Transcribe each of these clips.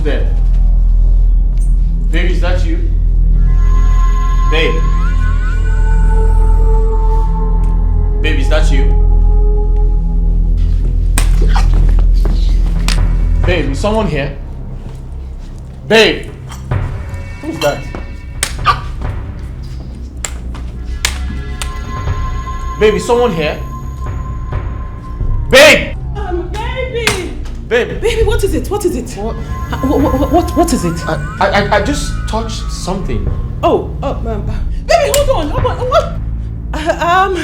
Who's there? Babe, is that you? Babe. Babe, is that you? Babe, is someone here? Babe! Who's that? Babe, is someone here? Babe! Baby! Babe! Baby, what is it? What is it? What is it? I just touched something. Baby, hold on.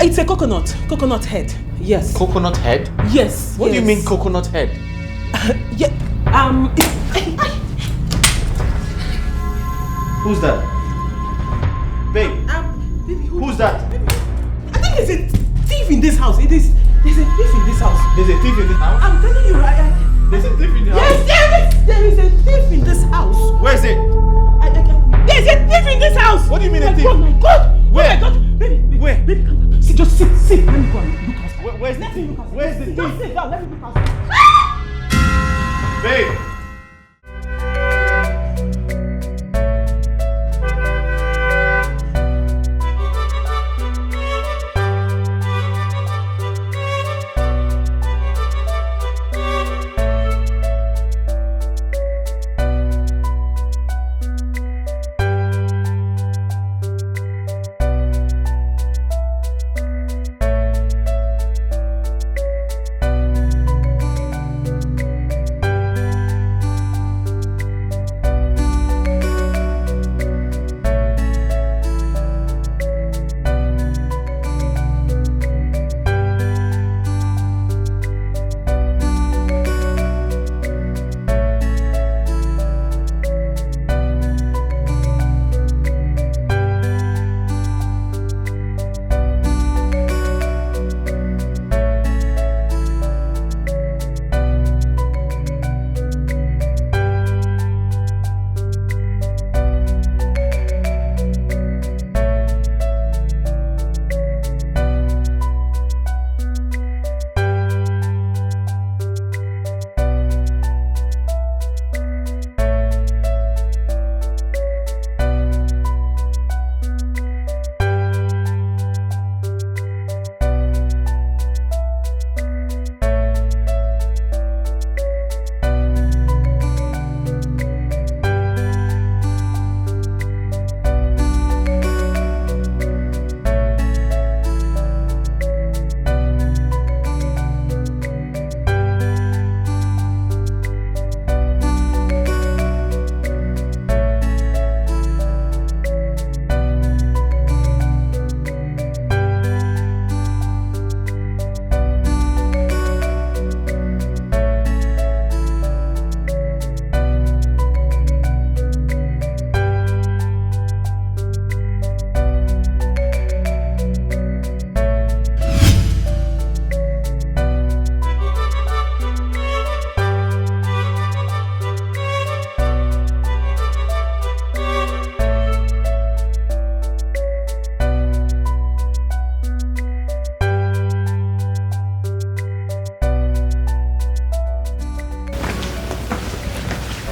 It's a coconut head. Yes. Coconut head? Yes. What do you mean coconut head? Yeah. Who's that? Babe. Baby, who's that? Baby. I think there's a thief in this house. There's a thief in this house. There's a thief in this house? I'm telling you, there's a thief in the house? Yes, there is a thief in this house. Where is it? There's a thief in this house. What do you mean a thief? Oh my God. Where? Oh my God. Baby, where? Baby, come on. Just sit. Let me go and look outside. Where's the thief? Where's the thief? Just sit down. Let me look outside. Babe.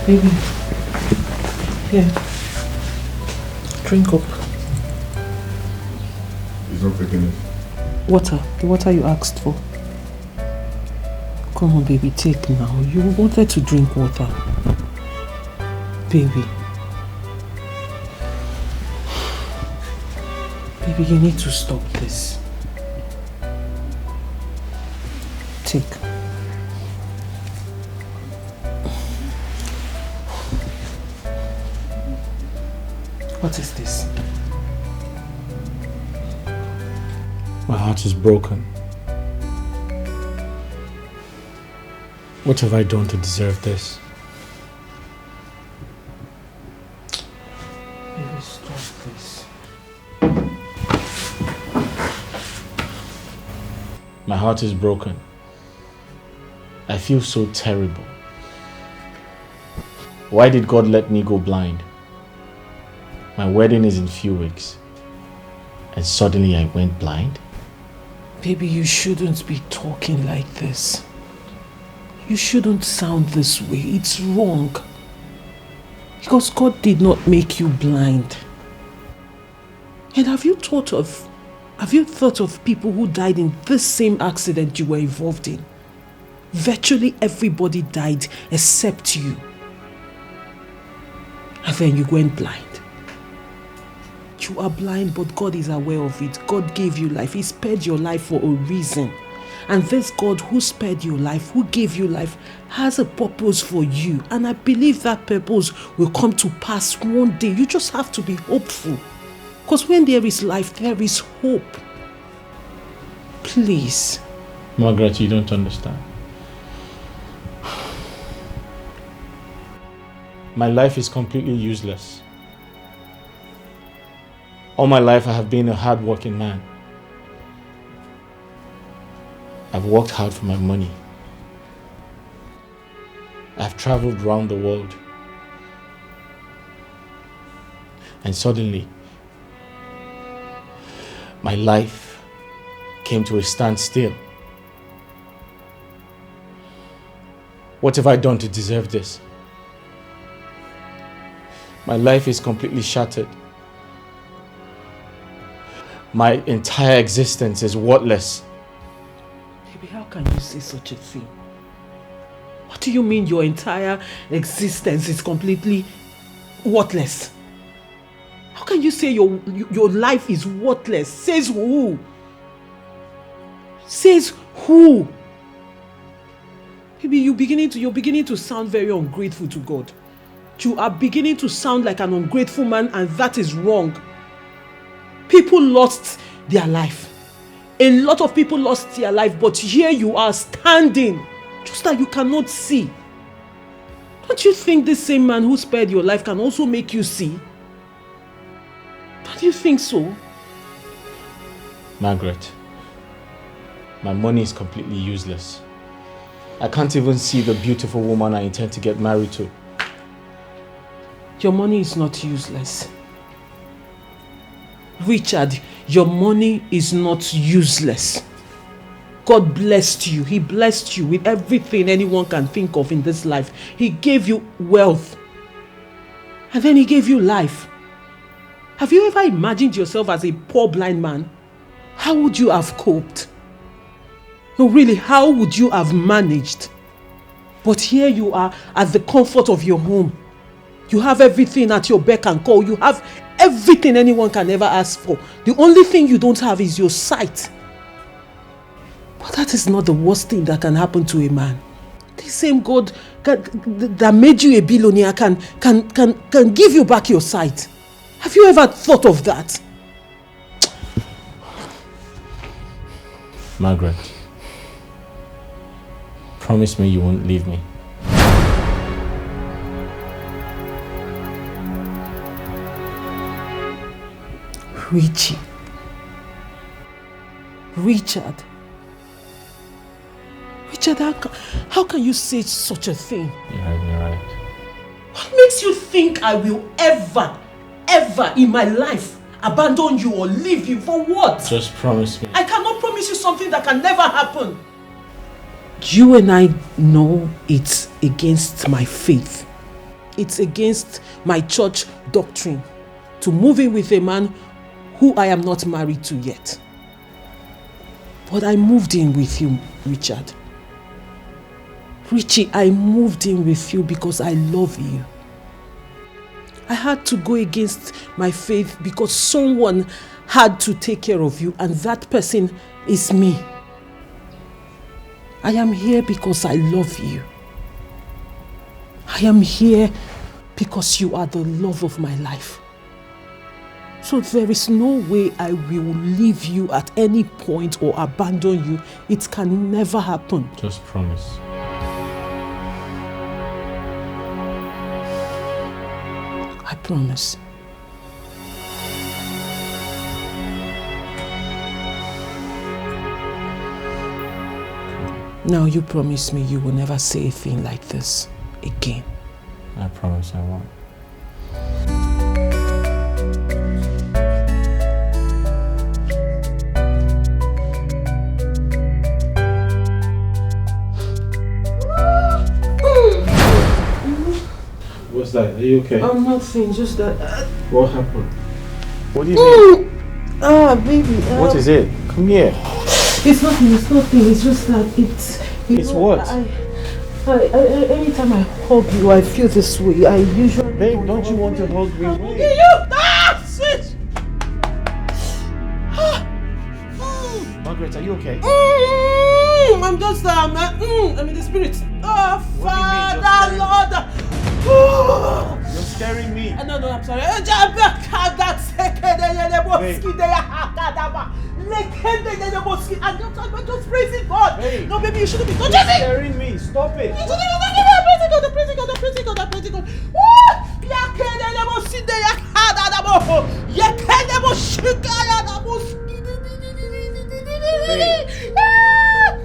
Baby. Here. Drink up. He's not taking it. Water. The water you asked for. Come on, baby. Take now. You wanted to drink water. Baby. Baby, you need to stop this. Take. What is this? My heart is broken. What have I done to deserve this? Baby, stop this. My heart is broken. I feel so terrible. Why did God let me go blind? My wedding is in few weeks. And suddenly I went blind? Baby, you shouldn't be talking like this. You shouldn't sound this way. It's wrong. Because God did not make you blind. And have you thought of people who died in this same accident you were involved in? Virtually everybody died except you. And then you went blind. You are blind, but God is aware of it. God gave you life. He spared your life for a reason. And this God who spared your life, who gave you life, has a purpose for you. And I believe that purpose will come to pass one day. You just have to be hopeful. Because when there is life, there is hope. Please. Margaret, you don't understand. My life is completely useless. All my life I have been a hard-working man. I've worked hard for my money. I've traveled around the world. And suddenly, my life came to a standstill. What have I done to deserve this? My life is completely shattered. My entire existence is worthless. Baby, how can you say such a thing? What do you mean your entire existence is completely worthless? How can you say your life is worthless? Says who? Says who? Baby, you're beginning to sound very ungrateful to God. You are beginning to sound like an ungrateful man, and that is wrong. People lost their life. A lot of people lost their life, but here you are standing, just that you cannot see. Don't you think this same man who spared your life can also make you see? Don't you think so? Margaret, my money is completely useless. I can't even see the beautiful woman I intend to get married to. Your money is not useless. Richard, your money is not useless. God blessed you. He blessed you with everything anyone can think of in this life. He gave you wealth. And then he gave you life. Have you ever imagined yourself as a poor blind man? How would you have coped? No, really, how would you have managed? But here you are at the comfort of your home. You have everything at your beck and call. You have everything anyone can ever ask for. The only thing you don't have is your sight. But that is not the worst thing that can happen to a man. The same God that made you a billionaire can give you back your sight. Have you ever thought of that? Margaret, promise me you won't leave me. Richie. Richard, how can you say such a thing? You're right. What makes you think I will ever in my life abandon you or leave you? For what? Just promise me. I cannot promise you something that can never happen. You and I know it's against my faith. It's against my church doctrine to move in with a man who I am not married to yet. But I moved in with you, Richard. Richie, I moved in with you because I love you. I had to go against my faith because someone had to take care of you, and that person is me. I am here because I love you. I am here because you are the love of my life. So there is no way I will leave you at any point or abandon you. It can never happen. Just promise. I promise. Now you promise me you will never say a thing like this again. I promise I won't. that? Are you okay? I'm nothing, just that. What happened? What do you mean? Baby. What is it? Come here. It's nothing. It's just that it's. It's what? Anytime I hug you, I feel this way. I usually. Babe, don't you want to hug me? Switch! Margaret, are you okay? I'm just, I'm in the spirit. Oh, What do you mean, Father, Lord. You're scaring me. No, I'm sorry. That's I'm just praising God. Babe. No, baby, you shouldn't be touching You're me. scaring me. Stop it. Praising God.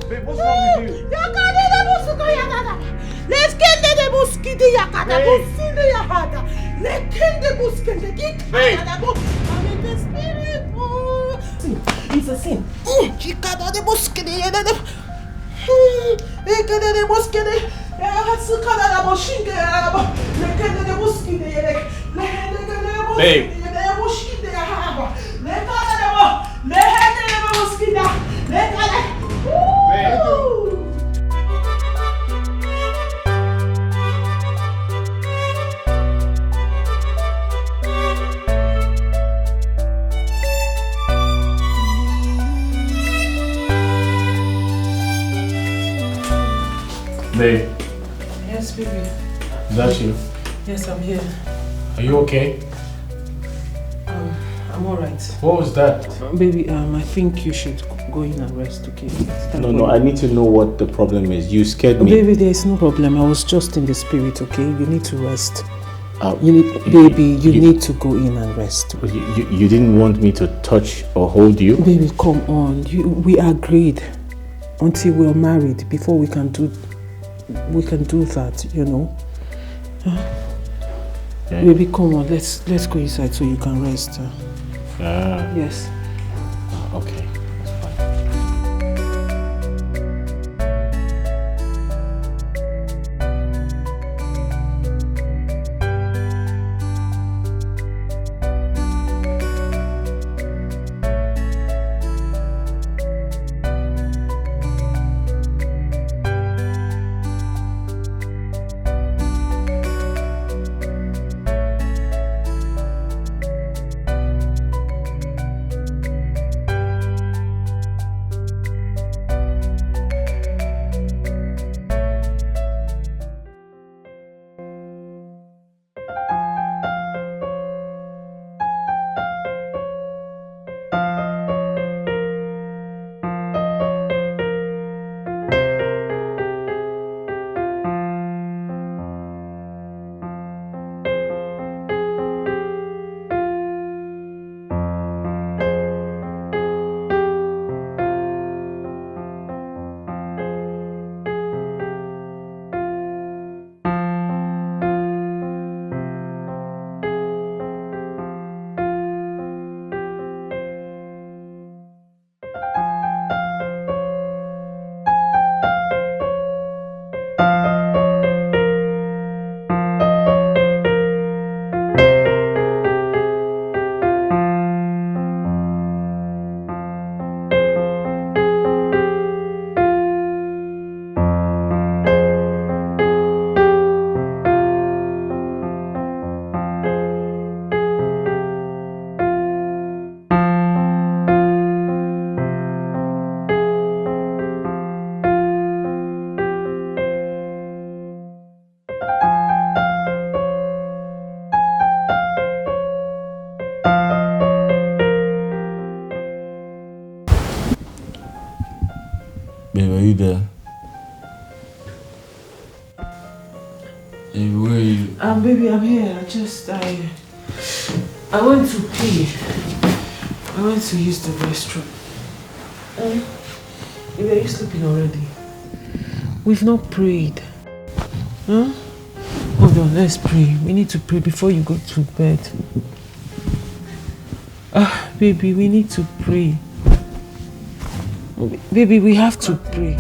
Babe, what's wrong with you? Let's get the mosquito yakada. Babe. I'm in the spirit. It's a sin. Chicada de mosquito. The mosquito. Babe. Babe, Yes, baby. is that you? Yes, I'm here. Are you okay? I'm alright. What was that? Baby, I think you should go in and rest, okay? No, I need to know what the problem is. You scared me. Baby, there's no problem. I was just in the spirit, okay? You need to rest. You need to go in and rest. You didn't want me to touch or hold you? Baby, come on. We agreed until we're married before we can do that, you know. Yeah. Baby, come on. Let's go inside so you can rest. Yes. Okay. Babe, are you there? Hey, where are you? Baby, I'm here. I went to pee. I went to use the restroom. Are you sleeping already? We've not prayed. Huh? Hold on, let's pray. We need to pray before you go to bed. Baby, we need to pray. Baby, we have to pray.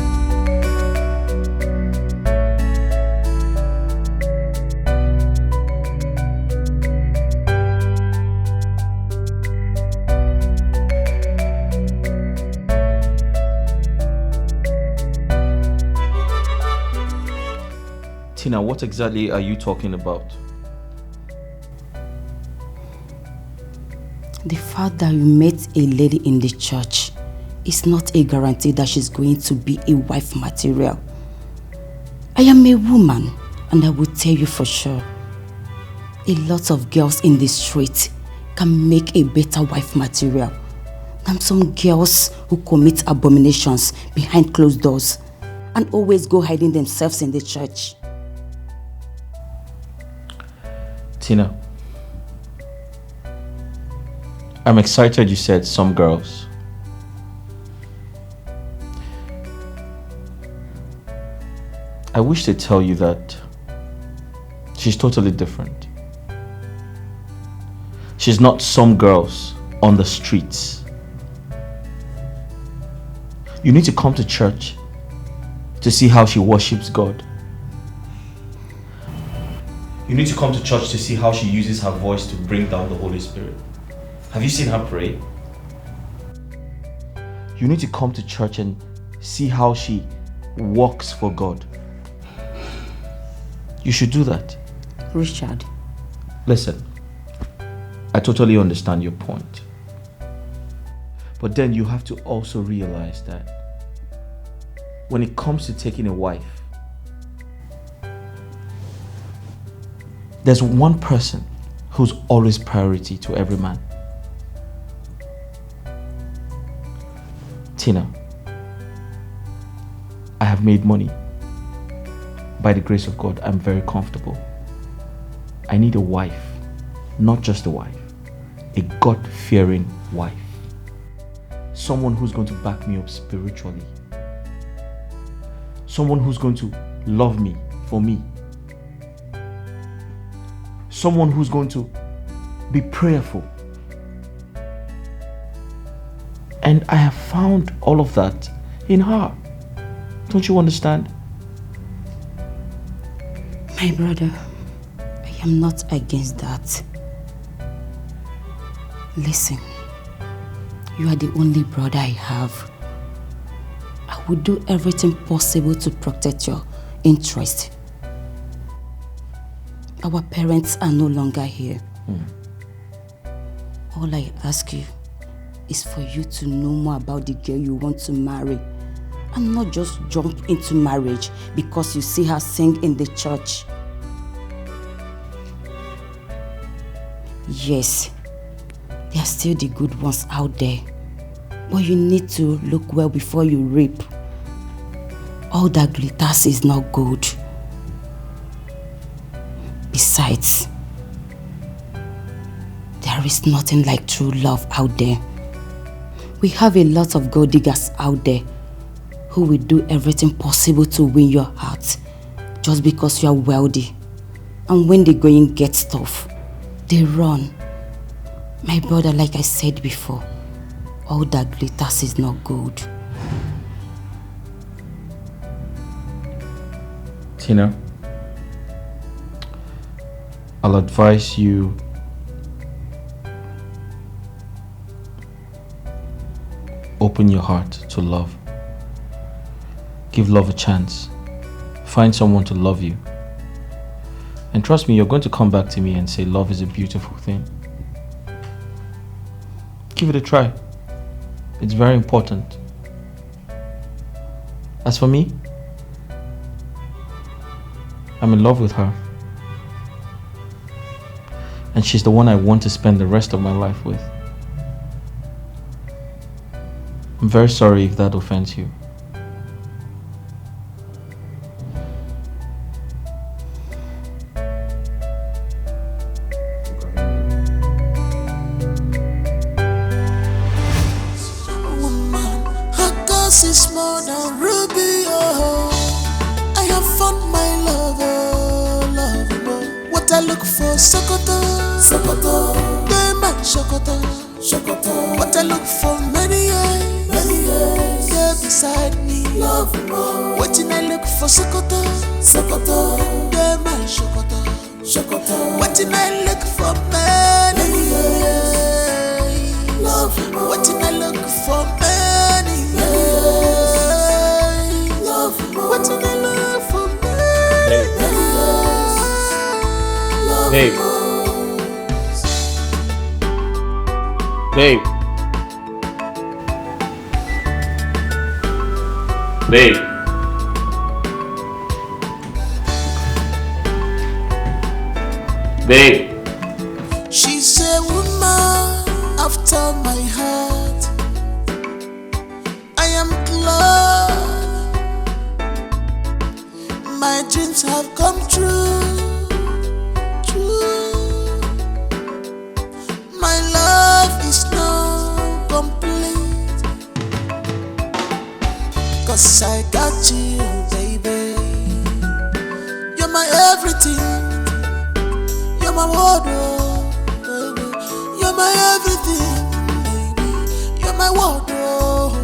Tina, what exactly are you talking about? The fact that you met a lady in the church is not a guarantee that she's going to be a wife material. I am a woman, and I will tell you for sure, a lot of girls in the street can make a better wife material than some girls who commit abominations behind closed doors and always go hiding themselves in the church. Tina, I'm excited you said some girls. I wish to tell you that she's totally different. She's not some girls on the streets. You need to come to church to see how she worships God. You need to come to church to see how she uses her voice to bring down the Holy Spirit. Have you seen her pray? You need to come to church and see how she works for God. You should do that. Richard. Listen, I totally understand your point. But then you have to also realize that when it comes to taking a wife, there's one person who's always priority to every man. Tina, I have made money. By the grace of God, I'm very comfortable. I need a wife, not just a wife, a God-fearing wife. Someone who's going to back me up spiritually. Someone who's going to love me for me. Someone who's going to be prayerful. And I have found all of that in her. Don't you understand? My brother, I am not against that. Listen, you are the only brother I have. I will do everything possible to protect your interest. Our parents are no longer here. All I ask you is for you to know more about the girl you want to marry and not just jump into marriage because you see her sing in the church. Yes, there are still the good ones out there, but you need to look well before you reap. All that glitters is not gold. Besides, there is nothing like true love out there. We have a lot of gold diggers out there who will do everything possible to win your heart just because you are wealthy. And when the going gets tough, they run. My brother, like I said before, all that glitters is not gold. Tina, I'll advise you open your heart to love. Give love a chance. Find someone to love you. And trust me, you're going to come back to me and say love is a beautiful thing. Give it a try. It's very important. As for me, I'm in love with her. And she's the one I want to spend the rest of my life with. I'm very sorry if that offends you. Is more than ruby, oh. I have found my lover, lover. What I look for, Sokoto, Sokoto. They my Sokoto, Sokoto. What I look for, many years, yeah, beside me, love more. What I look for, Sokoto, Sokoto. They my Sokoto, Sokoto. What I look for, many years, love more. What I look for, many years. What in the love for me? Babe. Babe. Babe. Babe. She's a woman after my heart. I am glad my dreams have come true. My love is now complete, 'cause I got you, baby. You're my everything. You're my wardrobe, baby. You're my everything, baby. You're my wardrobe.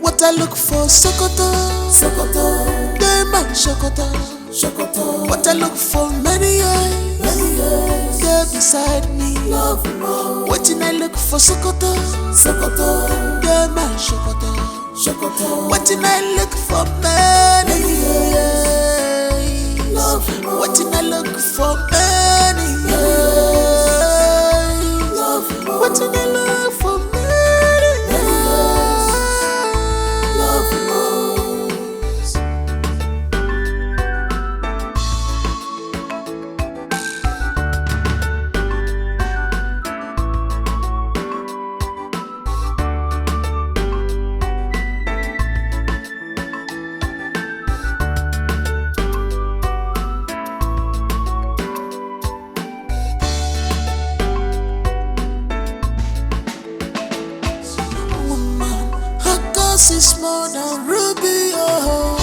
What I look for, Sokoto, Sokoto. They my Sokoto, Sokoto. What I look for, many years, they're beside me. Love more. Waiting I look for, Sokoto, Sokoto. They're my Sokoto, Sokoto. Waiting I look for, many years. Love more. Waiting I look for, many years. Love more. Waiting I look for, many years. Love more. Woman, her cause is more than ruby, oh.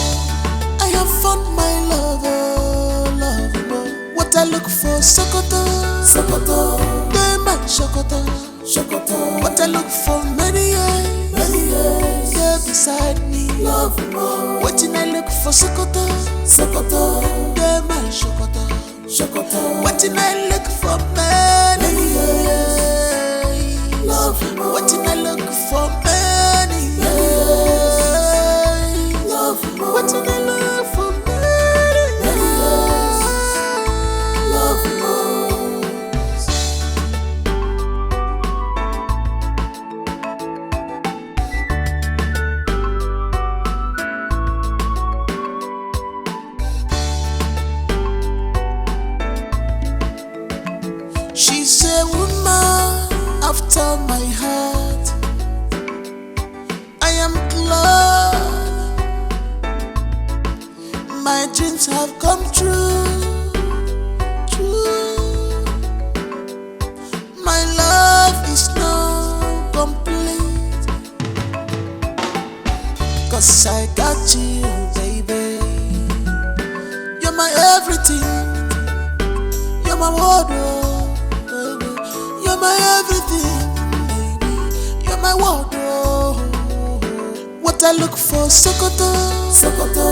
I have found my love, oh, love, oh. What I look for, Sokoto, Sokoto. They my Sokoto, Sokoto. What I look for, many years, they're beside me. Love more. Waiting I look for, Sokoto, Sokoto. They my Sokoto, Sokoto. Waiting I look for, many years. Love more. Waiting I look for, many years. Love more. Waiting I look for, many years. Love more. She's a woman after my heart. I am glad my dreams have come true. My love is now complete, 'cause I got you, baby. You're my everything. You're my wardrobe, baby. You're my everything, baby. You're my wardrobe. What I look for, Sokoto, Sokoto.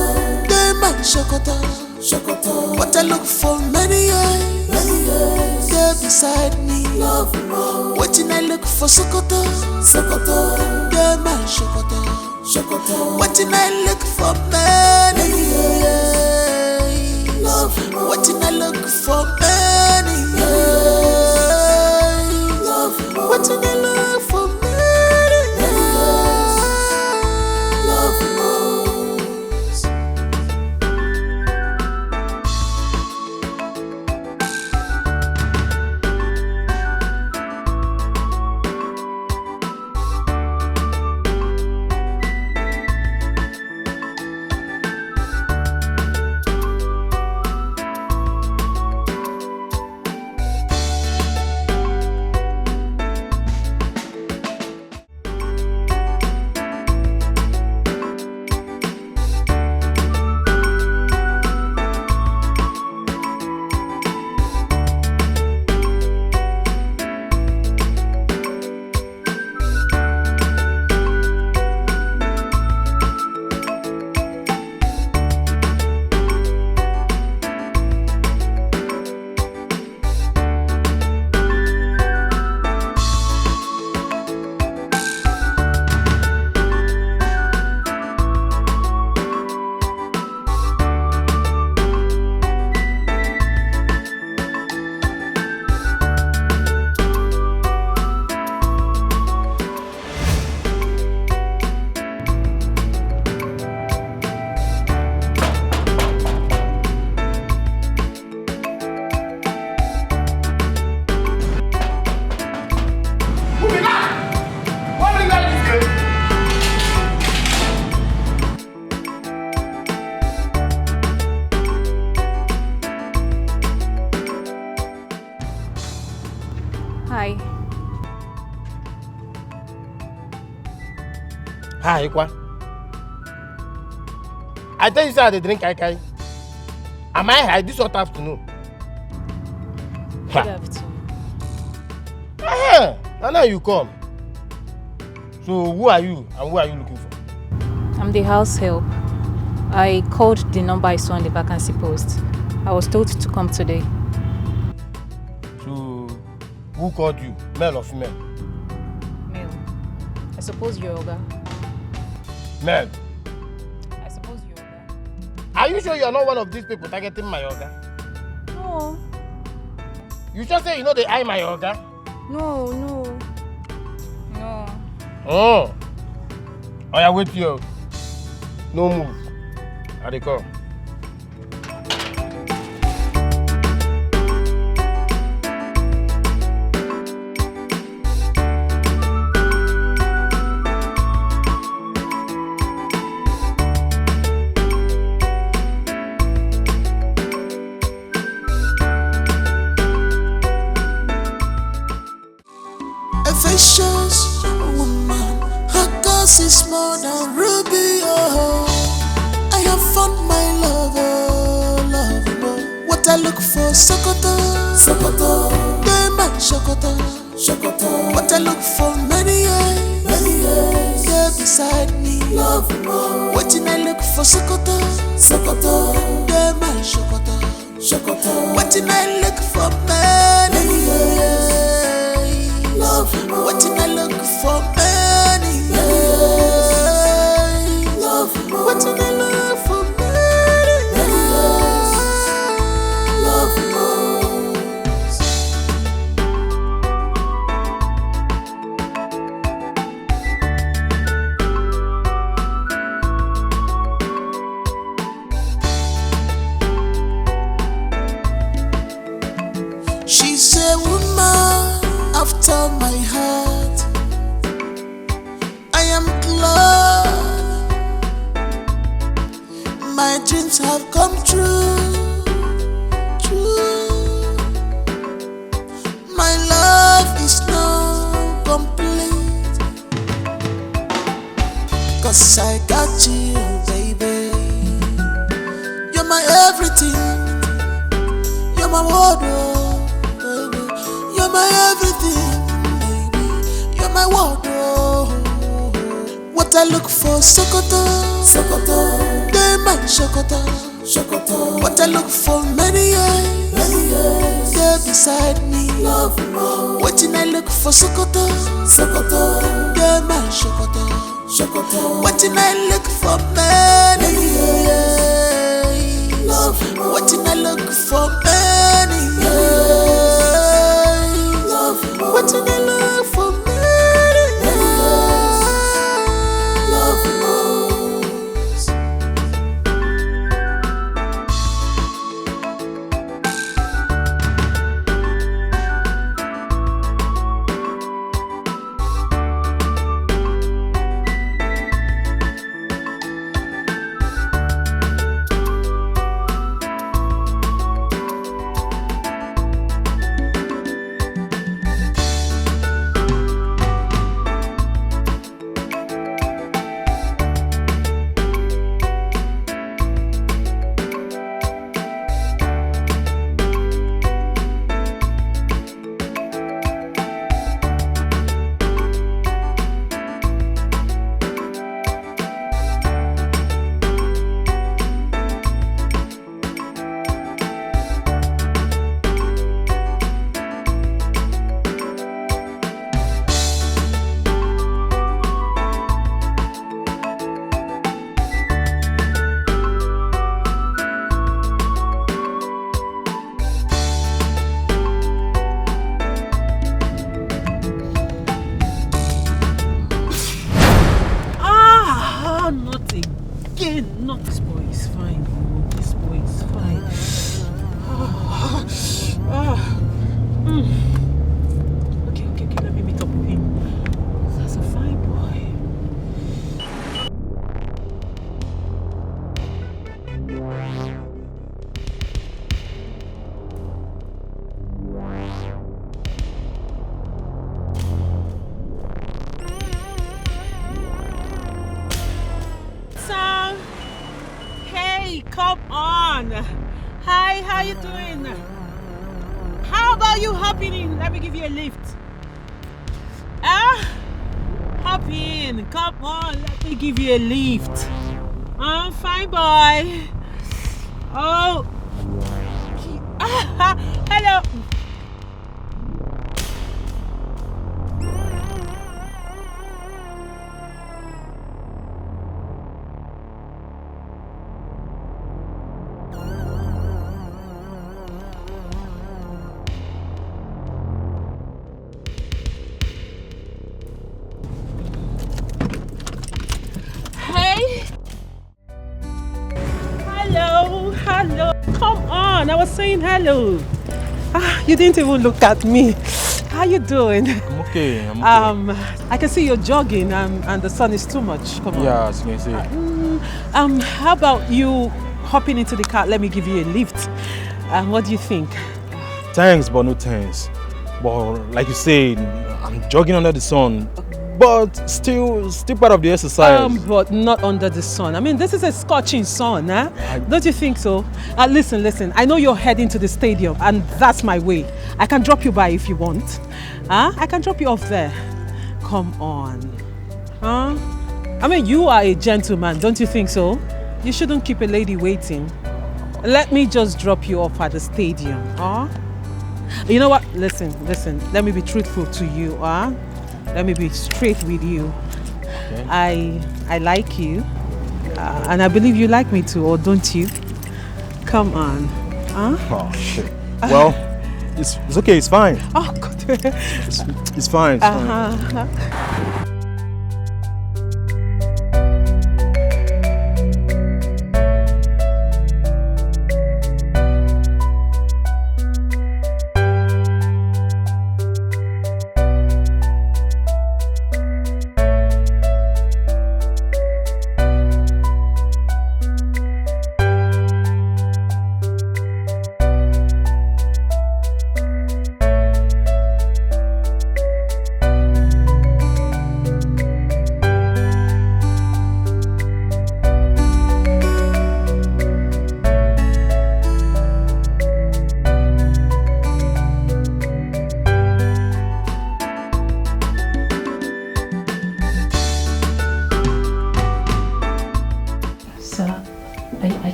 They my Sokoto, Sokoto. What I look for, many years, they're beside me. Love more. Waiting I look for, Sokoto, Sokoto. They my Sokoto, Sokoto. Waiting I look for, many years. Love more. Waiting I look for, many years. Love more. Waiting I look for, many years. Love more. Hi. Hi, Igwe. I tell you, sir, they drink kai. Am I high this hot afternoon? Good afternoon. And now you come. So who are you and who are you looking for? I'm the house help. I called the number I saw on the vacancy post. I was told to come today. So who called you? Male or female? Male. I suppose you're Oga. Male. I suppose you're Oga. Are you sure you're not one of these people targeting my Oga? No. You just say you know they eye my Oga? No. Oh. Oh yeah, wait here. No move. I dey come. A vicious woman, her cause is more than ruby. Oh, I have found my love. What I look for, Sokoto. They my Sokoto. What I look for, many years. They're beside me. Waiting I look for, Sokoto. They my Sokoto. Waiting I look for, many years. What did I look for many years? What did I look for many years? She's a woman after my heart. I am glad my dreams have come true. My love is now complete, 'cause I got you, baby. You're my everything. You're my wardrobe, baby. You're my everything, baby. You're my wardrobe. What I look for, Sokoto. They my Sokoto. What I look for, many years. They're beside me. Waiting I look for, Sokoto. They my Sokoto. Waiting I look for, many years. Waiting I look for, many years. Waiting I look for, many years. Not this boy is fine. Oh, this boy is fine. Okay, let me meet up with him. That's a fine boy. How you doing? How about you hopping in? Let me give you a lift. Hop in. Come on, let me give you a lift. Fine boy. Oh. Hello. Hello, come on, I was saying hello. You didn't even look at me. How you doing? I'm okay, I can see you're jogging and the sun is too much. Come on. Yeah, as you can see. How about you hopping into the car? Let me give you a lift. What do you think? Thanks, but no thanks. But like you said, I'm jogging under the sun. But still part of the exercise. But not under the sun. I mean, this is a scorching sun, huh? Don't you think so? Listen. I know you're heading to the stadium, and that's my way. I can drop you by if you want. I can drop you off there. Come on. I mean, you are a gentleman, don't you think so? You shouldn't keep a lady waiting. Let me just drop you off at the stadium, You know what? Listen. Let me be truthful to you, Let me be straight with you. Okay. I like you, and I believe you like me too, or don't you? Come on. Oh shit. Well, it's okay. It's fine. Oh good. It's fine. It's fine.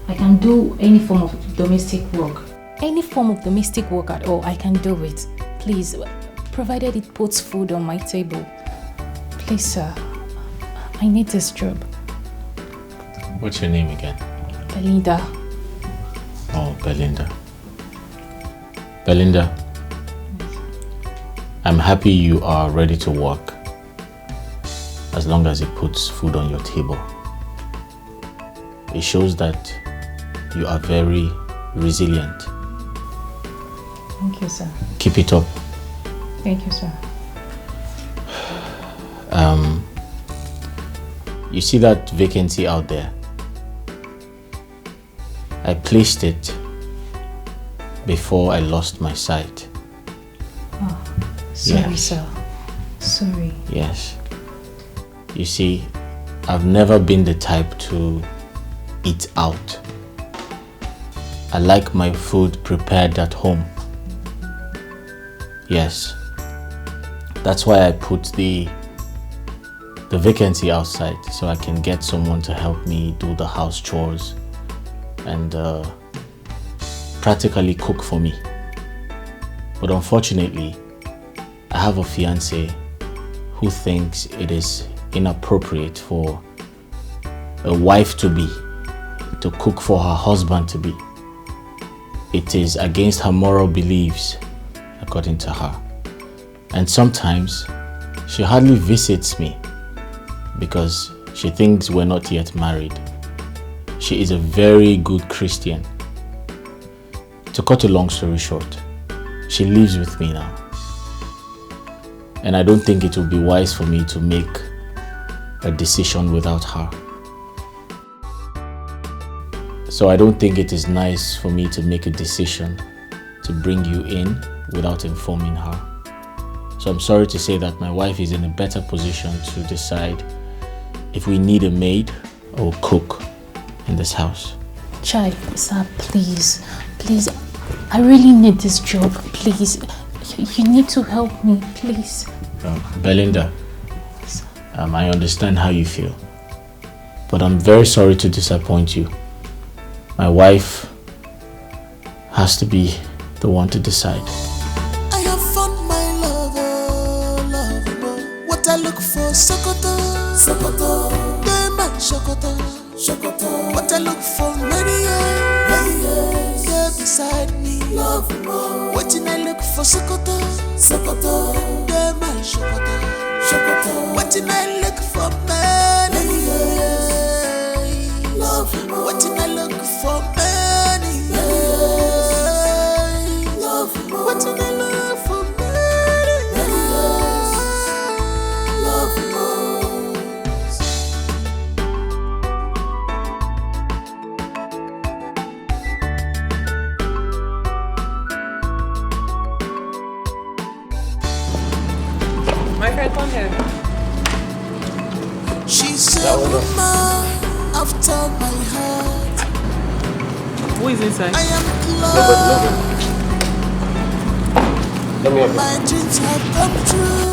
I can do any form of domestic work. Any form of domestic work at all, I can do it. Please, provided it puts food on my table. Please, sir, I need this job. What's your name again? Belinda. Oh, Belinda. Belinda, I'm happy you are ready to work, as long as it puts food on your table. It shows that you are very resilient. Thank you, sir. Keep it up. Thank you, sir. You see that vacancy out there? I placed it before I lost my sight. Oh, sorry, yes. Sir. Sorry. Yes. You see, I've never been the type to eat out. I like my food prepared at home. Yes. That's why I put the vacancy outside, so I can get someone to help me do the house chores and practically cook for me. But unfortunately, I have a fiance who thinks it is inappropriate for a wife-to-be to cook for her husband-to-be. It is against her moral beliefs, according to her. And sometimes she hardly visits me because she thinks we're not yet married. She is a very good Christian. To cut a long story short, she lives with me now. And I don't think it would be wise for me to make a decision without her. So I don't think it is nice for me to make a decision to bring you in without informing her. So I'm sorry to say that my wife is in a better position to decide if we need a maid or cook in this house. Chai, sir, please. Please, I really need this job. Please, you need to help me, please. Belinda, I understand how you feel, but I'm very sorry to disappoint you. My wife has to be the one to decide. I have found my lover. What I look for, Sokoto. They man Sokoto. What I look for, many years. They're beside me. What I look for, Sokoto. They man Sokoto. What I look for, many years. What I look for, many years. What I look for, many years. My friend, come here. She's a woman after my heart. Who is inside? I am glad my dreams have come true.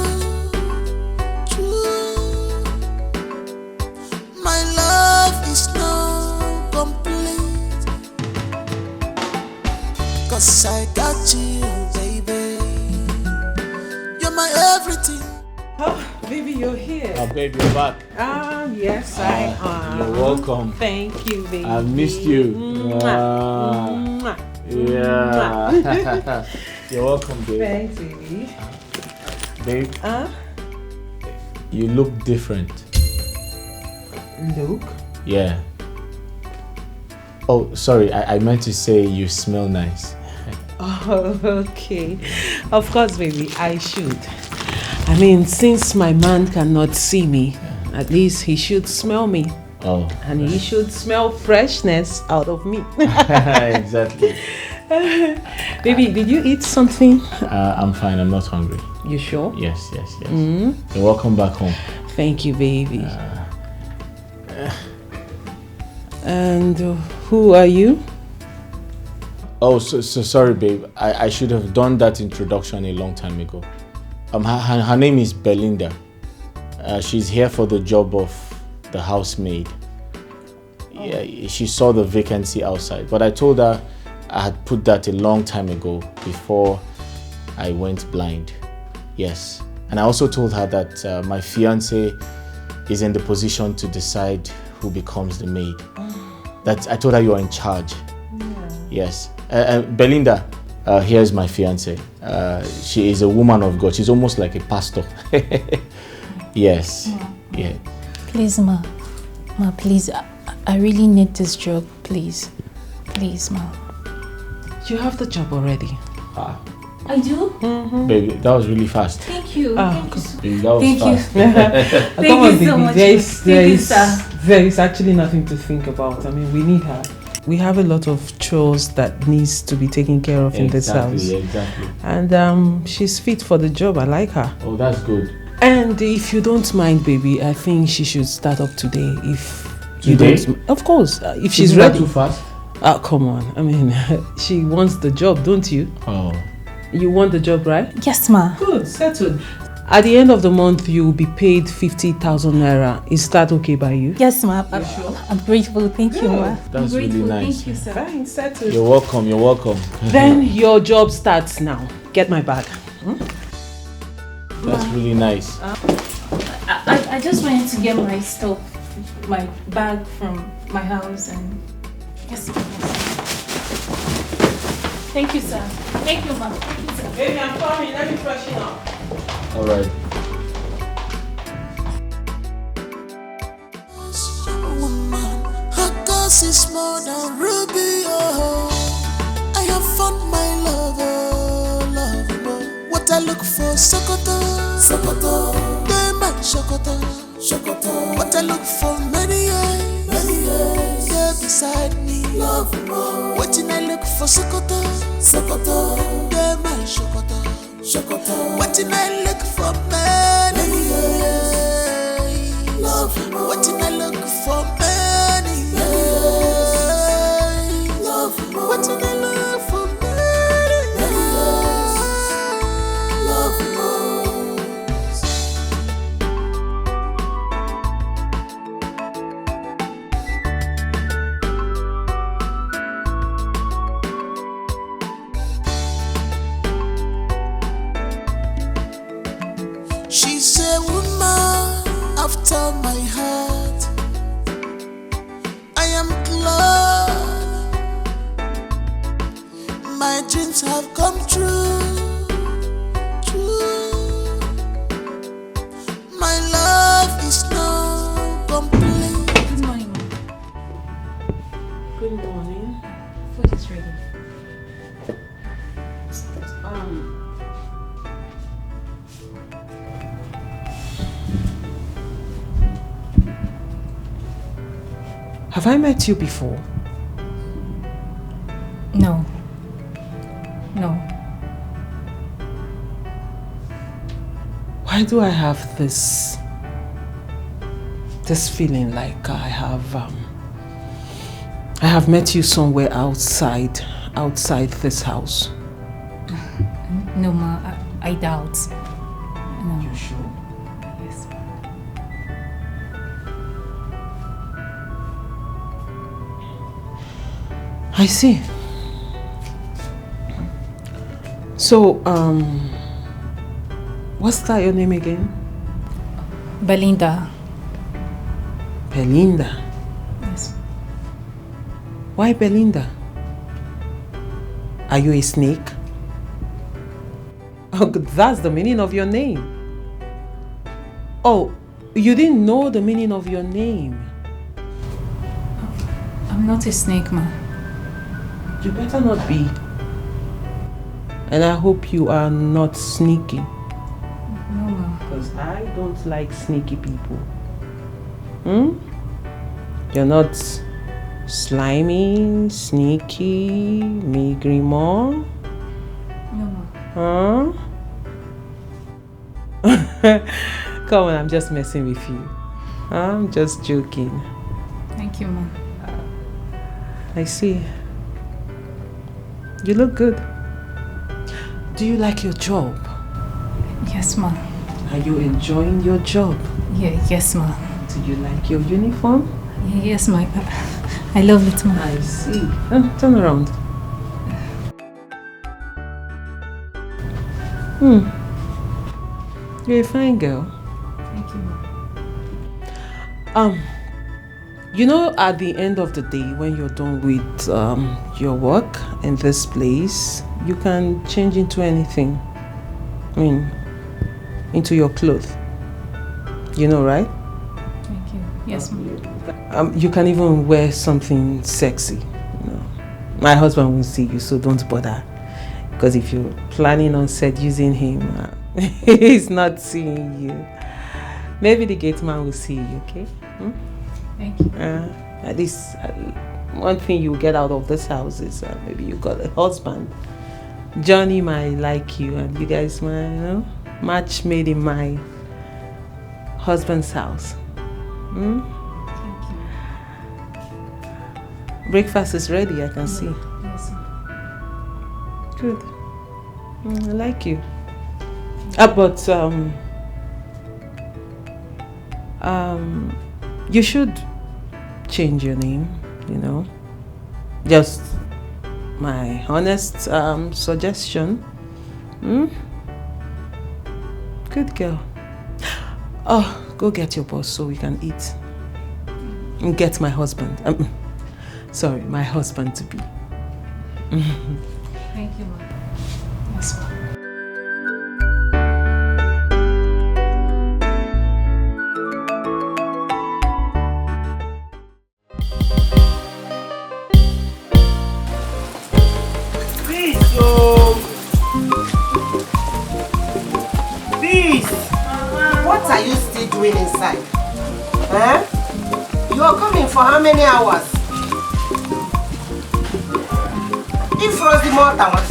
My love is now complete, 'cause I got you, baby. You're my everything. Oh, baby, you're here. Baby, you're back. Yes, I am. You're welcome. Thank you, baby. I missed you. Mwah. Yeah. You're welcome, babe. Thanks, baby. Babe, you look different. Look. Yeah. Oh, sorry. I meant to say you smell nice. Oh, okay. Of course, baby, I should. I mean, since my man cannot see me, at least he should smell me. Oh. And he should smell freshness out of me. Exactly. Baby, did you eat something? I'm fine. I'm not hungry. You sure? Yes. You're welcome back home. Thank you, baby. And who are you? Oh, so sorry, babe. I should have done that introduction a long time ago. Her name is Belinda. She's here for the job of the housemaid. Yeah, she saw the vacancy outside, but I told her I had put that a long time ago before I went blind. Yes, and I also told her that my fiance is in the position to decide who becomes the maid. That I told her you are in charge. Yes, Belinda. Here's my fiance. She is a woman of God. She's almost like a pastor. Yes. Yeah. Please, Ma, please. I really need this job, please. Please, Ma. You have the job already. I do? Baby, that was really fast. Thank you. Baby, that was fast. Thank you so much. There is actually nothing to think about. I mean, we need her. We have a lot of chores that needs to be taken care of in this house. Exactly. And she's fit for the job. I like her. Oh, that's good. And if you don't mind, baby, I think she should start up today. If Today? you don't, of course, if she's Isn't that ready. too fast? Come on. I mean, she wants the job, don't you? Oh. You want the job, right? Yes, Ma. Good, settled. At the end of the month, you will be paid 50,000 naira. Is that okay by you? Yes, Ma. I'm grateful. Thank you, Ma. That's I'm really grateful. nice. Thank you, sir. Fine, settled. You're welcome. Then your job starts now. Get my bag. That's really nice. I just wanted to get my stuff, my bag from my house and... Yes, Thank you, sir. Thank you, Ma. Thank you, sir. Baby, I'm coming. Let me freshen up. All right. Woman, her cause is more than ruby. Oh, I have found my lover. What I look for, Sokoto. They man Sokoto. What I look for, many years. They're beside me. What I look for, Sokoto. They man Sokoto. What I look for, many years. What I look for, many years. dreams have come true. True. My love is now complete. Good morning, Mom. Good morning. Food is ready. Have I met you before? No. No. Why do I have this feeling like I have met you somewhere outside this house? No, Ma. I doubt. No. You sure? Yes. I see. So, what's that your name again? Belinda. Belinda. Yes. Why Belinda? Are you a snake? Oh, that's the meaning of your name. Oh, you didn't know the meaning of your name. I'm not a snake, Ma. You better not be. And I hope you are not sneaky. No, Ma. Because I don't like sneaky people. You're not slimy, sneaky, maigriement. No, Ma. Huh? Come on, I'm just messing with you. I'm just joking. Thank you, Ma. I see. You look good. Do you like your job? Yes, Ma. Are you enjoying your job? Yeah, yes, Ma. Do you like your uniform? Yes, Ma. I love it, Ma. I see. Turn around. You're a fine girl. Thank you, Ma. You know, at the end of the day, when you're done with your work in this place, you can change into anything. I mean, into your clothes. You know, right? Thank you. Yes, Ma. You can even wear something sexy. You know. My husband will see you, so don't bother. Because if you're planning on seducing him, he's not seeing you. Maybe the gate man will see you, okay? Thank you. At least one thing you get out of this house is maybe you got a husband. Johnny might like you, and you guys might, match made in my husband's house. Thank you. Breakfast is ready, I can see. Yes, Ma. Good. I like you. But you should change your name, Just my honest suggestion. Good girl. Oh, go get your boss so we can eat. And get my husband. Sorry, my husband to be. Thank you, Ma. Yes, Ma. What are you still doing inside? Huh? You are coming for how many hours? If Rosie Morta was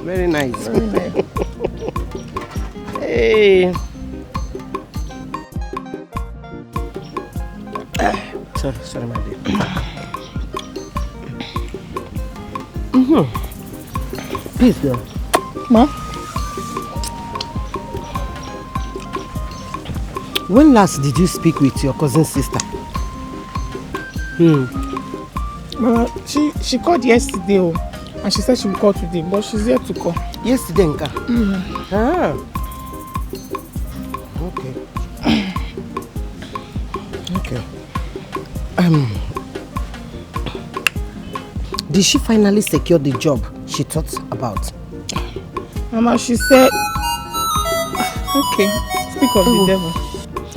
Very nice. Very nice. Hey. Sorry, my dear. Please, girl. Ma? When last did you speak with your cousin's sister? Mama, she called yesterday, and she said she will call today, but she's yet to call. Yesterday, Nka? Ah. Okay. Did she finally secure the job she thought about? Mama, she said... Okay, speak of the devil.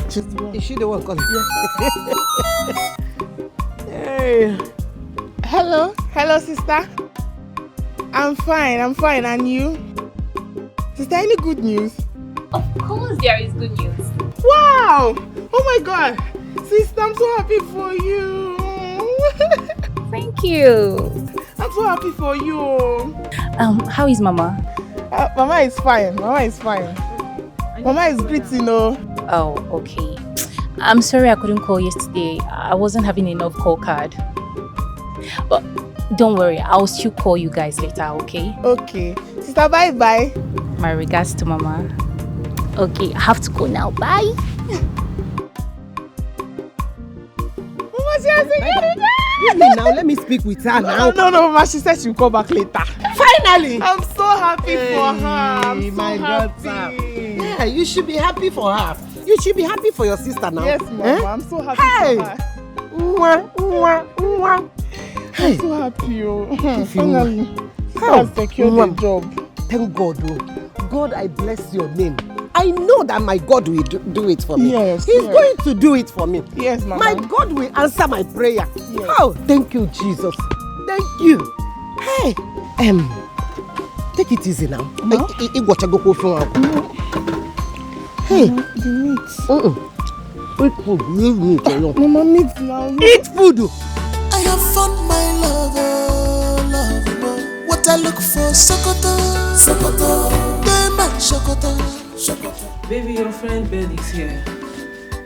She's the one. Is she the one calling? Yeah. Hey. Hello, sister. I'm fine, and you? Sister, any good news? Of course there is good news. Wow! Oh my God! Sister, I'm so happy for you. Thank you. I'm so happy for you. How is Mama? Mama is fine. Mama is greeting, Oh, okay. I'm sorry I couldn't call yesterday. I wasn't having enough call card. But don't worry, I'll still call you guys later, okay? Okay. Sister, bye-bye. My regards to Mama. Okay, I have to go now. Bye. Mama, she has again. Now let me speak with her now. No, Mama, she said she'll call back later. Finally! I'm so happy for her. I'm so my happy. daughter. Yeah, you should be happy for her. You should be happy for your sister now. Yes, Mama, I'm so happy for her. I'm so happy, Finally, she has secured the job. Thank God, God, I bless your name. I know that my God will do it for me. Yes, He's going to do it for me. Yes, Mama. My God will answer my prayer. Yes. Oh, thank you, Jesus. Thank you. Hey, take it easy now. Hey, The meat. Eat food. Leave meat alone. Mama, meat now. Eat food. I have found my lover. What I look for, Sokoto. They my Sokoto. Baby, your friend Ben is here.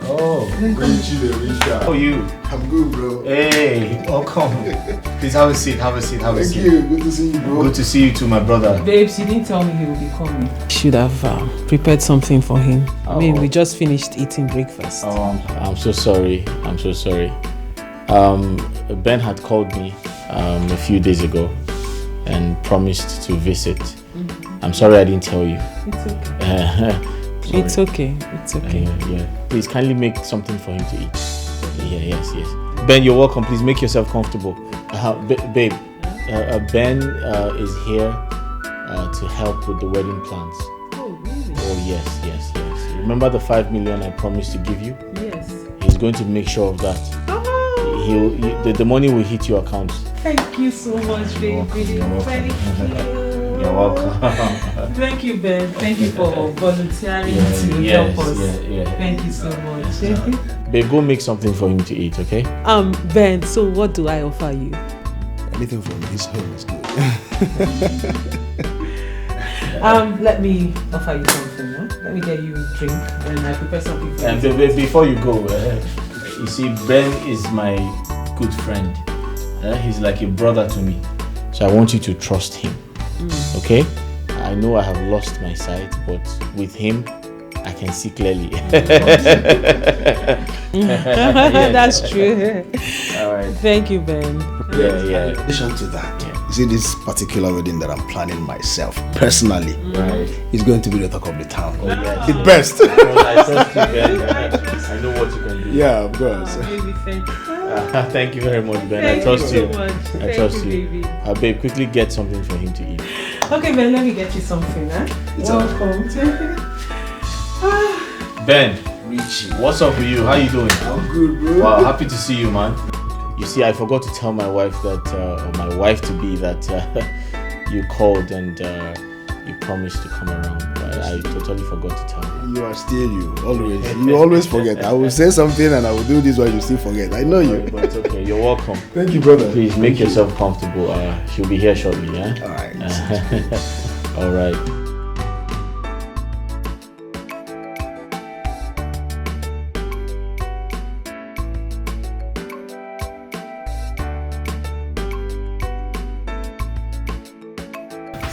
Oh, how are you? I'm good, bro. Hey, welcome. Please have a seat. Thank you. Good to see you, bro. Good to see you too, my brother. Babes, you didn't tell me he would be coming. Should have prepared something for him. I mean, we just finished eating breakfast. I'm so sorry. Ben had called me a few days ago and promised to visit. I'm sorry I didn't tell you. It's okay. It's okay. Yeah. Please kindly make something for him to eat. Yes. Ben, you're welcome. Please make yourself comfortable. Babe, Ben is here to help with the wedding plans. Oh, really? Oh, yes. Remember the 5 million I promised to give you? Yes. He's going to make sure of that. The money will hit your account. Thank you so much, baby. You're welcome. Thank you, Ben. Thank you for volunteering to help us. Thank you so much. Babe, go make something for him to eat, okay? Ben, so what do I offer you? Anything from his home is good. Let me offer you something, no? Let me get you a drink and I prepare something for you. Before you go, you see, Ben is my good friend. He's like a brother to me. So I want you to trust him. Okay? I know I have lost my sight, but with him, I can see clearly. That's true. All right. Thank you, Ben. In addition to that, you see this particular wedding that I'm planning myself, personally, is going to be the talk of the town. Oh, yes. The best. I trust you, Ben. I know what you can do. Yeah, of course. Baby, thank you. Thank you very much, Ben. I trust you. I trust you. Baby. Babe, quickly get something for him to eat. Okay, Ben, let me get you something, huh? Welcome. Ben, Richie, what's up with you? How you doing? I'm good, bro. Wow, happy to see you, man. You see, I forgot to tell my wife that, or my wife to be that you called and you promised to come around. I totally forgot to tell you. You are still you, always. You always forget. I will say something and I will do this while you still forget. I know you. But it's okay. You're welcome. Thank you, brother. Please make yourself comfortable. She'll be here shortly, yeah? Alright. Alright.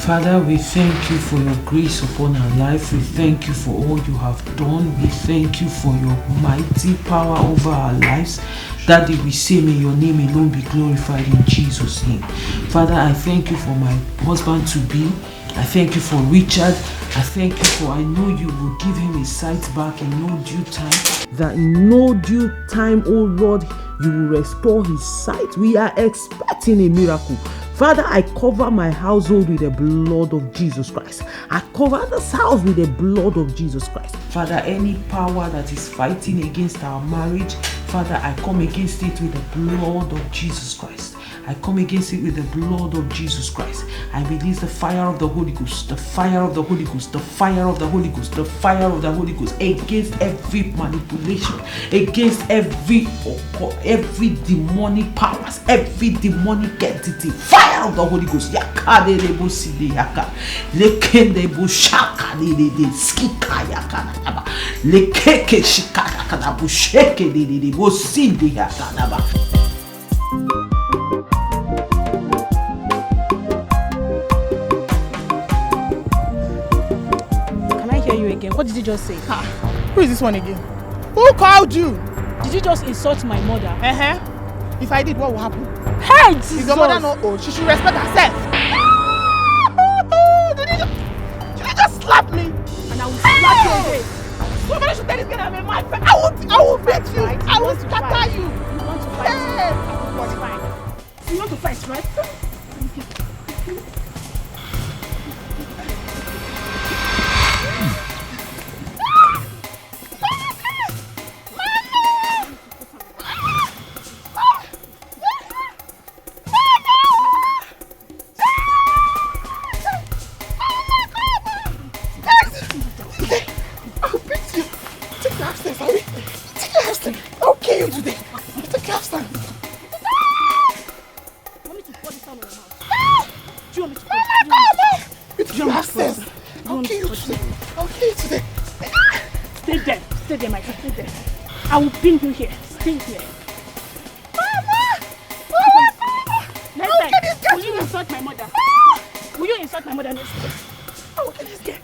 Father, we thank you for your grace upon our life. We thank you for all you have done. We thank you for your mighty power over our lives. Daddy, we say may your name alone be glorified in Jesus' name. Father, I thank you for my husband to be. I thank you for Richard. I thank you for I know you will give him his sight back in no due time. That in no due time, oh Lord, you will restore his sight. We are expecting a miracle. Father, I cover my household with the blood of Jesus Christ. I cover this house with the blood of Jesus Christ. Father, any power that is fighting against our marriage, Father, I come against it with the blood of Jesus Christ. I come against it with the blood of Jesus Christ. I release the fire of the Holy Ghost, the fire of the Holy Ghost, the fire of the Holy Ghost, the fire of the Holy Ghost against every manipulation, against every demonic powers, every demonic entity. Fire of the Holy Ghost. Yakade rebo side yaka. Lekende bo shaka de skika yaka. Lekeke shika yaka bo sheke de bo sinde yaka. What did you just say? Who is this one again? Who called you? Did you just insult my mother? If I did, what will happen? Hey, Jesus! Is your mother not old? She should respect herself. Did you just slap me? And I will slap you again. Somebody should tell this girl I'm a mad friend. I will beat you. I will scatter you. You want to fight? Hey. Fine. You want to fight, right? I will pin you here. Stay here. Mama! Next time, will you insult my mother? Will you insult my mother next time? I will get this girl.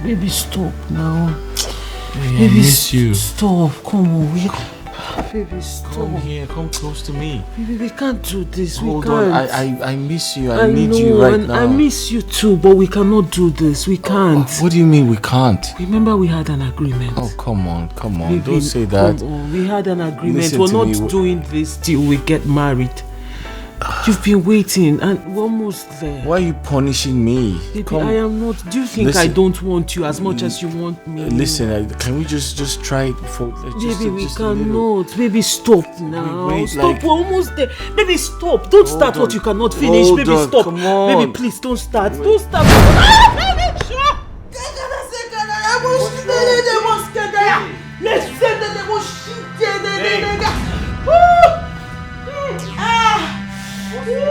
Baby, stop now. Baby, I miss you. Stop. Come on. Baby, stop. Come here, come close to me. Baby, we can't do this. Hold we can't. on, I miss you. I need you right now. I miss you too, but we cannot do this. We can't. What do you mean we can't? Remember we had an agreement. Oh, come on. Baby, Don't say that. Come on. We had an agreement. Listen We're to not me. doing this till we get married. You've been waiting and we're almost there. Why are you punishing me? Baby, I am not. Do you think I don't want you as much as you want me? Listen, can we just try it for Baby, we cannot. Baby, stop now. Wait, stop, like- we're almost there. Baby, stop. Don't start what you cannot finish. Hold Baby, on, stop. come on. Baby, please don't start. Don't start. Did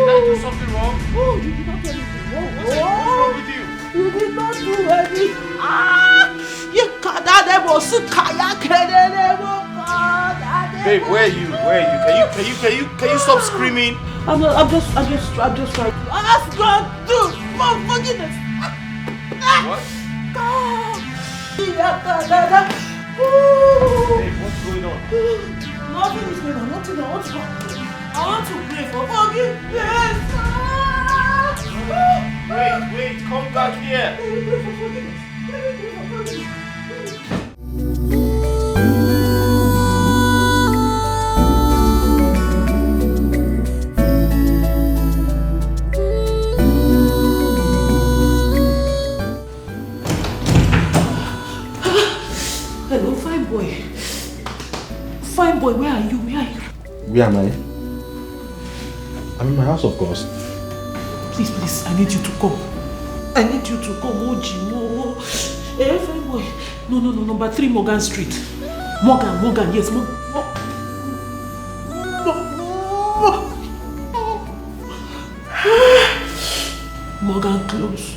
I do something wrong? Oh, you did not do anything wrong. What's wrong with you? You did not do anything. You Babe, where are you? Can you stop screaming? I'm just trying. Ask God, dude, for forgiveness. What? Babe, what's going on? Nothing is going on. Nothing. I want to pray for forgiveness. Wait, come back here. Hello, fine boy. Fine boy, where are you? Where am I? I'm in my house, of course. Please, I need you to come. Ojimo. Fine boy. No, number 3 Morgan Street. Morgan, yes, Morgan close.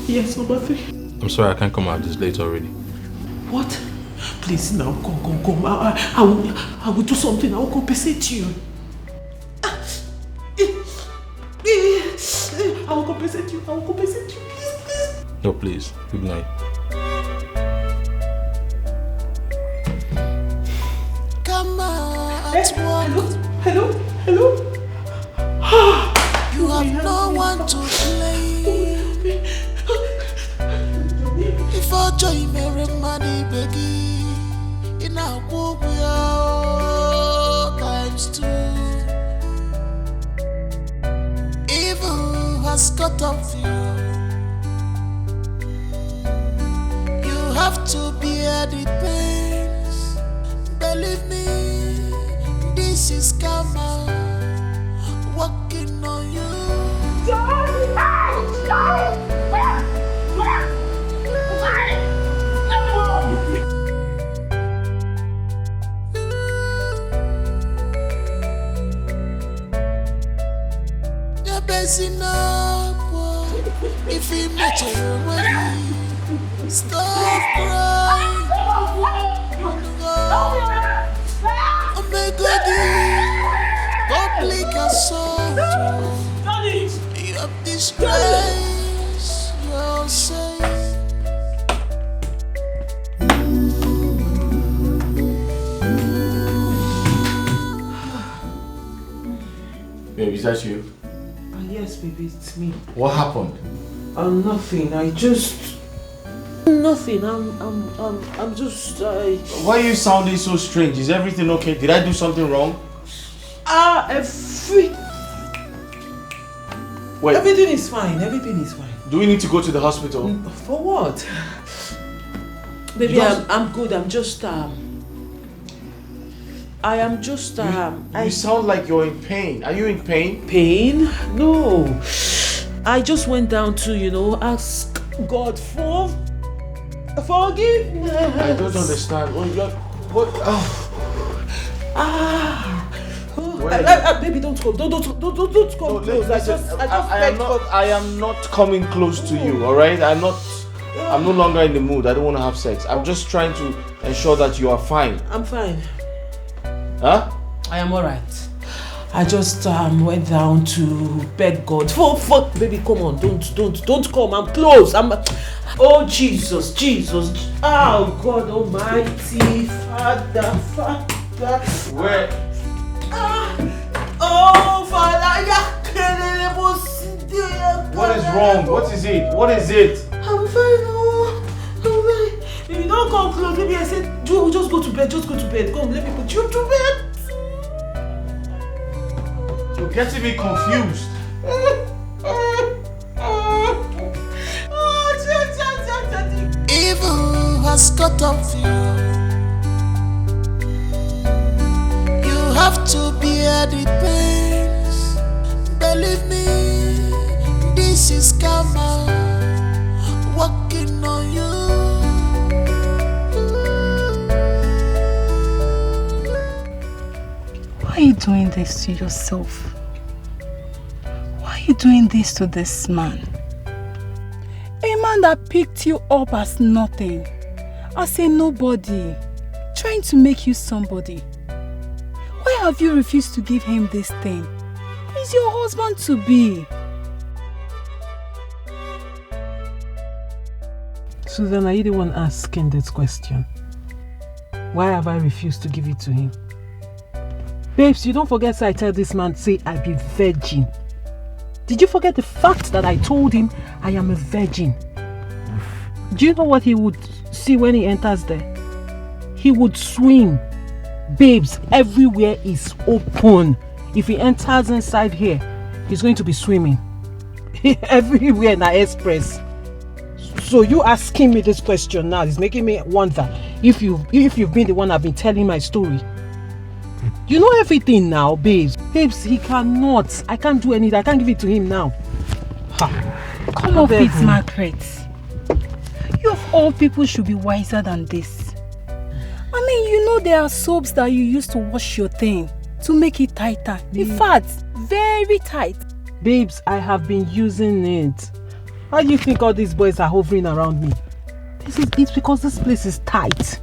Yes, number 3. I'm sorry, I can't come out this late already. What? Please now, come. I will do something. I will compensate you. I will compensate you. Please. No, please. Good night. Come on, Hello. You have no one to blame. If I join Mary money begging in our world we are times 2. Evil has got of you. You have to bear the pains. Believe me, this is karma working on you. If you met your money, stop crying. Oh my God, public assault. You have disgraced yourself. Babe, is that you? Yes, baby, it's me. What happened? Nothing. Nothing. I'm just. Why are you sounding so strange? Is everything okay? Did I do something wrong? Wait. Everything is fine. Do we need to go to the hospital? For what? Baby, I'm good. I'm just I am just You sound like you're in pain. Are you in pain? Pain? No. I just went down to, ask God for forgiveness. I don't understand. What? Baby, don't come. Don't come close. I am not coming close to you, alright? I'm no longer in the mood. I don't want to have sex. I'm just trying to ensure that you are fine. I'm fine. Huh? I am alright. I just went down to beg God. Fuck, baby, come on, don't come. I'm close. Oh Jesus. Oh God Almighty, Father. Where? Oh Father, what is wrong? What is it? I'm fine. If you don't come close, maybe I said, just go to bed. Come, let me put you to bed. You're getting me confused. Evil has cut off you. You have to bear the pains. Believe me, this is karma working on you. Why are you doing this to yourself? Why are you doing this to this man? A man that picked you up as nothing, as a nobody, trying to make you somebody. Why have you refused to give him this thing? He's your husband to be. Susan, are you the one asking this question? Why have I refused to give it to him? Babes, you don't forget I tell this man, say I be virgin. Did you forget the fact that I told him I am a virgin? Do you know what he would see when he enters there? He would swim. Babes, everywhere is open. If he enters inside here, he's going to be swimming. Everywhere na express. So you asking me this question now is making me wonder if you've been the one I've been telling my story. You know everything now, babes. Babes, he cannot. I can't do anything. I can't give it to him now. Come off it, Margaret. You of all people should be wiser than this. I mean, you know there are soaps that you use to wash your thing to make it tighter. In fact, very tight. Babes, I have been using it. Why do you think all these boys are hovering around me? It's because this place is tight.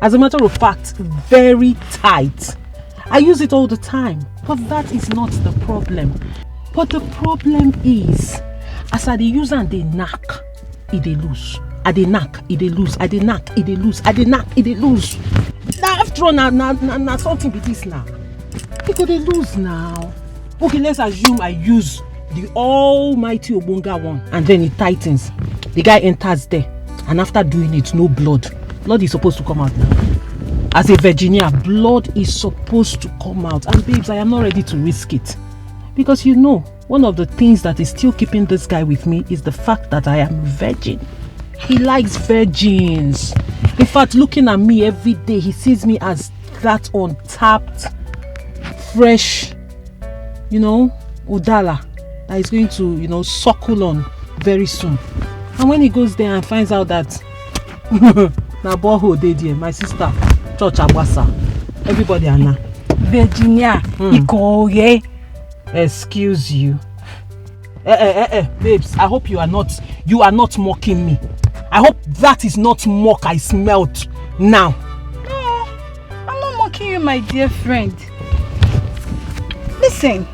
As a matter of fact, very tight. I use it all the time, but that is not the problem. But the problem is, as I dey use and they knack, it dey loose. I dey knack, it dey loose. I dey knack, it dey loose. I dey knack, it dey loose. Now after all, now something be this now. It go dey loose now. Okay, let's assume I use the almighty Obunga one, and then it tightens. The guy enters there, and after doing it, no blood. Blood is supposed to come out now. As a Virginia, blood is supposed to come out. And babes, I am not ready to risk it. Because you know, one of the things that is still keeping this guy with me is the fact that I am a virgin. He likes virgins. In fact, looking at me every day, he sees me as that untapped, fresh, udala that is going to, suckle on very soon. And when he goes there and finds out that na boho dey there, my sister, Church Abwasa, everybody are now. Virginia, Ikoye. Excuse you. Babes, I hope you are not mocking me. I hope that is not mock I smelt now. No, I'm not mocking you, my dear friend. Listen,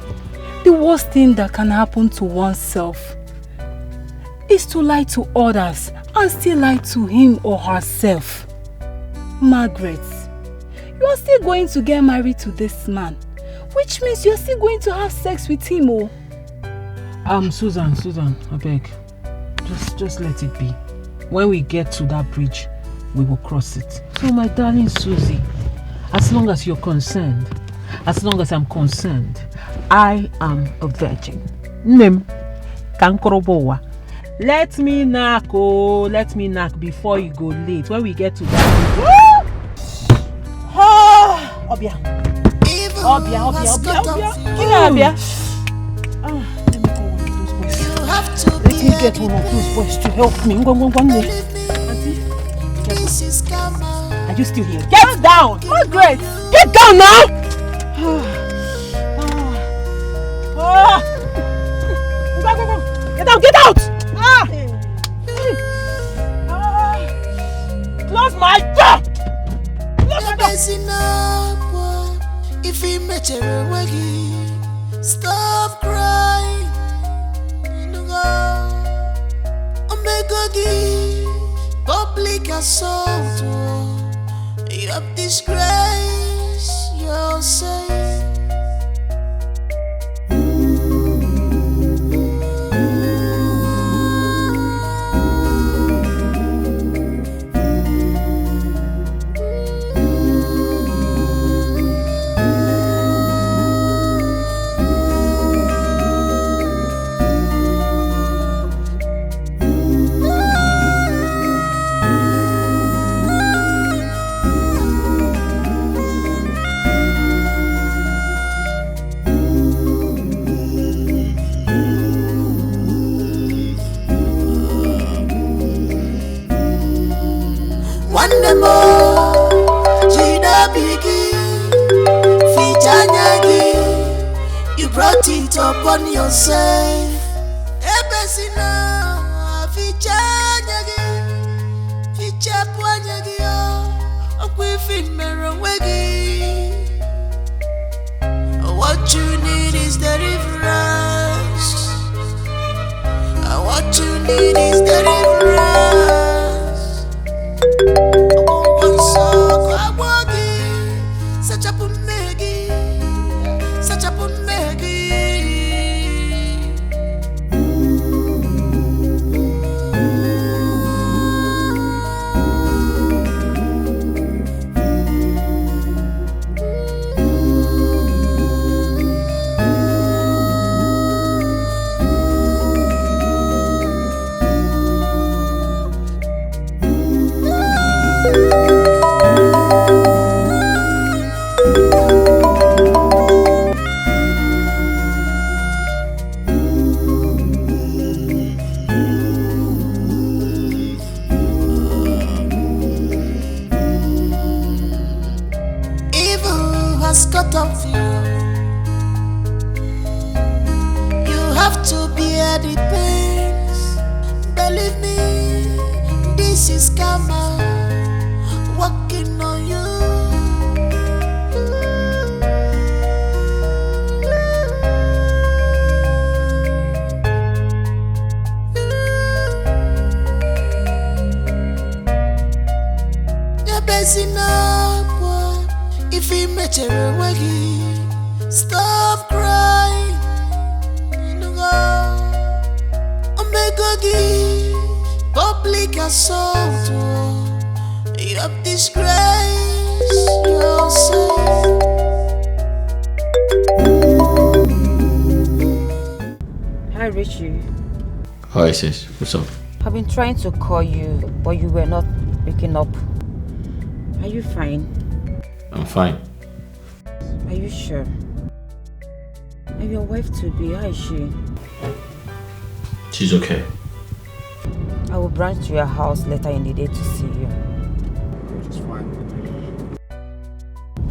the worst thing that can happen to oneself is to lie to others and still lie to him or herself. Margaret, you are still going to get married to this man, which means you are still going to have sex with him, oh. Susan, I beg. Just let it be. When we get to that bridge, we will cross it. So my darling Susie, as long as you're concerned, as long as I'm concerned, I am a virgin. Name Kankorobowa. Let me knock before you go late. When we get to that bridge. Obia. Let me get one of those boys to help me. Are you still here? Get down! Margaret! Get down now! Go. Get out! Close my door! If he met a Omegogi, public assault. You have disgraced yourself. One more, Jida Bigi, Fijanyagi, you brought it upon yourself. Ebesina, Fijanyagi, Fichapuanyagi, Okwifin Meronwegi. What you need is deliverance. What you need is deliverance. Cut off you. You have to bear the pains. Believe me, this is karma working on you. You're busy now. If he met you, stop crying. Omegogi, public assault. You have disgraced yourself. Hi, Richie. Hi, sis. What's up? I've been trying to call you, but you were not picking up. Are you fine? I'm fine. Are you sure? And your wife to be, how is she? She's okay. I will branch to your house later in the day to see you. She's fine.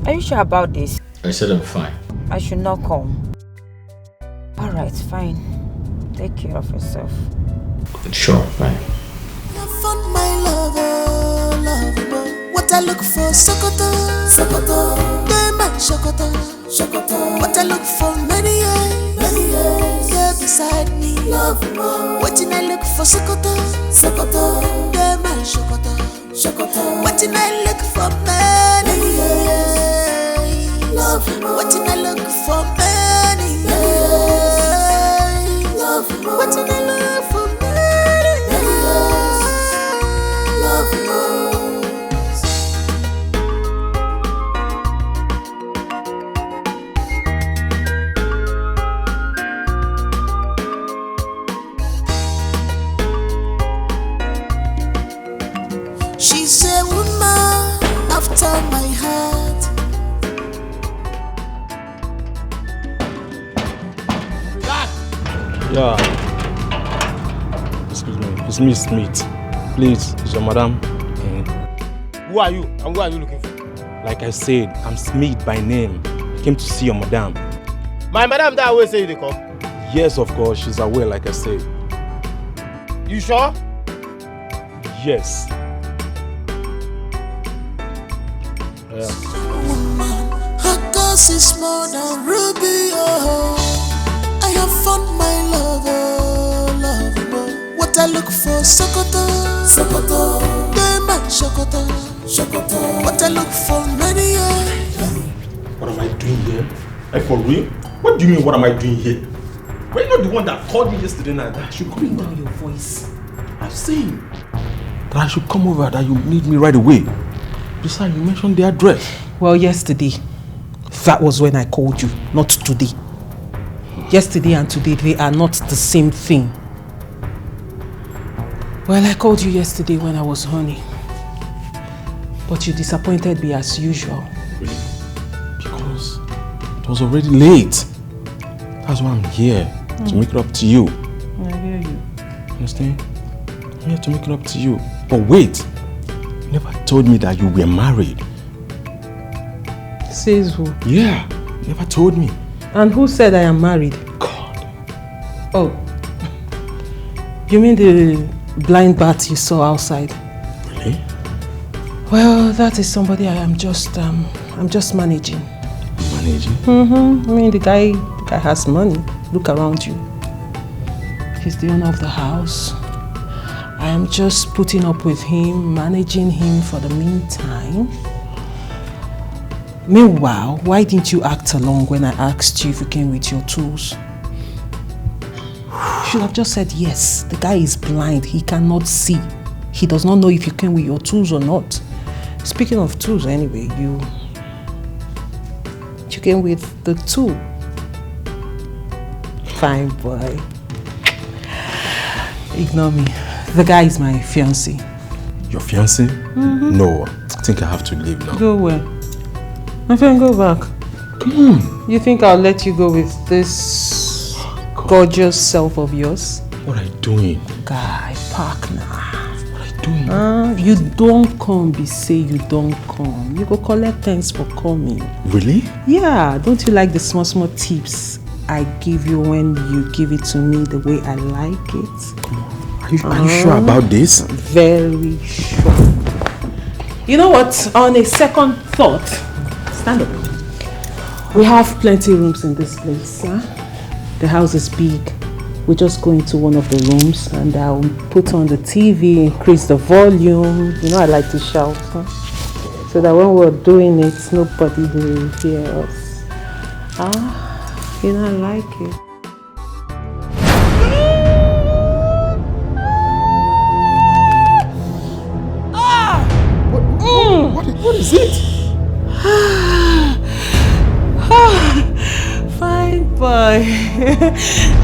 Are you sure about this? I said I'm fine. I should not come. Alright, fine. Take care of yourself. Sure, fine. I found my lover, lover. What I look for, Sokoto, Sokoto. Dema, Sokoto, Sokoto. What I look for, many years. Girl beside me, love more. What I look for, Sokoto, Sokoto. Dema, Sokoto, Sokoto. What I look for, many years. Love more. What I look for, many years. Love more. What I look for, many years. Love more. She's a woman after my heart. Yeah. Excuse me. It's me, Smith. Please, is your madam? Who are you and who are you looking for? Like I said, I'm Smith by name. I came to see your madam. My madam that always say you dey come. Yes, of course. She's aware, like I said. You sure? Yes. Her cause is more than ruby. Oh, I have found my lover, lover. What I look for Sokoto, Sokoto, Dema Sokoto, Sokoto. What I look for many years. What am I doing here? Like for real? What do you mean what am I doing here? Were you not the one that called me yesterday night that I should come over? Down your voice. I'm saying that I should come over, that you need me right away. Besides, you mentioned the address. Well, yesterday, that was when I called you, not today. Yesterday and today, they are not the same thing. Well, I called you yesterday when I was horny. But you disappointed me as usual. Really? Because it was already late. That's why I'm here, to make it up to you. I hear you. Understand? I'm here to make it up to you. But wait, you never told me that you were married. Says who? Yeah, you never told me. And who said I am married? God. Oh. You mean the blind bat you saw outside? Really? Well, that is somebody I'm just managing. Managing? I mean, the guy has money. Look around you. He's the owner of the house. I am just putting up with him, managing him for the meantime. Meanwhile, why didn't you act along when I asked you if you came with your tools? You should have just said yes. The guy is blind. He cannot see. He does not know if you came with your tools or not. Speaking of tools, anyway, you came with the tool. Fine boy. Ignore me. The guy is my fiancé. Your fiancé? No, I think I have to leave now. Go where? My friend, go back. Come on. You think I'll let you go with this gorgeous self of yours? What are you doing? Guy, park now. What are you doing? You don't come, be say you don't come. You go collect thanks for coming. Really? Yeah, don't you like the small tips I give you when you give it to me the way I like it? Come on. Are you sure about this? Very sure. You know what? On a second thought, stand up. We have plenty of rooms in this place. Huh? The house is big. We just go into one of the rooms and I'll put on the TV, increase the volume. You know I like to shout. Huh? So that when we're doing it, nobody will hear us. You know I like it. What is it? Fine boy.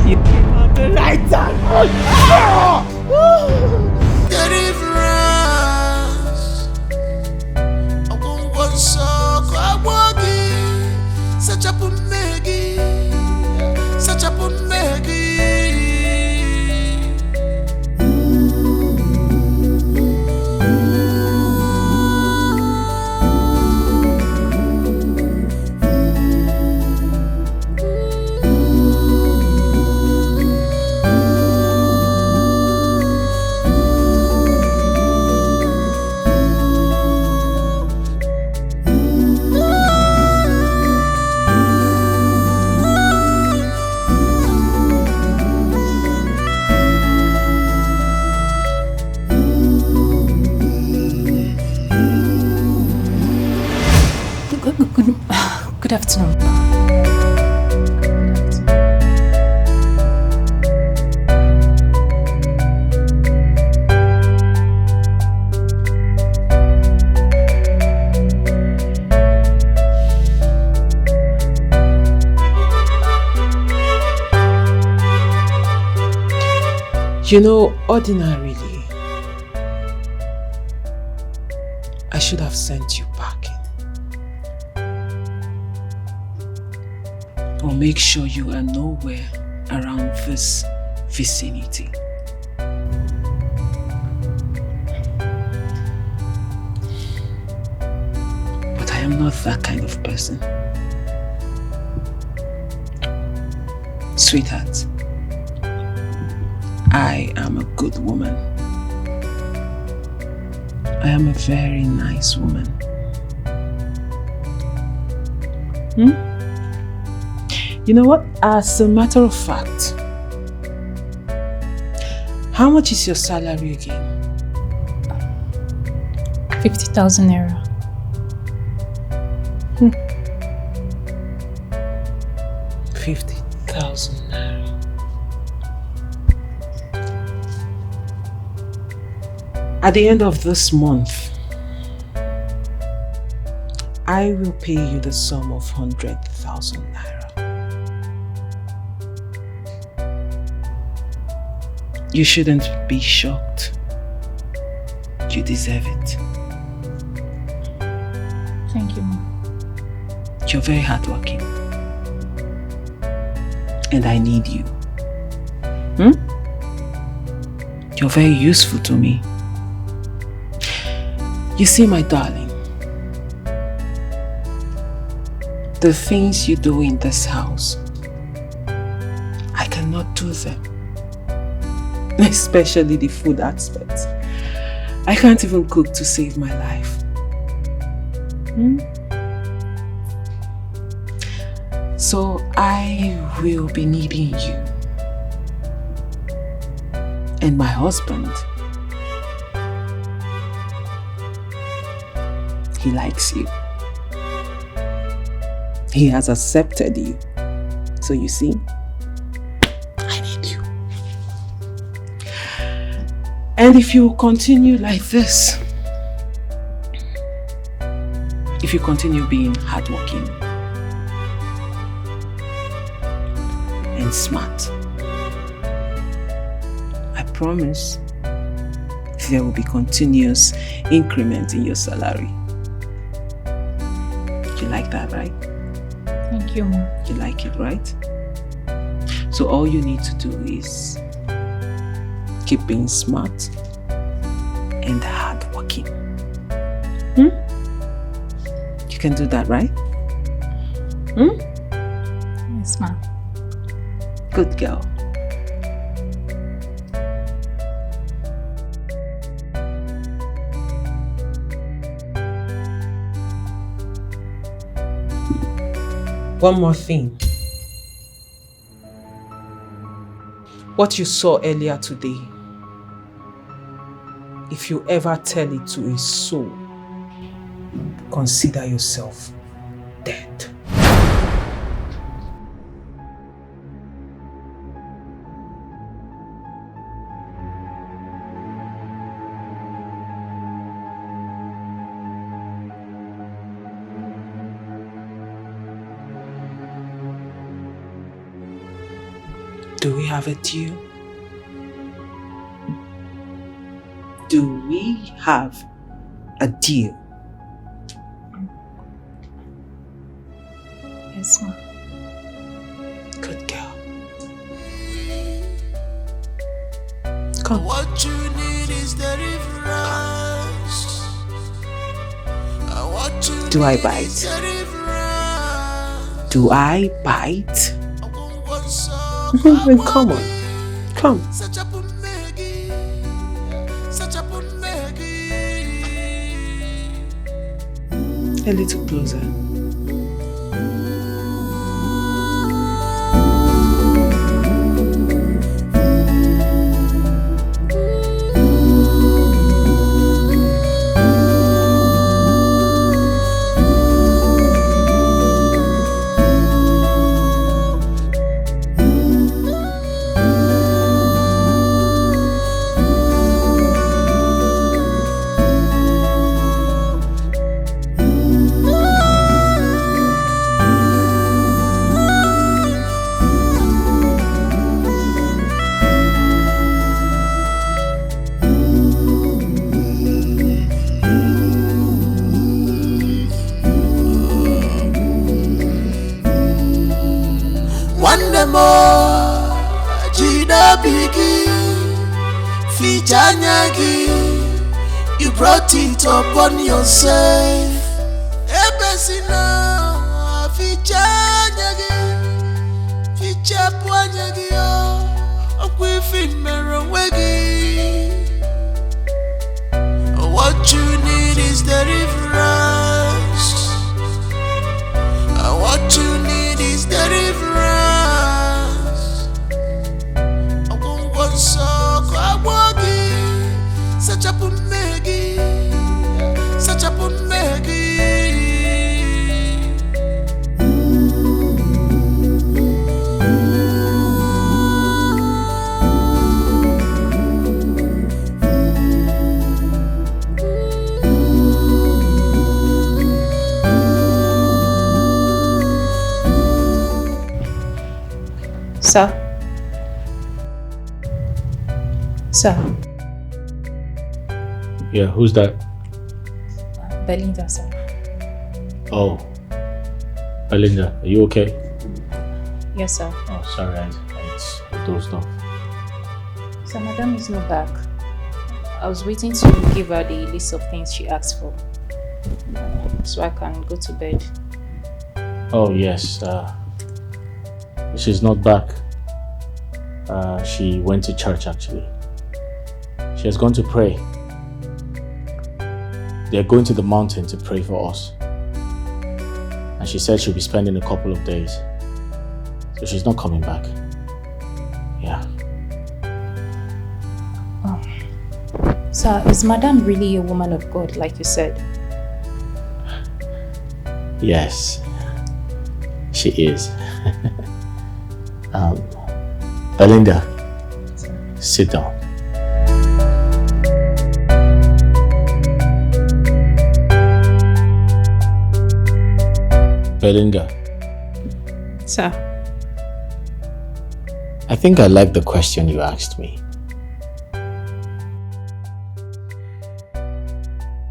You came at the right time. Get it France. I'm going to go so I such a Maggie. Such a Maggie. Good afternoon. You know, ordinarily, I should have sent you packing. Or make sure you are nowhere around this vicinity. But I am not that kind of person. Sweetheart, I am a good woman. I am a very nice woman. You know what? As a matter of fact, How much is your salary again? 50,000 naira. 50,000 naira. At the end of this month, I will pay you the sum of 100,000 naira. You shouldn't be shocked. You deserve it. Thank you, Mom. You're very hardworking. And I need you. You're very useful to me. You see, my darling, the things you do in this house, I cannot do them. Especially the food aspect. I can't even cook to save my life. So I will be needing you. And my husband, he likes you. He has accepted you. So you see, I need you. And if you continue like this, if you continue being hardworking and smart, I promise there will be continuous increment in your salary. You like that, right? Thank you, Mom. You like it, right? So all you need to do is keep being smart and hardworking. You can do that, right? Yes, Mom. Good girl. One more thing. What you saw earlier today, if you ever tell it to a soul, consider yourself dead. Do we have a deal? Do we have a deal? Yes, Mom. Good girl. Come. What you need is deliverance. What you Do I need bite? is deliverance. Do I bite? Then come on. Come. A little closer. You brought it upon yourself. Ebesina fichanyagi, fichapuanyagi yo, okwifin merawegi. What you need is deliverance. What you need is deliverance. I won't want so. Sir. Yeah, who's that? Belinda, sir. Oh, Belinda, are you okay? Yes, sir. Oh, sorry, I dozed off. So Madam is not back. I was waiting to give her the list of things she asked for, so I can go to bed. Oh, yes. She's not back. She went to church, actually. She has gone to pray. They're going to the mountain to pray for us. And she said she'll be spending a couple of days. So she's not coming back. Yeah. Oh. Sir, is Madam really a woman of God, like you said? Yes, she is. Belinda, sit down. Belinda. Sir. I think I like the question you asked me.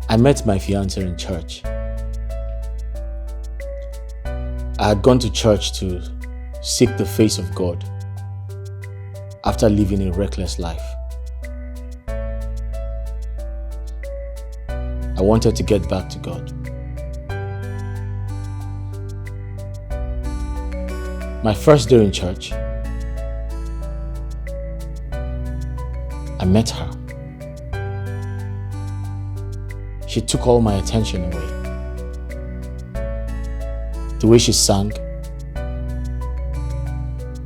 I met my fiancé in church. I had gone to church to seek the face of God after living a reckless life. I wanted to get back to God. My first day in church, I met her. She took all my attention away. The way she sang,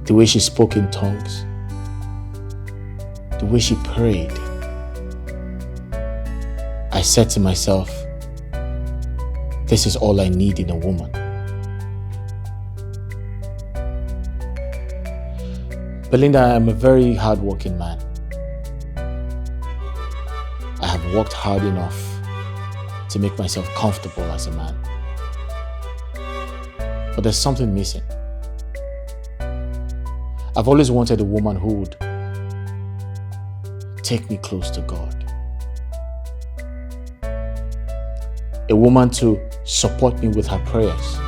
the way she spoke in tongues, the way she prayed. I said to myself, this is all I need in a woman. Belinda, I am a very hardworking man. I have worked hard enough to make myself comfortable as a man. But there's something missing. I've always wanted a woman who would take me close to God. A woman to support me with her prayers.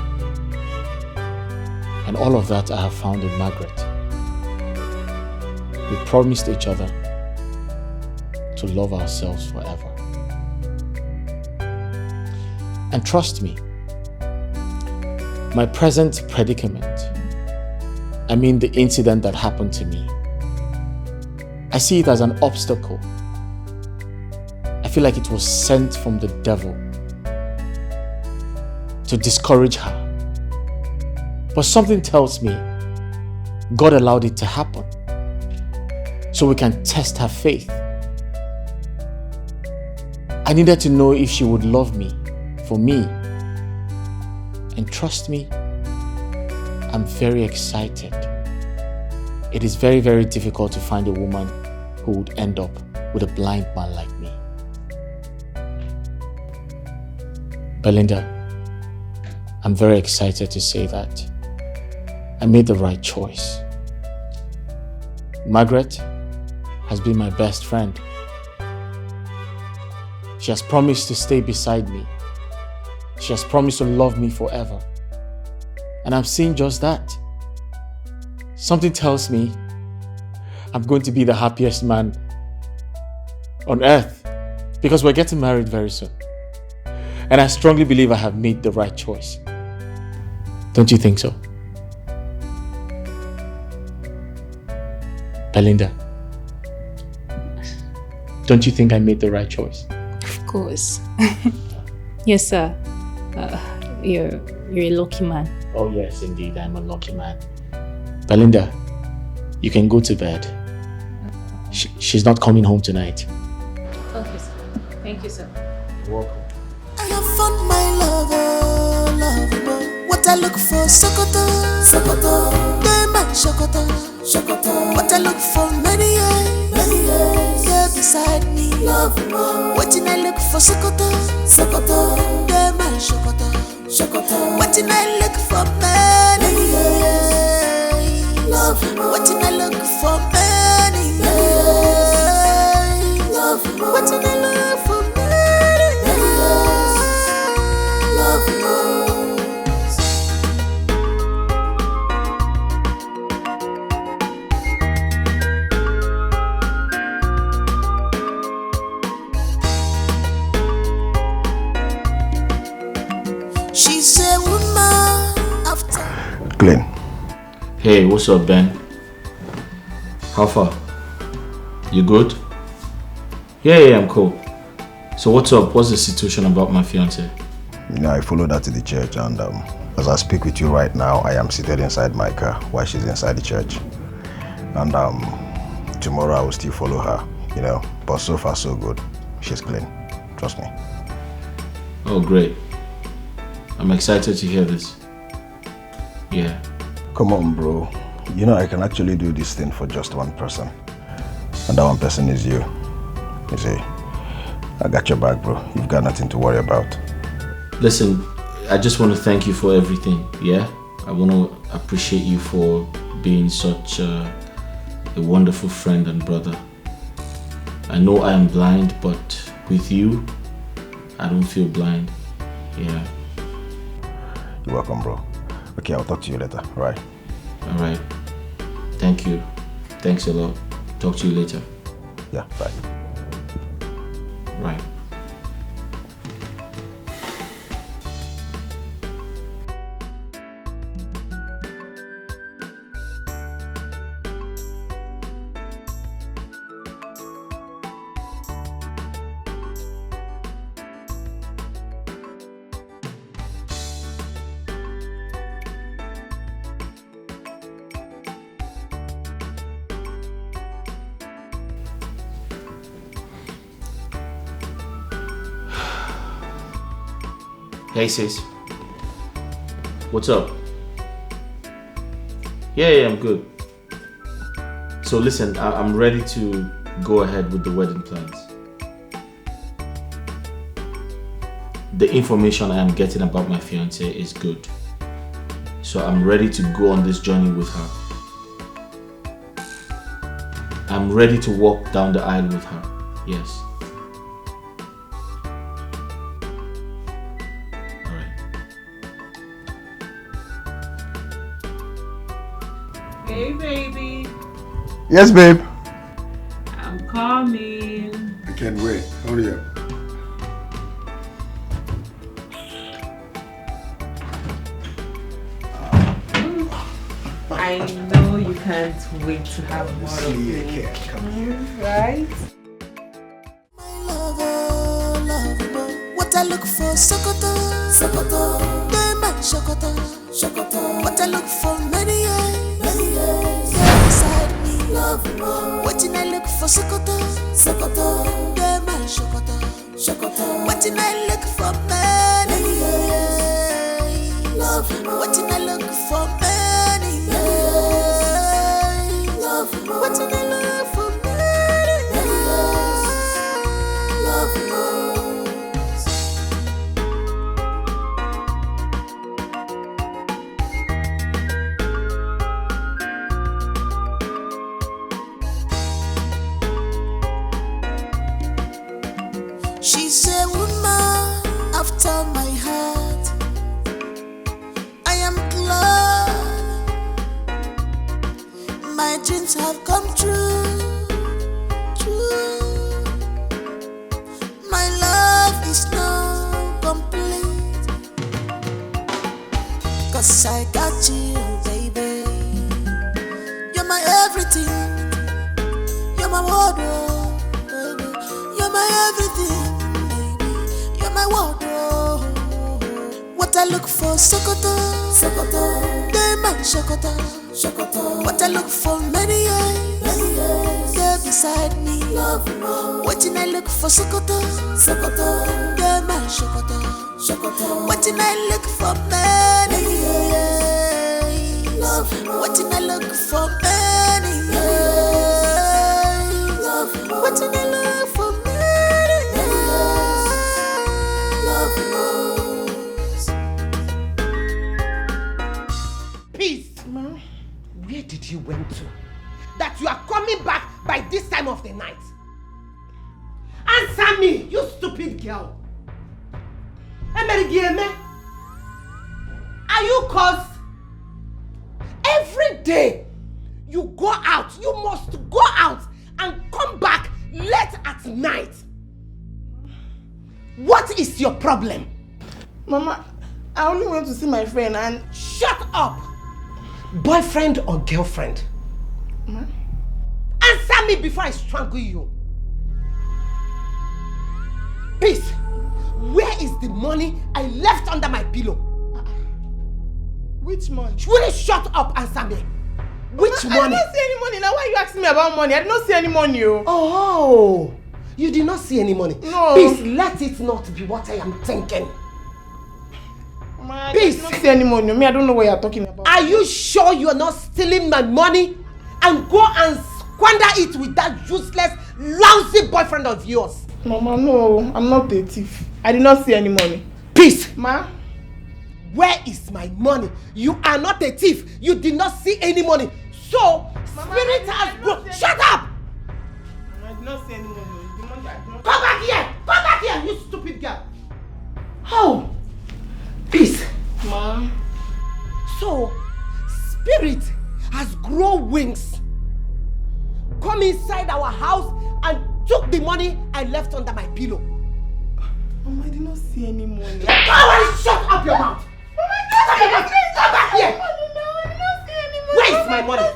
And all of that I have found in Margaret. We promised each other to love ourselves forever. And trust me, my present predicament, I mean the incident that happened to me, I see it as an obstacle. I feel like it was sent from the devil to discourage her. But something tells me God allowed it to happen so we can test her faith. I needed to know if she would love me for me. And trust me, I'm very excited. It is very, very difficult to find a woman who would end up with a blind man like me. Belinda, I'm very excited to say that I made the right choice. Margaret has been my best friend. She has promised to stay beside me. She has promised to love me forever. And I'm seeing just that. Something tells me I'm going to be the happiest man on earth because we're getting married very soon. And I strongly believe I have made the right choice. Don't you think so? Belinda, don't you think I made the right choice? Of course. Yes, sir. You're a lucky man. Oh yes, indeed, I'm a lucky man. Belinda, you can go to bed. She's not coming home tonight. Okay, sir. Thank you, sir. You're welcome. I have found my lover, lover. What I look for, Sokoto, Sokoto. Diamond, Sokoto, Sokoto. What I look for, many years, yeah, beside me, love more. What I look for, Sokoto, Sokoto. Diamond, Sokoto, Sokoto. What I look for, many years, love more. What I look for, many years. Clean. Hey, what's up, Ben? How far? You good? Yeah, I'm cool. So what's up? What's the situation about my fiance? I followed her to the church, and as I speak with you right now, I am seated inside my car while she's inside the church. And tomorrow I will still follow her, but so far so good. She's clean. Trust me. Oh, great. I'm excited to hear this. Yeah. Come on, bro. I can actually do this thing for just one person. And that one person is you. You see, I got your back, bro. You've got nothing to worry about. Listen, I just want to thank you for everything, yeah? I want to appreciate you for being such a wonderful friend and brother. I know I am blind, but with you, I don't feel blind. Yeah. You're welcome, bro. Okay, I'll talk to you later, right? Alright. Thank you. Thanks a lot. Talk to you later. Yeah, bye. Right. Hey sis, what's up? Yeah, I'm good. So listen, I'm ready to go ahead with the wedding plans. The information I am getting about my fiance is good. So I'm ready to go on this journey with her. I'm ready to walk down the aisle with her, yes. Hey, baby. Yes, babe. I'm coming. I can't wait. Hurry up. I know you can't wait to have more of me. Right? What I look for, Sokoto, Sokoto, Dema, Sokoto, Sokoto. What I look for, many years, beside me, love more. What I look for, Sokoto, Sokoto, Dema, Sokoto, Sokoto. What I look for, many years, love more. What I look for, many years, love more. What I look for, many years, love more. She's a woman after my heart. I am glad my dreams have come true. My love is now complete, 'cause I got you, baby. You're my everything. You're my wardrobe, baby. You're my everything. My wardrobe. What I look for, Sokoto, Sokoto, Dema, Sokoto, Sokoto. What I look for, many years, there beside me, love more. What I look for, Sokoto, Sokoto, Dema, Sokoto, Sokoto. What I look for, many years, love more. What I look for, many years, love more. What I look for, many years. Peace. Ma, where did you went to? That you are coming back by this time of the night? Answer me, you stupid girl. Are you cause every day you go out, you must go out and come back late at night? What is your problem? Mama, I only went to see my friend and... Shut up! Boyfriend or girlfriend? Answer me before I strangle you. Peace, where is the money I left under my pillow? Which money? Will you shut up, answer me? Which money? I did not see any money. Now why are you asking me about money? I did not see any money. Oh, you did not see any money? No. Peace, let it not be what I am thinking. I did not see any money. Me, I don't know what you are talking about. Are you sure you are not stealing my money and go and squander it with that useless, lousy boyfriend of yours? Mama, no, I'm not a thief. I did not see any money. Peace! Ma? Where is my money? You are not a thief. You did not see any money. So, Mama, spirit has broken. Shut up! I did not see any money. The money I did not... Come back here! Come back here, you stupid girl! Oh! Peace! Ma? So, spirit has grown wings. Come inside our house and took the money I left under my pillow. Mama, I did not see any money. Go and shut up your mouth! Mama, come back here! I did not see any money. Where is my money?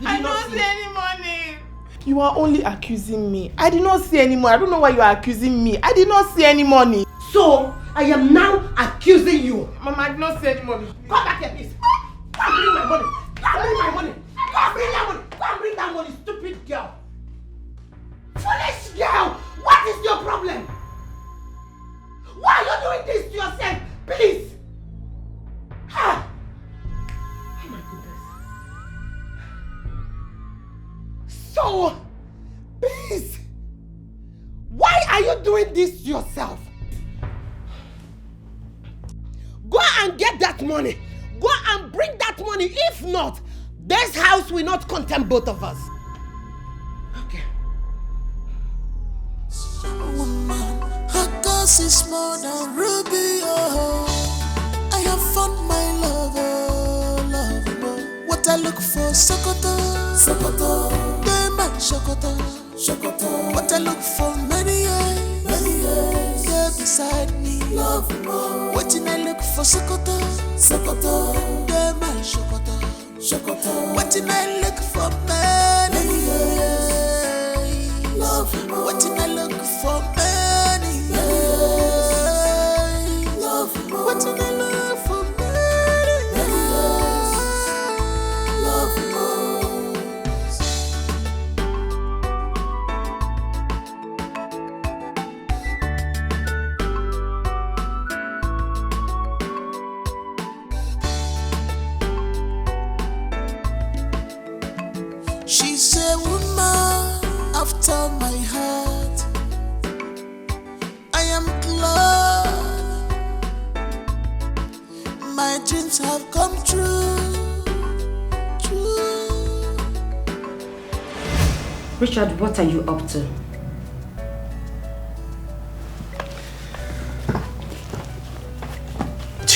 I did not see any money. You are only accusing me. I did not see any money. I don't know why you are accusing me. I did not see any money. So, I am now accusing you. Mama, I did not see any money. Come back here, please. Come bring my money. Come bring my money. Come bring that money. Come bring that money, stupid girl. Foolish girl. What is your problem? Why are you doing this to yourself? Please. Ah. Oh my goodness. So, please. Why are you doing this to yourself? Go and get that money. Go and bring that money. If not, this house will not contain both of us. Okay. Woman, her cause is more than ruby. Oh, I have found my lover, love. What I look for, Sokoto, Sokoto, Dema, Sokoto, Sokoto. What I look for, many years, yeah, beside me, love. What I look for, Sokoto, Sokoto, Dema, Sokoto, Sokoto. What I look for, many years, love. What I look for, many years, love. What I look for, many years, love. She's a woman after my heart. I am glad my dreams have come true. Richard, what are you up to?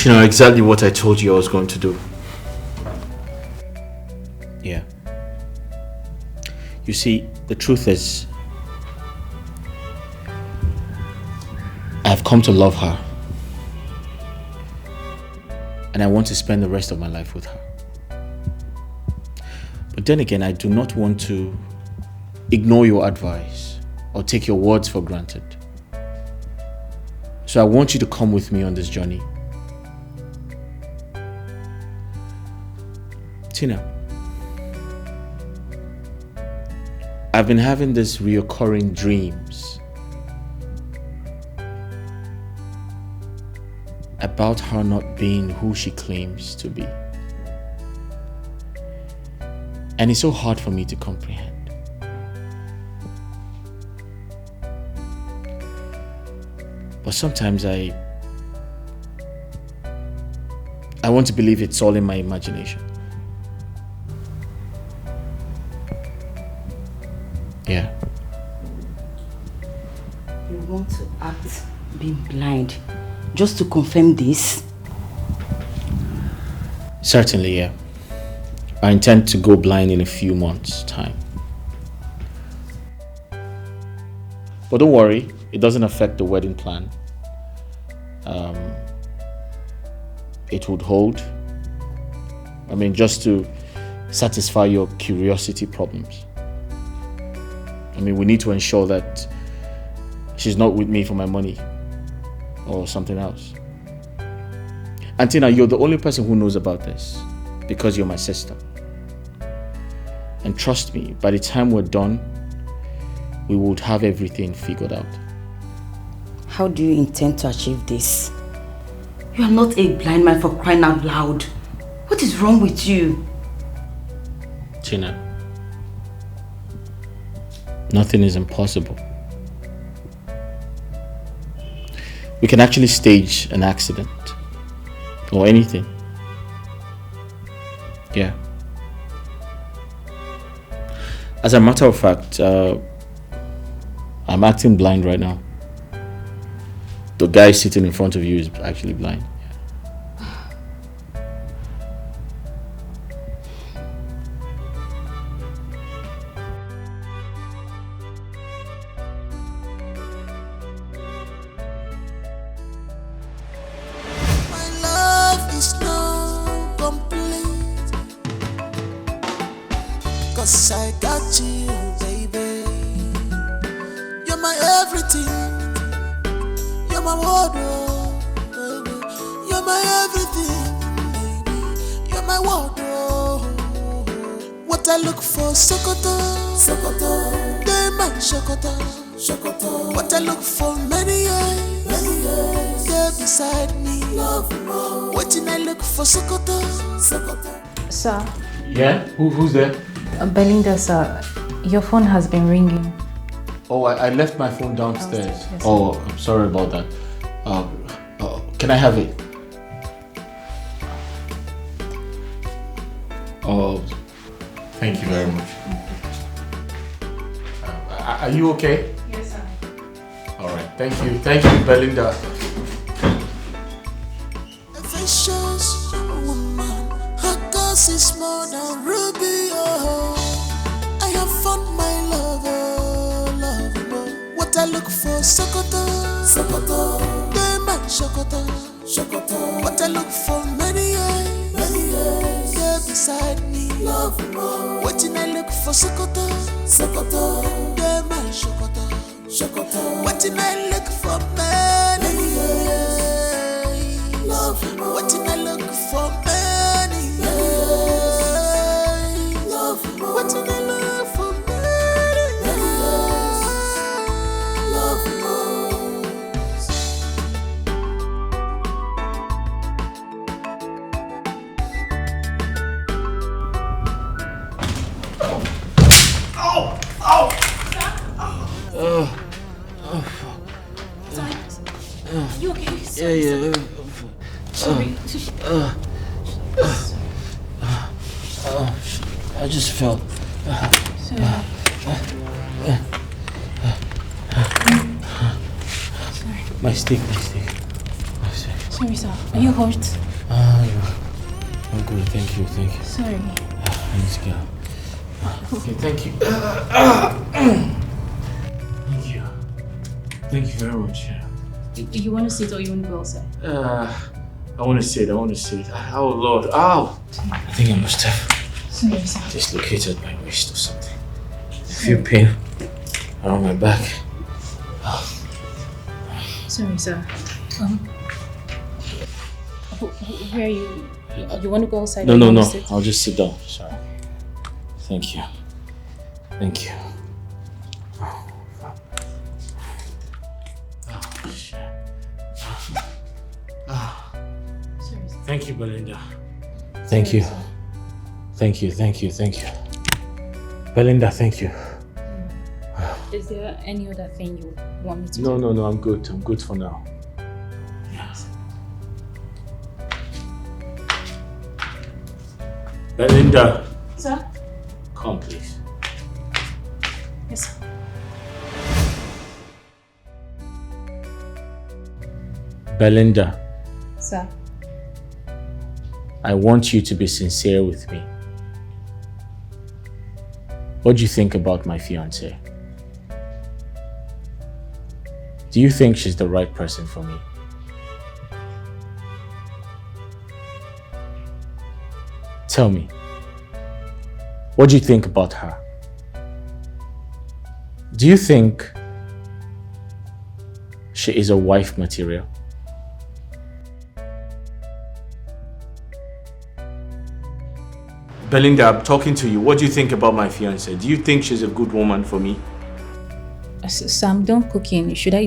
You know exactly what I told you I was going to do. Yeah. You see, the truth is, I've come to love her. And I want to spend the rest of my life with her. But then again, I do not want to ignore your advice or take your words for granted. So I want you to come with me on this journey. Tina, I've been having these reoccurring dreams about her not being who she claims to be. And it's so hard for me to comprehend. But sometimes I want to believe it's all in my imagination. Yeah. You want to act being blind just to confirm this? Certainly, yeah. I intend to go blind in a few months' time. But don't worry, it doesn't affect the wedding plan. It would hold. I mean, just to satisfy your curiosity problems. I mean, we need to ensure that she's not with me for my money or something else. And Tina, you're the only person who knows about this because you're my sister. And trust me, by the time we're done, we would have everything figured out. How do you intend to achieve this? You are not a blind man for crying out loud. What is wrong with you? Tina, nothing is impossible. We can actually stage an accident or anything. Yeah. As a matter of fact, I'm acting blind right now. The guy sitting in front of you is actually blind. Cause I got you, baby. You're my everything. You're my wardrobe, baby. You're my everything, baby. You're my wardrobe. What I look for, Sokoto, Sokoto. They my Sokoto, Sokoto. What I look for, many years. You're beside me, love more. What I look for, Sokoto, Sokoto. Sir. Yeah? Who's there? Belinda, sir. Your phone has been ringing. Oh, I left my phone downstairs. Yes, oh, I'm sorry about that. Can I have it? Oh, thank you very much. Are you okay? Yes, sir. All right, thank you, Belinda. A vicious woman, her cause is more than ruby. Oh, I have found my lover, lover. What I look for, Sokoto, Sokoto. They my Sokoto, Sokoto. What I look for, many years. You're beside me, love more. What I look for, Sokoto, Sokoto. They my Sokoto, Sokoto. What I look for, many years. Love more. What I look for, many years. Love more. What I look for, many years. Love more. You okay? Yeah. Sorry. I just fell. Sorry. My stick. Sorry, sir. Are you hurt? I'm good. Thank you. Sorry. I need to get up. Okay, thank you. Thank you very much. You want to sit or you want to go outside? I want to sit. Oh Lord. Ow! I think I must have Sorry, sir. dislocated my wrist or something. I feel pain around my back. Sorry, sir. Where are you? You want to go outside? No. I'll just sit down. Sorry. Thank you. Shit. Thank you, Belinda. Thank you. Belinda, thank you. Is there any other thing you want me to No, do? I'm good. I'm good for now. Yes. Belinda. Sir? Come, please. Yes, sir. Belinda. Sir? I want you to be sincere with me. What do you think about my fiancée? Do you think she's the right person for me? Tell me, what do you think about her? Do you think she is a wife material? Belinda, I'm talking to you. What do you think about my fiancée? Do you think she's a good woman for me? Sam, don't cook in. Should I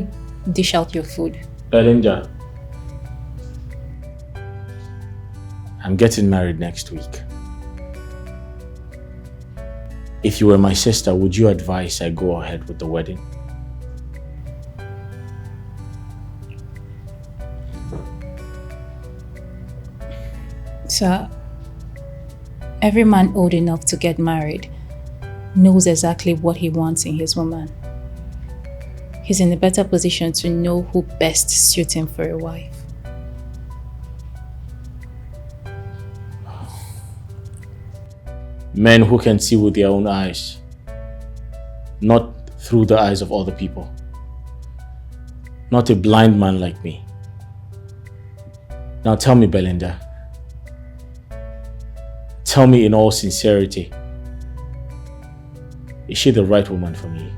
dish out your food? Belinda, I'm getting married next week. If you were my sister, would you advise I go ahead with the wedding? Sir, every man old enough to get married knows exactly what he wants in his woman. He's in a better position to know who best suits him for a wife. Men who can see with their own eyes, not through the eyes of other people. Not a blind man like me. Now tell me, Belinda. Tell me in all sincerity, is she the right woman for me?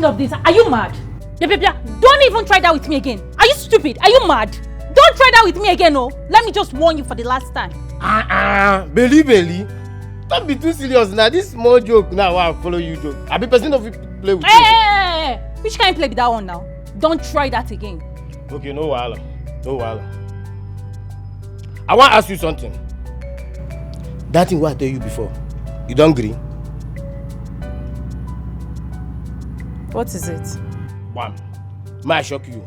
meaning of this? Are you mad? Don't even try that with me again. Are you stupid? Are you mad? Don't try that with me again, oh. Let me just warn you for the last time. Belly. Don't be too serious now. This small joke now, I'll follow you joke. I be person of play with you. Hey! Which kind of play with that one now? Don't try that again. Okay, no wahala. No wahala. I want to ask you something. That thing what I tell you before, you don't agree? What is it? One, may I shock you?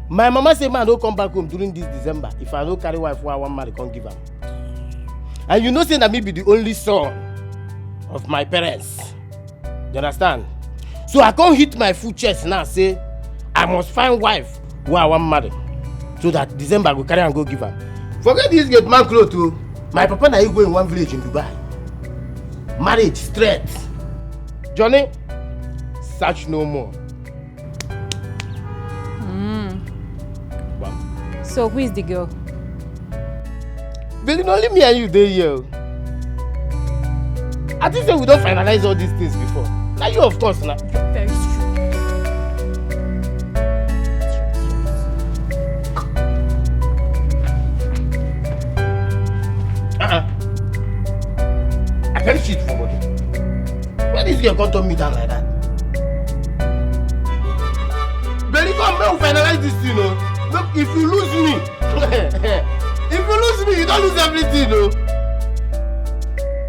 My mama say man don't come back home during this December if I don't carry wife who I want marry, can't give her. And you know say that me be the only son of my parents. You understand? So I can't hit my full chest now say I must find wife who I want marry. So that December I go carry and go give her. Forget this get man clothes too. My papa and I go in one village in Dubai. Marriage straight. Johnny, search no more. So who is the girl? But only me and you there here. I think we don't finalize all these things before. Now you of course now. Very stupid. I can't shit for body. Why this girl come turn me down like that? Belly come make we finalize this thing, no? Look, if you lose me, you don't lose everything, no?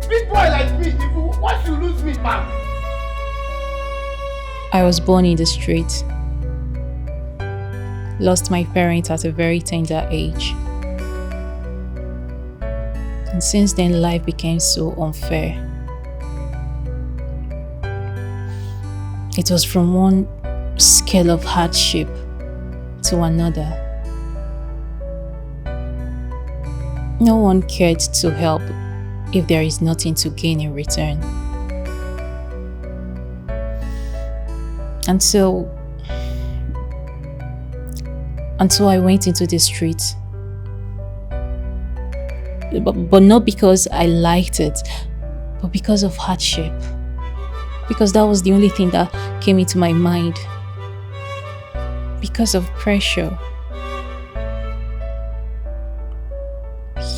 Big boy like me, once you lose me, man. I was born in the street. Lost my parents at a very tender age. And since then, life became so unfair. It was from one scale of hardship to another. No one cared to help if there is nothing to gain in return. Until I went into the streets. But not because I liked it, but because of hardship. Because that was the only thing that came into my mind. Because of pressure.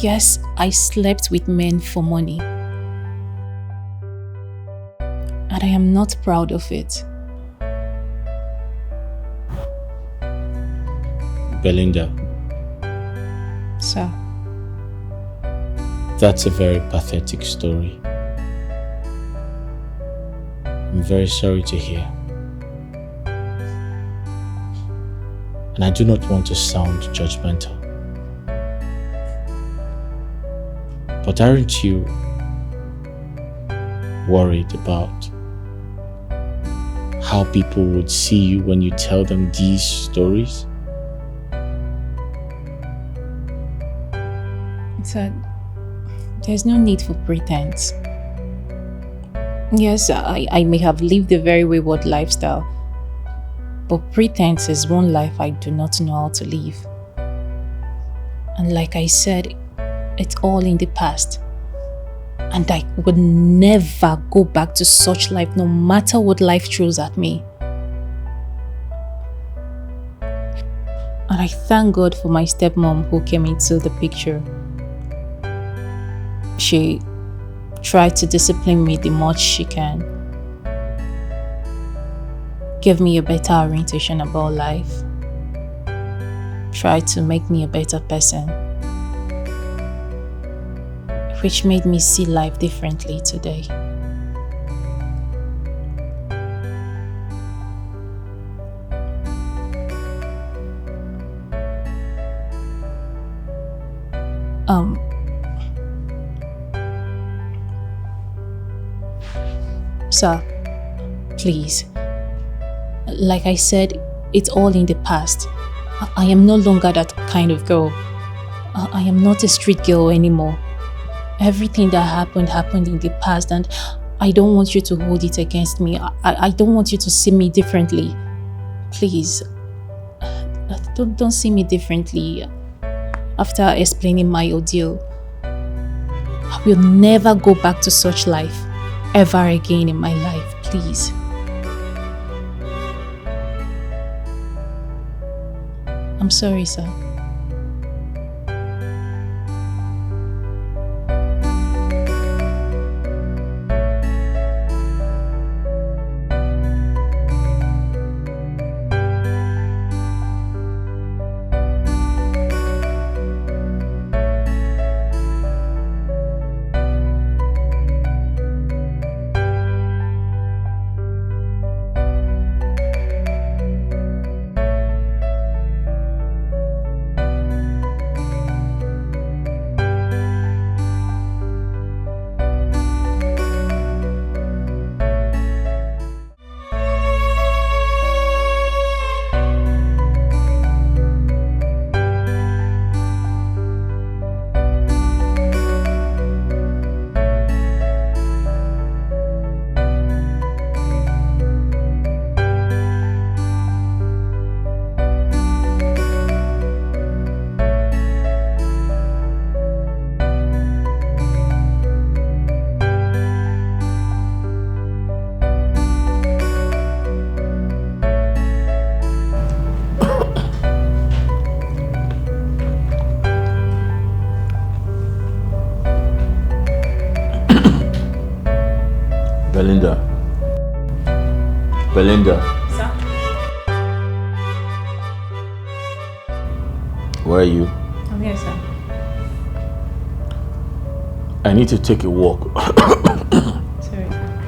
Yes, I slept with men for money. And I am not proud of it. Belinda. Sir. That's a very pathetic story. I'm very sorry to hear. And I do not want to sound judgmental. But aren't you worried about how people would see you when you tell them these stories? Sir, there's no need for pretense. Yes, I may have lived a very wayward lifestyle, but pretense is one life I do not know how to live. And like I said, it's all in the past. And I would never go back to such life, no matter what life throws at me. And I thank God for my stepmom who came into the picture. She tried to discipline me the much she can. Give me a better orientation about life. Tried to make me a better person. Which made me see life differently today. Sir, please. Like I said, it's all in the past. I am no longer that kind of girl. I am not a street girl anymore. Everything that happened in the past, and I don't want you to hold it against me. I don't want you to see me differently. Please, don't see me differently. After explaining my ordeal, I will never go back to such life ever again in my life, please. I'm sorry, sir. Belinda. Sir? Where are you? I'm here, sir. I need to take a walk. Sorry, sir.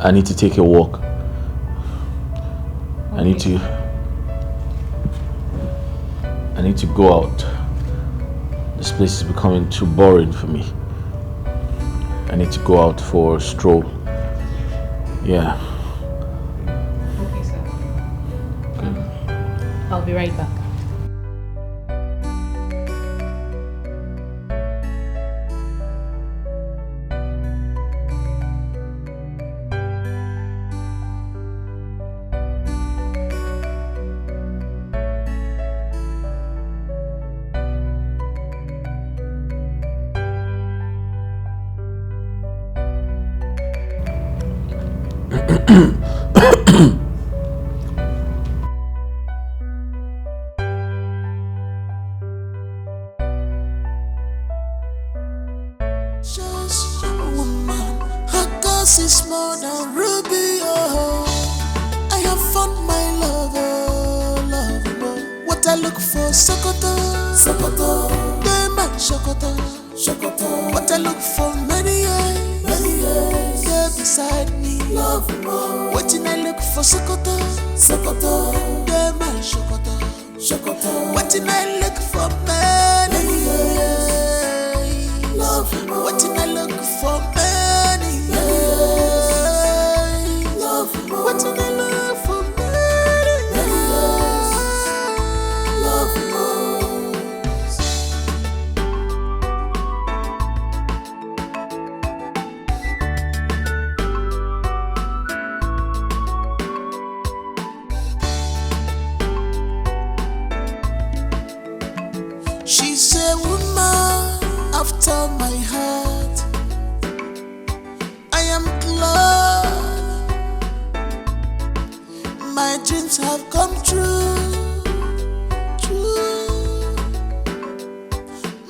I need to take a walk. Okay. I need to go out. This place is becoming too boring for me. I need to go out for a stroll. Yeah. Okay, sir. I'll be right back. Just a woman, her cause is more than ruby. Oh, I have found my love, oh, love, oh. What I look for, Sokoto, Sokoto, Diamond, Sokoto, Sokoto. What I look for, many years, there beside me, love, oh. What I look for, Sokoto, Sokoto, Diamond, Sokoto, Sokoto. What I look for, many years. What did I look for many years? What did I look for many years? She's a woman after my heart. I am glad my dreams have come true.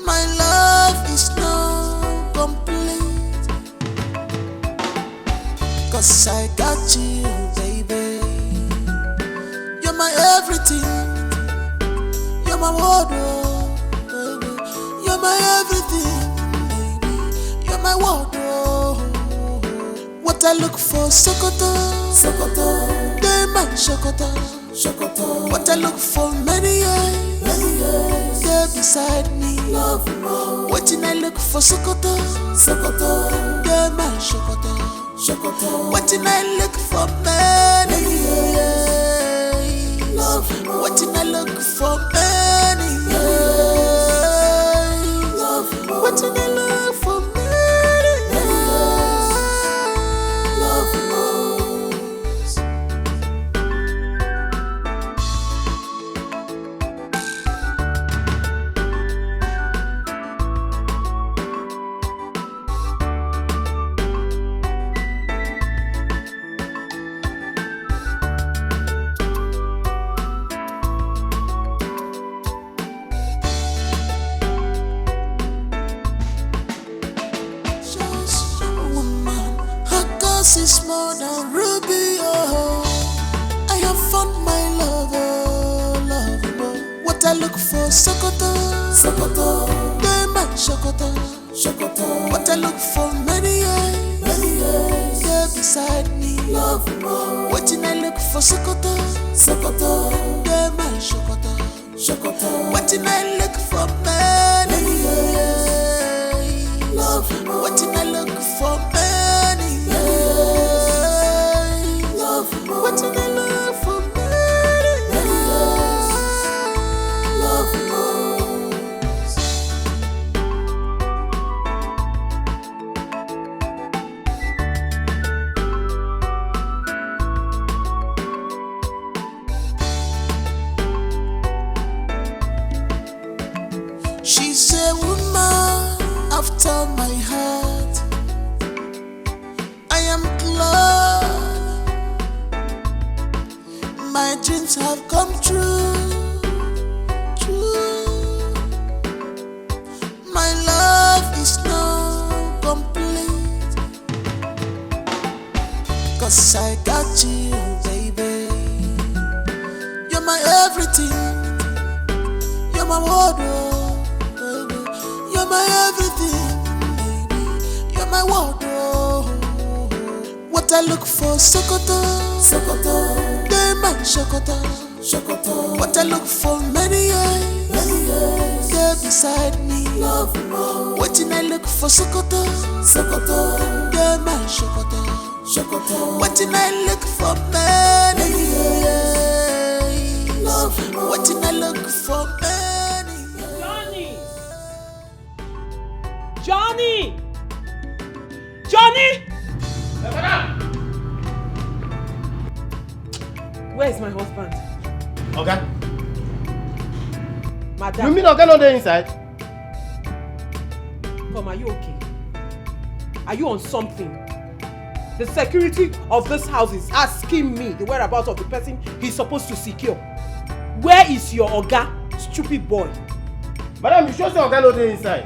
My love is now complete, 'cause I got you, baby. You're my everything. You're my wardrobe, baby. You're my everything, baby. You're my wardrobe. What I look for, Sokoto, Sokoto, Diamond, Sokoto, Sokoto. What I look for, many years, there beside me, love more. What did I look for, Sokoto, Sokoto, Diamond, Sokoto, Sokoto. What did I look for, many years, love more. What did I look for, many years, love more. What did I look for, many years, love more. This is more than ruby, oh. I have found my love, oh, love, oh. What I look for, Sokoto, Sokoto. They might Sokoto, Sokoto. What I look for, many years, yeah, beside me, love, oh. What did I look for, Sokoto, Sokoto. They might Sokoto, Sokoto. What did I look for, many years, love, oh. What did I look for, many years, love, oh. What did I look for, many years, love, oh. She's a woman after my heart. I am glad my dreams have come true. True. My love is now complete, 'cause I got you, baby. You're my everything. You're my wardrobe, baby. You're my everything, baby. You're my wardrobe. What I look for, Sokoto, Sokoto. They might Sokoto, Sokoto. What I look for, many years, yeah, beside me, love, oh. What did I look for, Sokoto, Sokoto. They might Sokoto, Sokoto. What did I look for, many years, love, oh. What did I look for, many years? Johnny! Johnny! Where is my husband? Okay. Madam. You mean okay not there inside? Come, are you okay? Are you on something? The security of this house is asking me the whereabouts of the person he's supposed to secure. Where is your Oga, stupid boy? Madam, you sure say okay not there inside?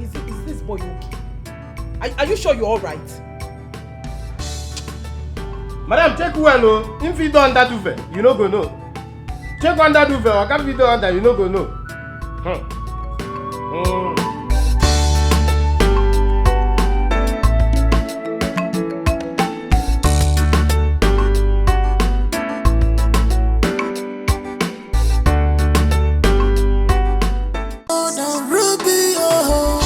Is this boy okay? Are you sure you're alright? Madam, check well, no. If you don't under duvet, you no go know. Check under duvet, or can't be done under, you no go know. Oh, now Ruby, oh,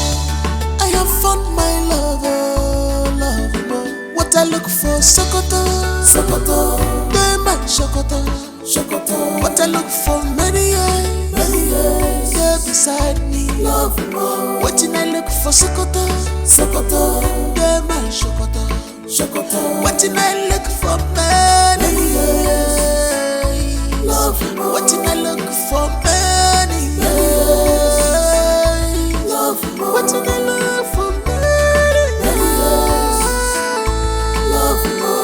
I have found my love, oh, love, oh. What I look for, Sokoto, Sokoto. They might Sokoto, Sokoto. What I look for, many years, yeah, beside me, love, oh. What did I look for, Sokoto, Sokoto. They might Sokoto, Sokoto. What did I look for, many years, love, oh. What did I look for, many years, love, oh. What did I look for, many years, love, oh.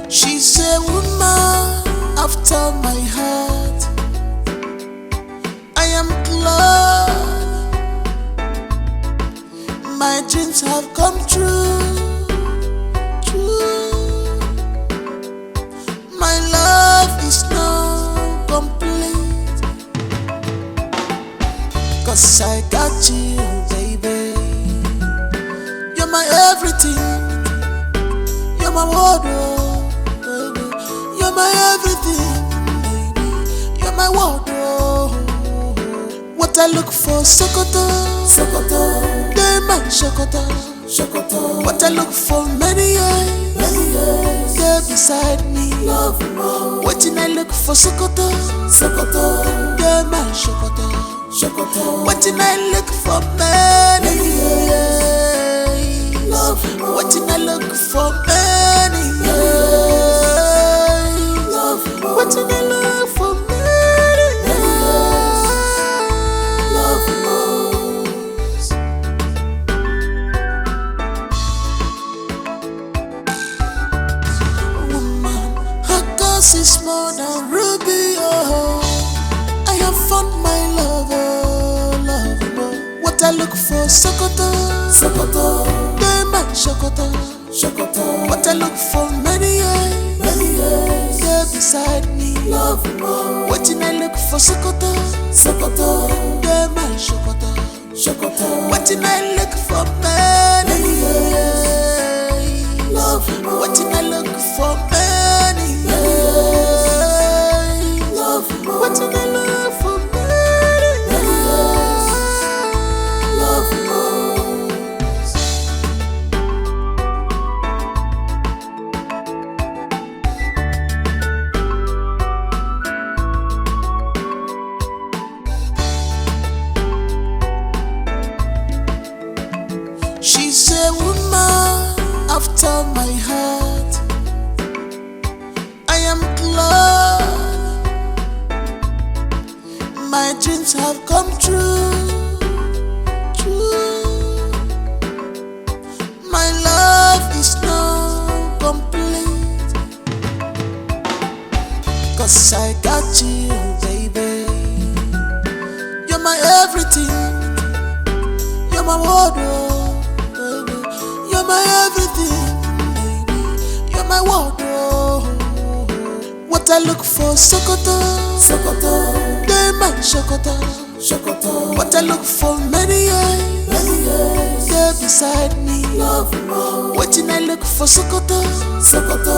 She's a woman after my heart. I am glad my dreams have come true. True. My love is now complete, 'cause I got you, baby. You're my everything. You're my wardrobe, baby. You're my everything, baby. You're my wardrobe. What I look for, Sokoto, Sokoto. They might Sokoto, Sokoto. What I look for, many years, yeah, beside me, love, oh. What did I look for, Sokoto, Sokoto. They might Sokoto, Sokoto. What did I look for, many years, love, oh. What did I look for, many years, love, oh. What did I look for, many years, love, oh. for Sokoto, Sokoto. They man Sokoto, Sokoto. What I look for many years, they're beside me. Love more. Waiting I look for Sokoto, Sokoto. They man Sokoto, Sokoto. Waiting I look for many years. Love more. Waiting I look for many years. Love more. Waiting I look for many years. Love more. She's a woman after my heart. I am glad my dreams have come true. True. My love is not complete, 'cause I got you, baby. You're my everything. You're my wardrobe, baby. You're my everything, baby. You're my wardrobe. What I look for, Sokoto, Sokoto. They man Sokoto, Sokoto. What I look for many years, they're beside me. Love more. Waiting I look for Sokoto, Sokoto.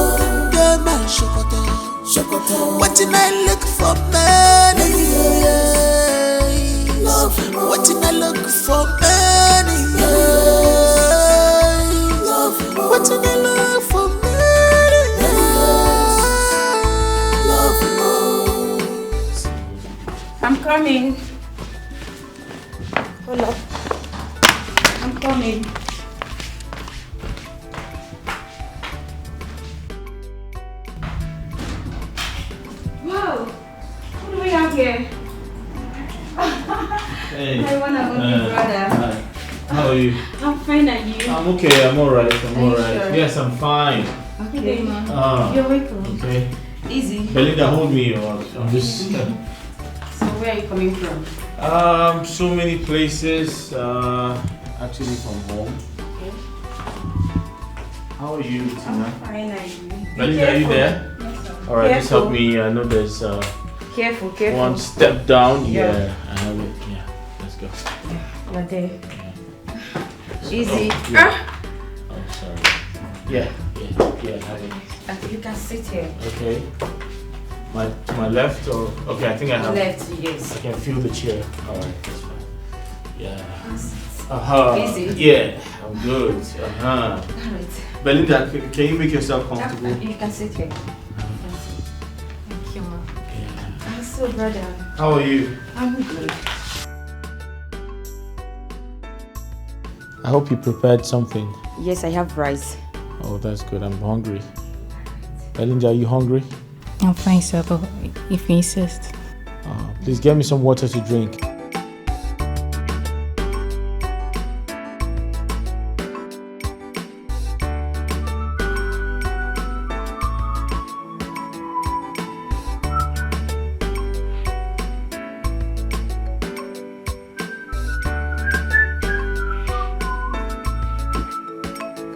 They man Sokoto, Sokoto. Waiting I look for many years. Love more. Waiting I look for many years. Love more. Waiting I look for many years. Love more. I'm coming. Hold up. I'm coming. Wow. What do we have here? Hey. My one and only brother. Hi. How are you? I'm fine, and you? I'm okay. I'm alright. I'm Are you alright. sure? Yes, I'm fine. Okay. Ah. You're welcome. Okay. Easy. Belinda, hold me. Or I'm just. So where are you coming from? So many places. Actually, from home. Okay. How are you, Tina? I'm fine, and you? Belinda, are you there? Yes, sir. Alright, just help Careful. me. I know there's Careful. one step down. Yeah. Yeah, I have it. Yeah, let's go. You're there. Yeah. Easy. Oh, yeah. Oh, sorry. Yeah, I have it. I think you can sit here. Okay. To my left or okay? I think I have. Left, yes. I can feel the chair. Alright, that's fine. Yeah. Easy. Yeah, I'm good. Alright. Belinda, can you make yourself comfortable? You can sit here. Thank you, ma. Yeah. I'm so brother. How are you? I'm good. I hope you prepared something. Yes, I have rice. Oh, that's good. I'm hungry. Belinda, are you hungry? I'm fine, sir, but if you insist. Please get me some water to drink.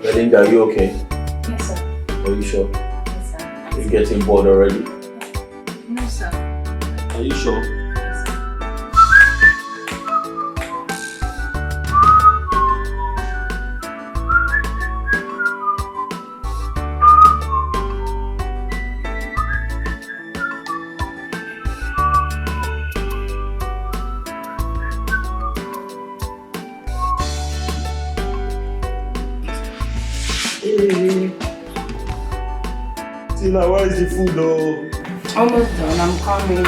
Belinda, are you okay? Yes, sir. Are you sure? Yes, sir. Are you getting bored already? No, sir. Are you sure? Yes, sir. Tina, where is the food though? Almost done. I'm coming.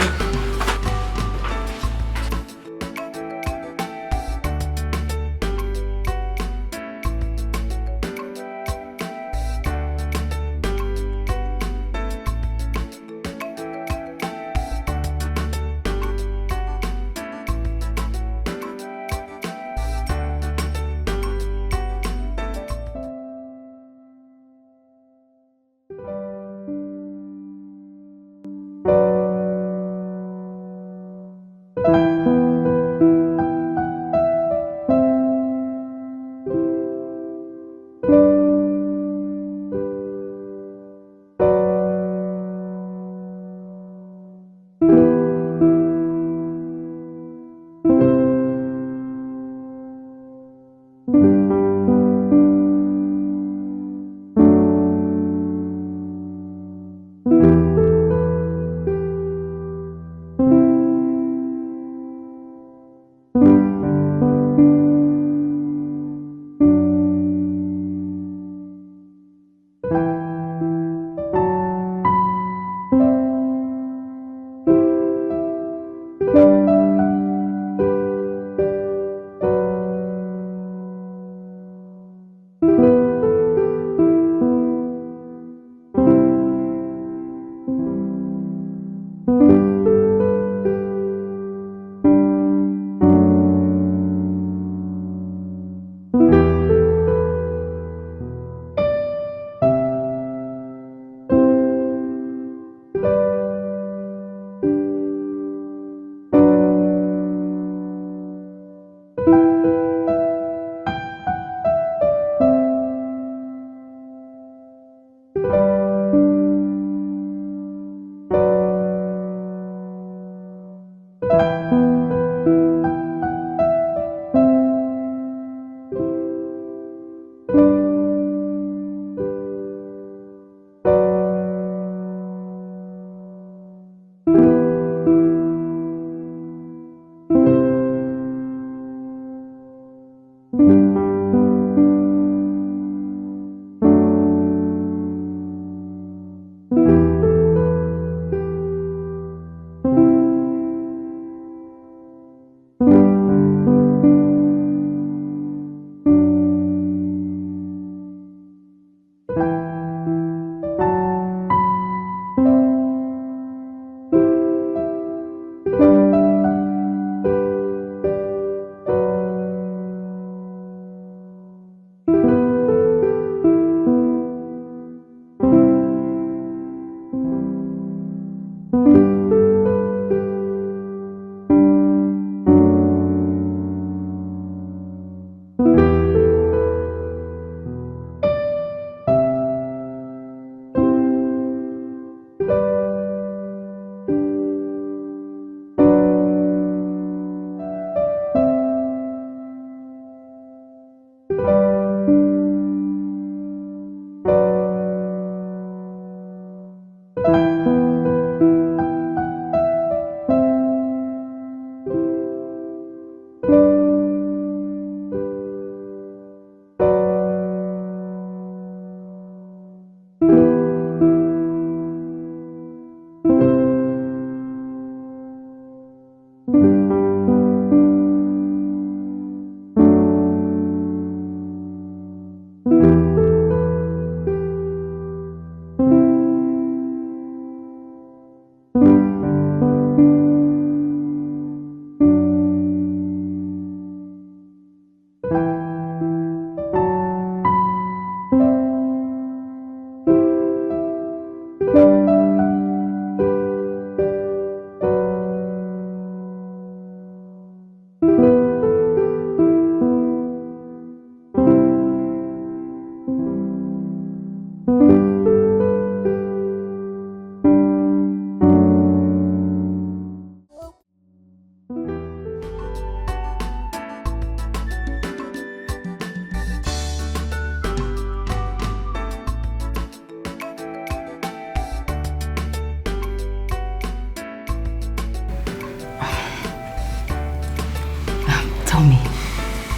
Tell me,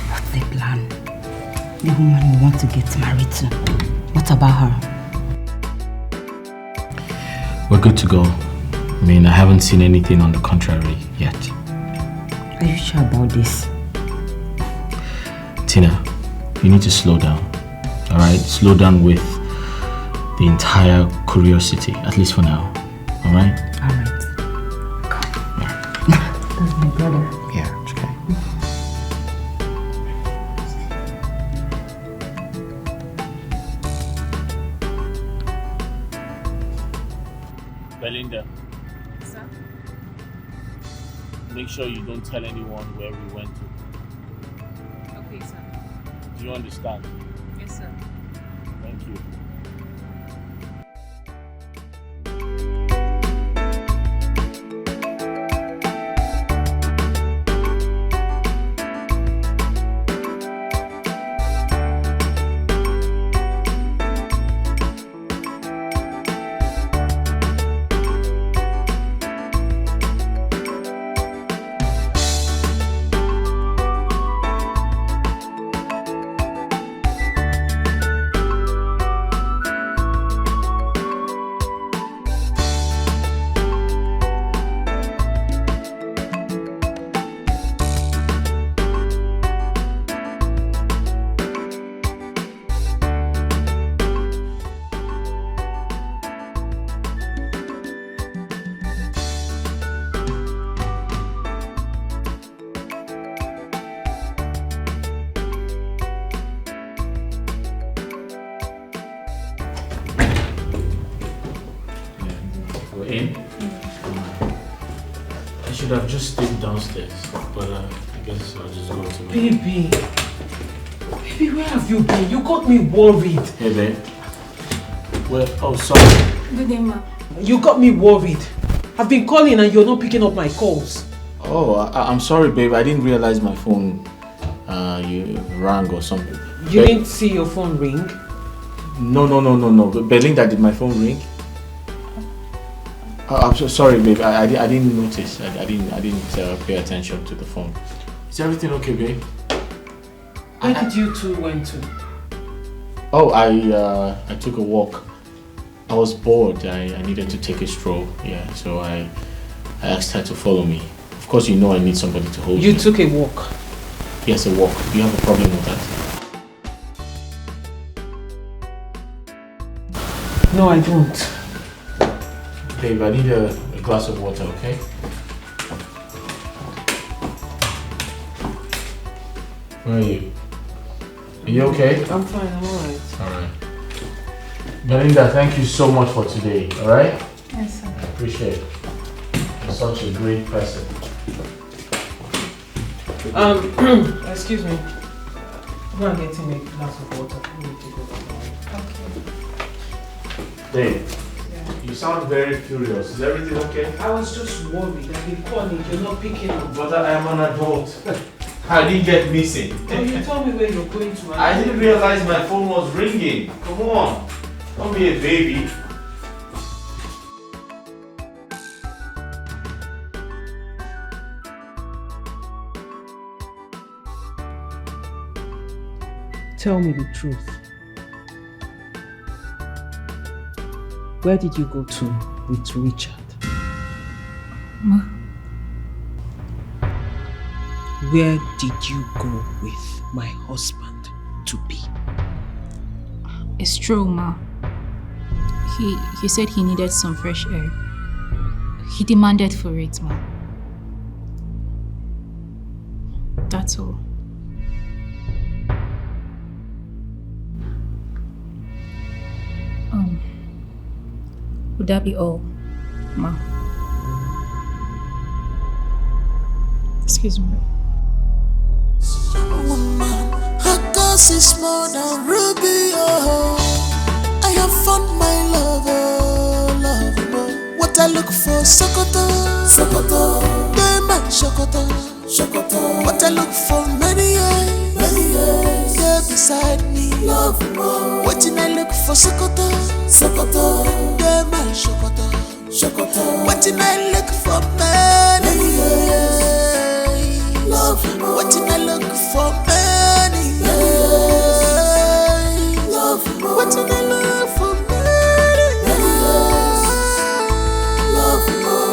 what's the plan? The woman you want to get married to, what about her? We're good to go. I mean, I haven't seen anything on the contrary yet. Are you sure about this? Tina, you need to slow down. Alright? Slow down with the entire curiosity, at least for now. Alright? Alright. Come. Yeah. That's my brother. Yeah, it's okay. Belinda. Sir? Make sure you don't tell anyone where we went to. Okay, sir. Do you understand? Yes, sir. Thank you. In. I should have just stayed downstairs, but I guess I'll just go to my... Baby, where have you been? You got me worried. Hey, babe. Well, oh, sorry. Good day, ma. You got me worried. I've been calling and you're not picking up my calls. Oh, I'm sorry, babe. I didn't realize my phone you rang or something. You didn't see your phone ring? No. Belinda, did my phone ring? I'm so sorry, babe. I didn't notice. I didn't pay attention to the phone. Is everything okay, babe? Where did you two went to? Oh, I took a walk. I was bored. I needed to take a stroll. Yeah, so I asked her to follow me. Of course, you know I need somebody to hold me. You took a walk? Yes, a walk. Do you have a problem with that? No, I don't. Babe, I need a glass of water, okay? Where are you? Are you okay? I'm fine, I'm alright. Alright. Belinda, thank you so much for today, alright? Yes, sir. I appreciate it. You're such a great person. Excuse me. Go and get him a glass of water. Babe, you sound very curious. Is everything okay? I was just worried. I've been calling, you're not picking up. But I am an adult. I didn't get missing. Oh, you told me where you're going to. I didn't realize my phone was ringing. Come on. Don't be a baby. Tell me the truth. Where did you go to with Richard? Ma. Where did you go with my husband to be? It's true, Ma. He said he needed some fresh air. He demanded for it, Ma. That's all. Would that be all, Ma? Excuse me. Woman, her cause is more than ruby, oh. I have found my lover. What I look for, Sokoto, Sokoto, Diamond Sokoto, Sokoto. What I look for, many years, yeah, beside me, love more. What I look for, Sokoto, Sokoto, Diamond Sokoto, Sokoto. What I look for, many years, love more. What I look for, many years, love more. What I look for, many years, love more.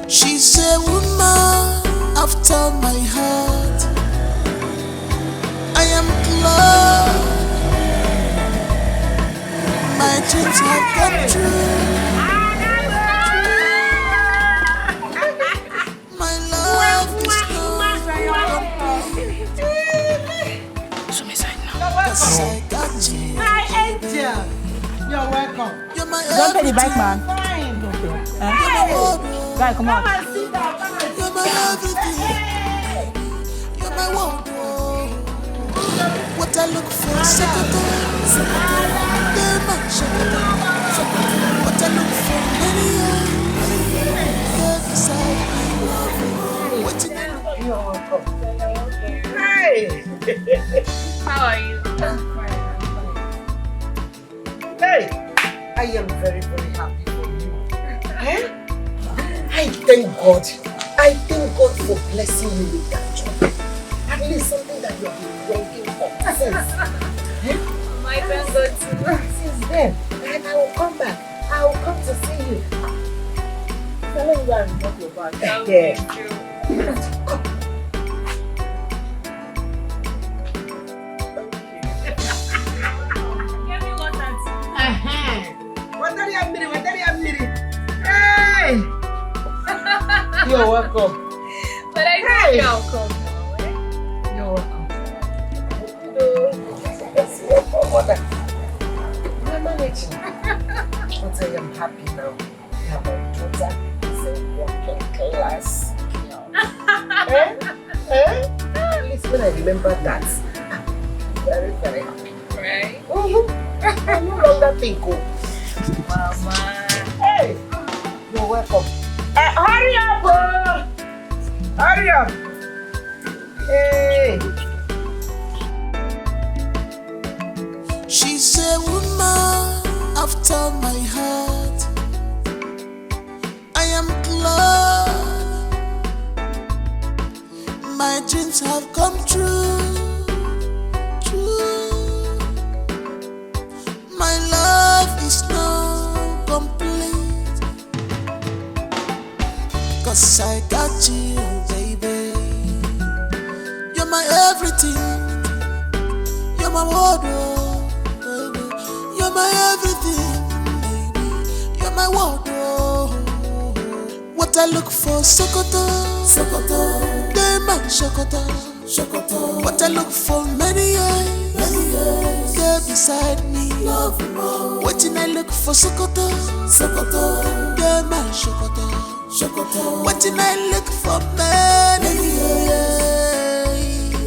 She's a woman after my heart. I am glad my dreams have come true. My love is Cause I got you. Hi, Angel. You're welcome. You're my Don't pay the bike, man. Fine. Guy, come on. Come and sit down. Come and sit down. You're my world. What I look for, Sokoto, Sokoto, Diamond Sokoto, Sokoto. What I look for, many years, beside me. What you know? You're welcome. Hey. How are you? Hey, I am very, very happy for you. Eh? I thank God. I thank God for blessing you with that job. At least something that you have been working for since. My thank God too. Since then, and I will come back. I will come to see you. Tell you and drop your bag. Thank you. Come. Give me water too. What are you? Hey! You're welcome. But I know you're welcome. You're welcome. Yes, welcome, mother. We're managing. But I am happy now. I have a daughter. It's a working class. At least when I remember that, I'm very, very happy. Right? I no longer think, oh. Mama. Hey! You're welcome. Hurry up! Hurry up! Hey! dreams have come true. True. My love is now complete. 'Cause I got you, baby. You're my everything. You're my wardrobe, baby. You're my everything, baby. You're my wardrobe. What I look for, Sokoto, Sokoto. Diamond, Sokoto, Sokoto. What I look for, many years, you're beside me. Love more. What I look for, Sokoto, Sokoto. Diamond, Sokoto, Sokoto. What I look for, many years.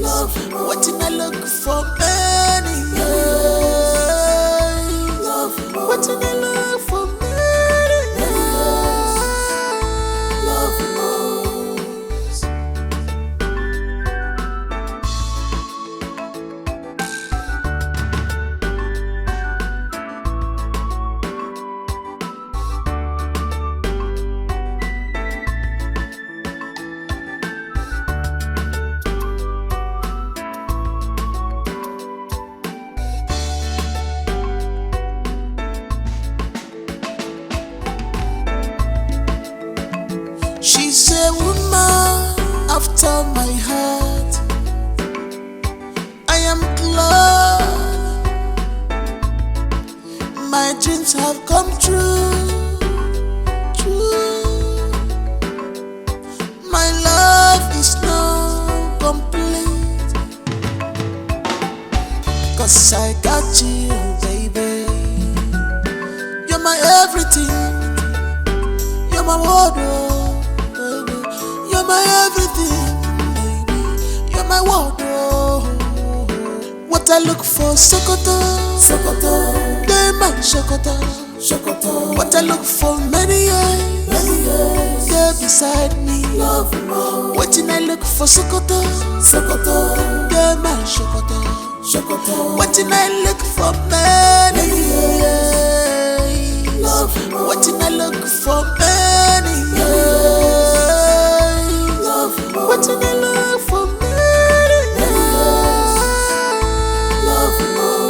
Love more. What I look for, many years. Love more. What I look for, many years. Love more. She's a woman after my heart. I am glad my dreams have come true. True. My love is now complete. 'Cause I got you, baby. You're my everything. You're my wardrobe, baby. You're my everything, baby. You're my wardrobe. What I look for, Sokoto, Sokoto. Diamond, Sokoto, Sokoto. What I look for, many years, you're beside me. Love more. What I look for, Sokoto, Sokoto. Diamond, Sokoto, Sokoto. What I look for, many years. Love more. What I look for, many years. Love more. What I look for, many years. Love more.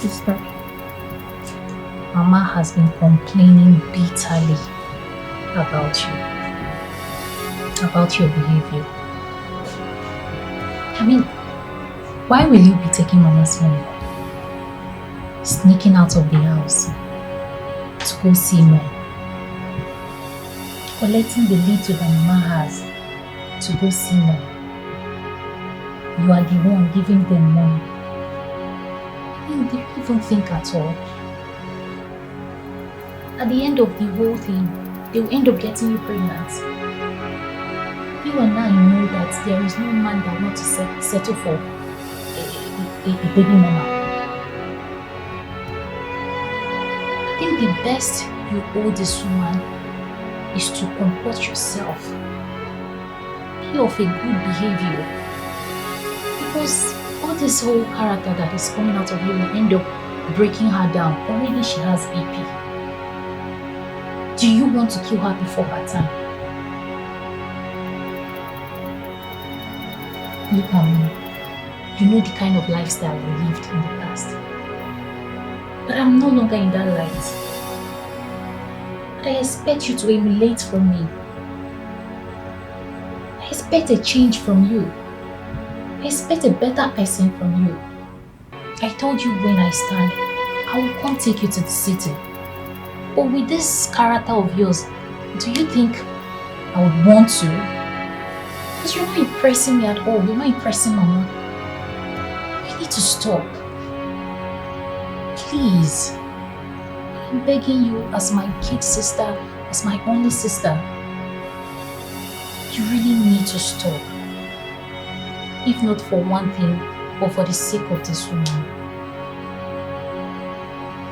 Sister, Mama has been complaining bitterly about your behavior. I mean, why will you be taking Mama's money? Sneaking out of the house to go see men? Collecting the little that Mama has to go see men. You are the one giving them money. I mean, do you even think at all? At the end of the whole thing, they will end up getting you pregnant. You and I know that there is no man that wants to settle for a baby mama. I think the best you owe this woman is to comport yourself. Be of a good behavior. Because all this whole character that is coming out of you will end up breaking her down. Already she has BP. Do you want to kill her before her time? Look at me. You know the kind of lifestyle we lived in the past. But I'm no longer in that light. But I expect you to emulate from me. I expect a change from you. I expect a better person from you. I told you when I stand, I will come take you to the city. But with this character of yours, do you think I would want to? Because you're not impressing me at all. You're not impressing Mama. You need to stop. Please. I'm begging you as my kid sister, as my only sister. You really need to stop. If not for one thing, but for the sake of this woman.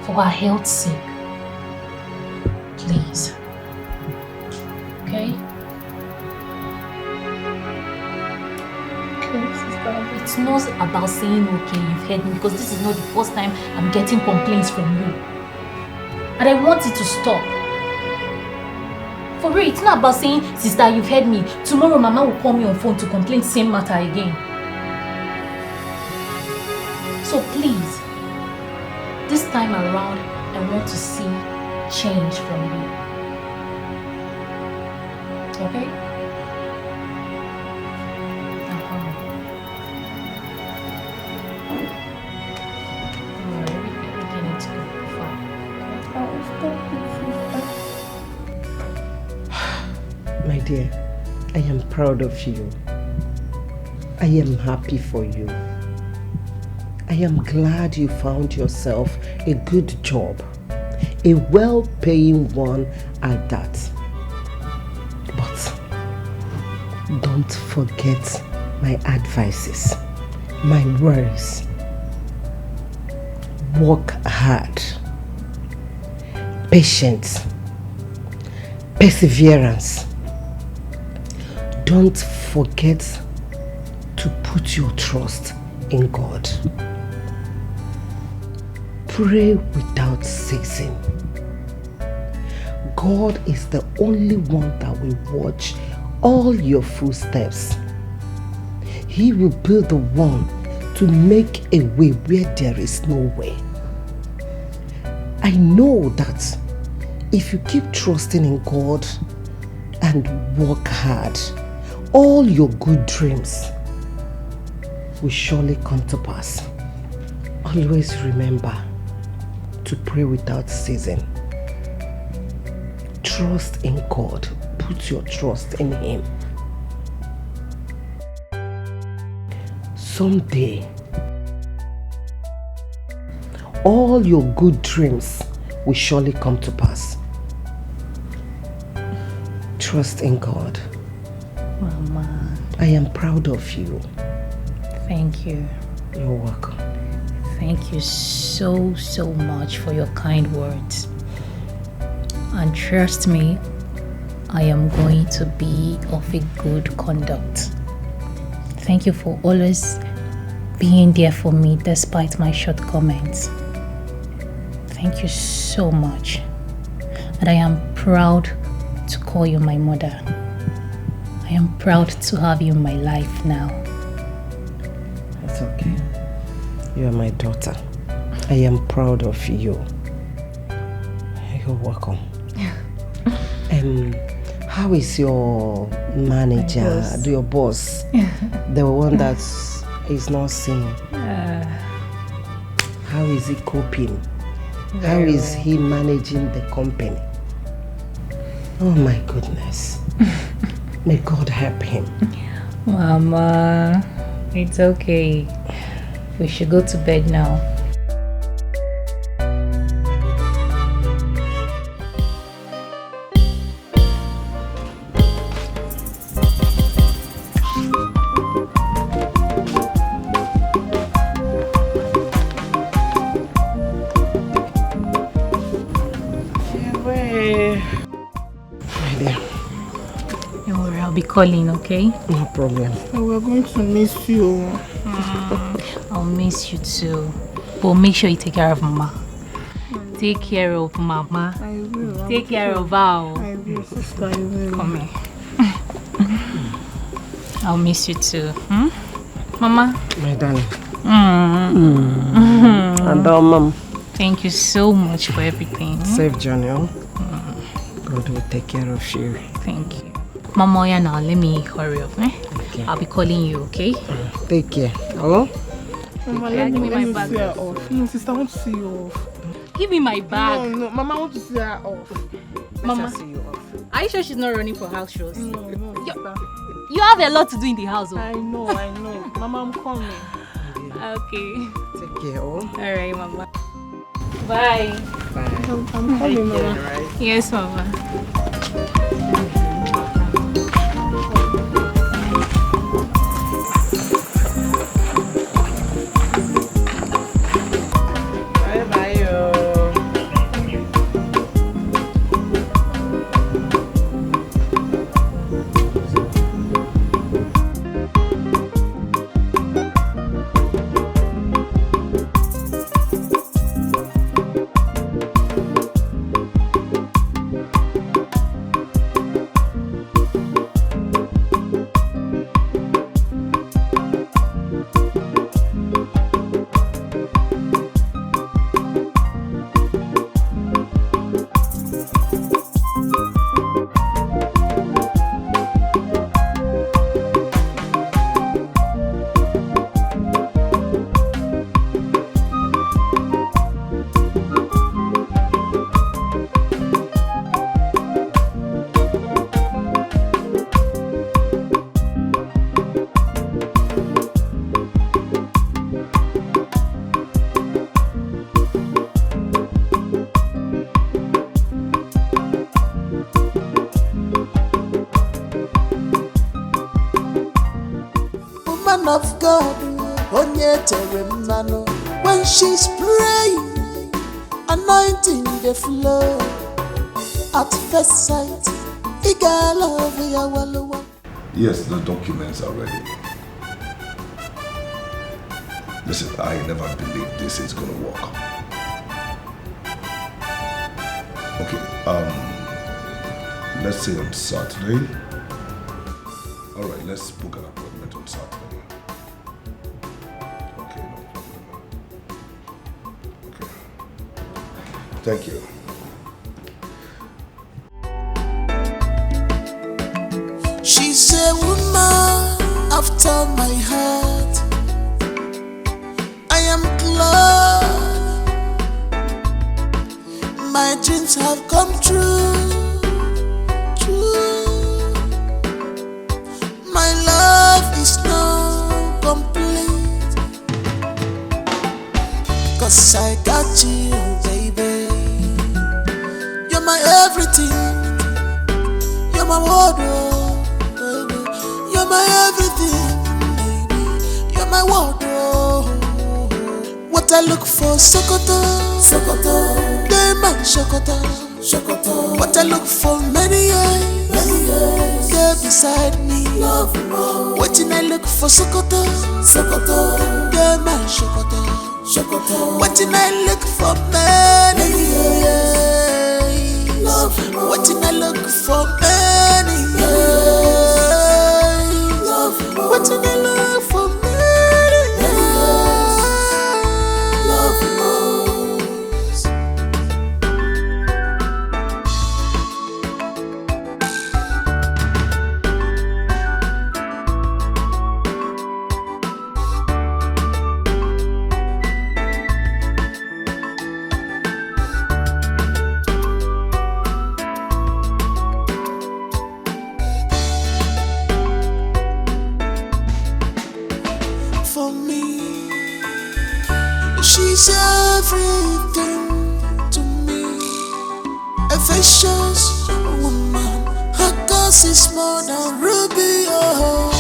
For her health's sake. Please. Okay? Okay, sister. It's not about saying okay, you've heard me, because this is not the first time I'm getting complaints from you. And I want it to stop. For real, it's not about saying, sister, you've heard me. Tomorrow Mama will call me on phone to complain the same matter again. So please, this time around, I want to see change from you. Okay? Everything needs to go fine. My dear, I am proud of you. I am happy for you. I am glad you found yourself a good job. A well-paying one at that. But don't forget my advices, my words. Work hard. Patience. Perseverance. Don't forget to put your trust in God. Pray without ceasing. God is the only one that will watch all your footsteps. He will be the one to make a way where there is no way. I know that if you keep trusting in God and work hard, all your good dreams will surely come to pass. Always remember to pray without ceasing. Trust in God. Put your trust in Him. Someday, all your good dreams will surely come to pass. Trust in God. Mama. I am proud of you. Thank you. You're welcome. Thank you so much for your kind words. And trust me, I am going to be of a good conduct. Thank you for always being there for me despite my shortcomings. Thank you so much. And I am proud to call you my mother. I am proud to have you in my life now. That's okay. You are my daughter. I am proud of you. You're welcome. How is your manager, your boss? The one that is not seen. How is he coping? How is he managing the company? Oh my goodness. May God help him. Mama, it's okay. We should go to bed now. Calling, okay? No problem. We're going to miss you. I'll miss you too. But make sure you take care of Mama. Take care of Mama. I will. Take care of Val. I will, sister. I will. Come here. I'll miss you too. Mama? My darling. And Mom. Thank you so much for everything. Safe journey. God will take care of you. Thank you. Mama, yeah, now let me hurry up. Okay. I'll be calling you, okay? Take care. Hello? Mama, let me see her off. No, sister, I want to see you off. Give me my bag. No, Mama, I want to see her off. Mama, see you off. Are you sure she's not running for house shows? No, sister. You have a lot to do in the house. I know. Mama, I'm coming. Okay. Take care. Alright, Mama. Bye. I'm coming, Mama. Right? Yes, Mama. Of God, when she's praying, anointing the flow. At first sight, yes, the documents are ready. Listen, I never believed this is gonna work. Okay, let's say on Saturday. All right, let's book an appointment on Saturday. Okay, no problem. Okay. Thank you. She's a woman after my heart. I am glad my dreams have come true. My love is not complete, 'cause I got you, baby. You're my everything. You're my wardrobe, baby. You're my everything, baby. You're my wardrobe. What I look for, Sokoto, Sokoto. They my Sokoto, Sokoto. What I look for, many years, girl beside me. Love more. What I look for, Sokoto, Sokoto. They my Sokoto, Sokoto. What I look for, many years. Love more. What I look for, many years. Love more. What I look for, many years. Love more. everything to me. A vicious woman, her cause is more than ruby. Oh,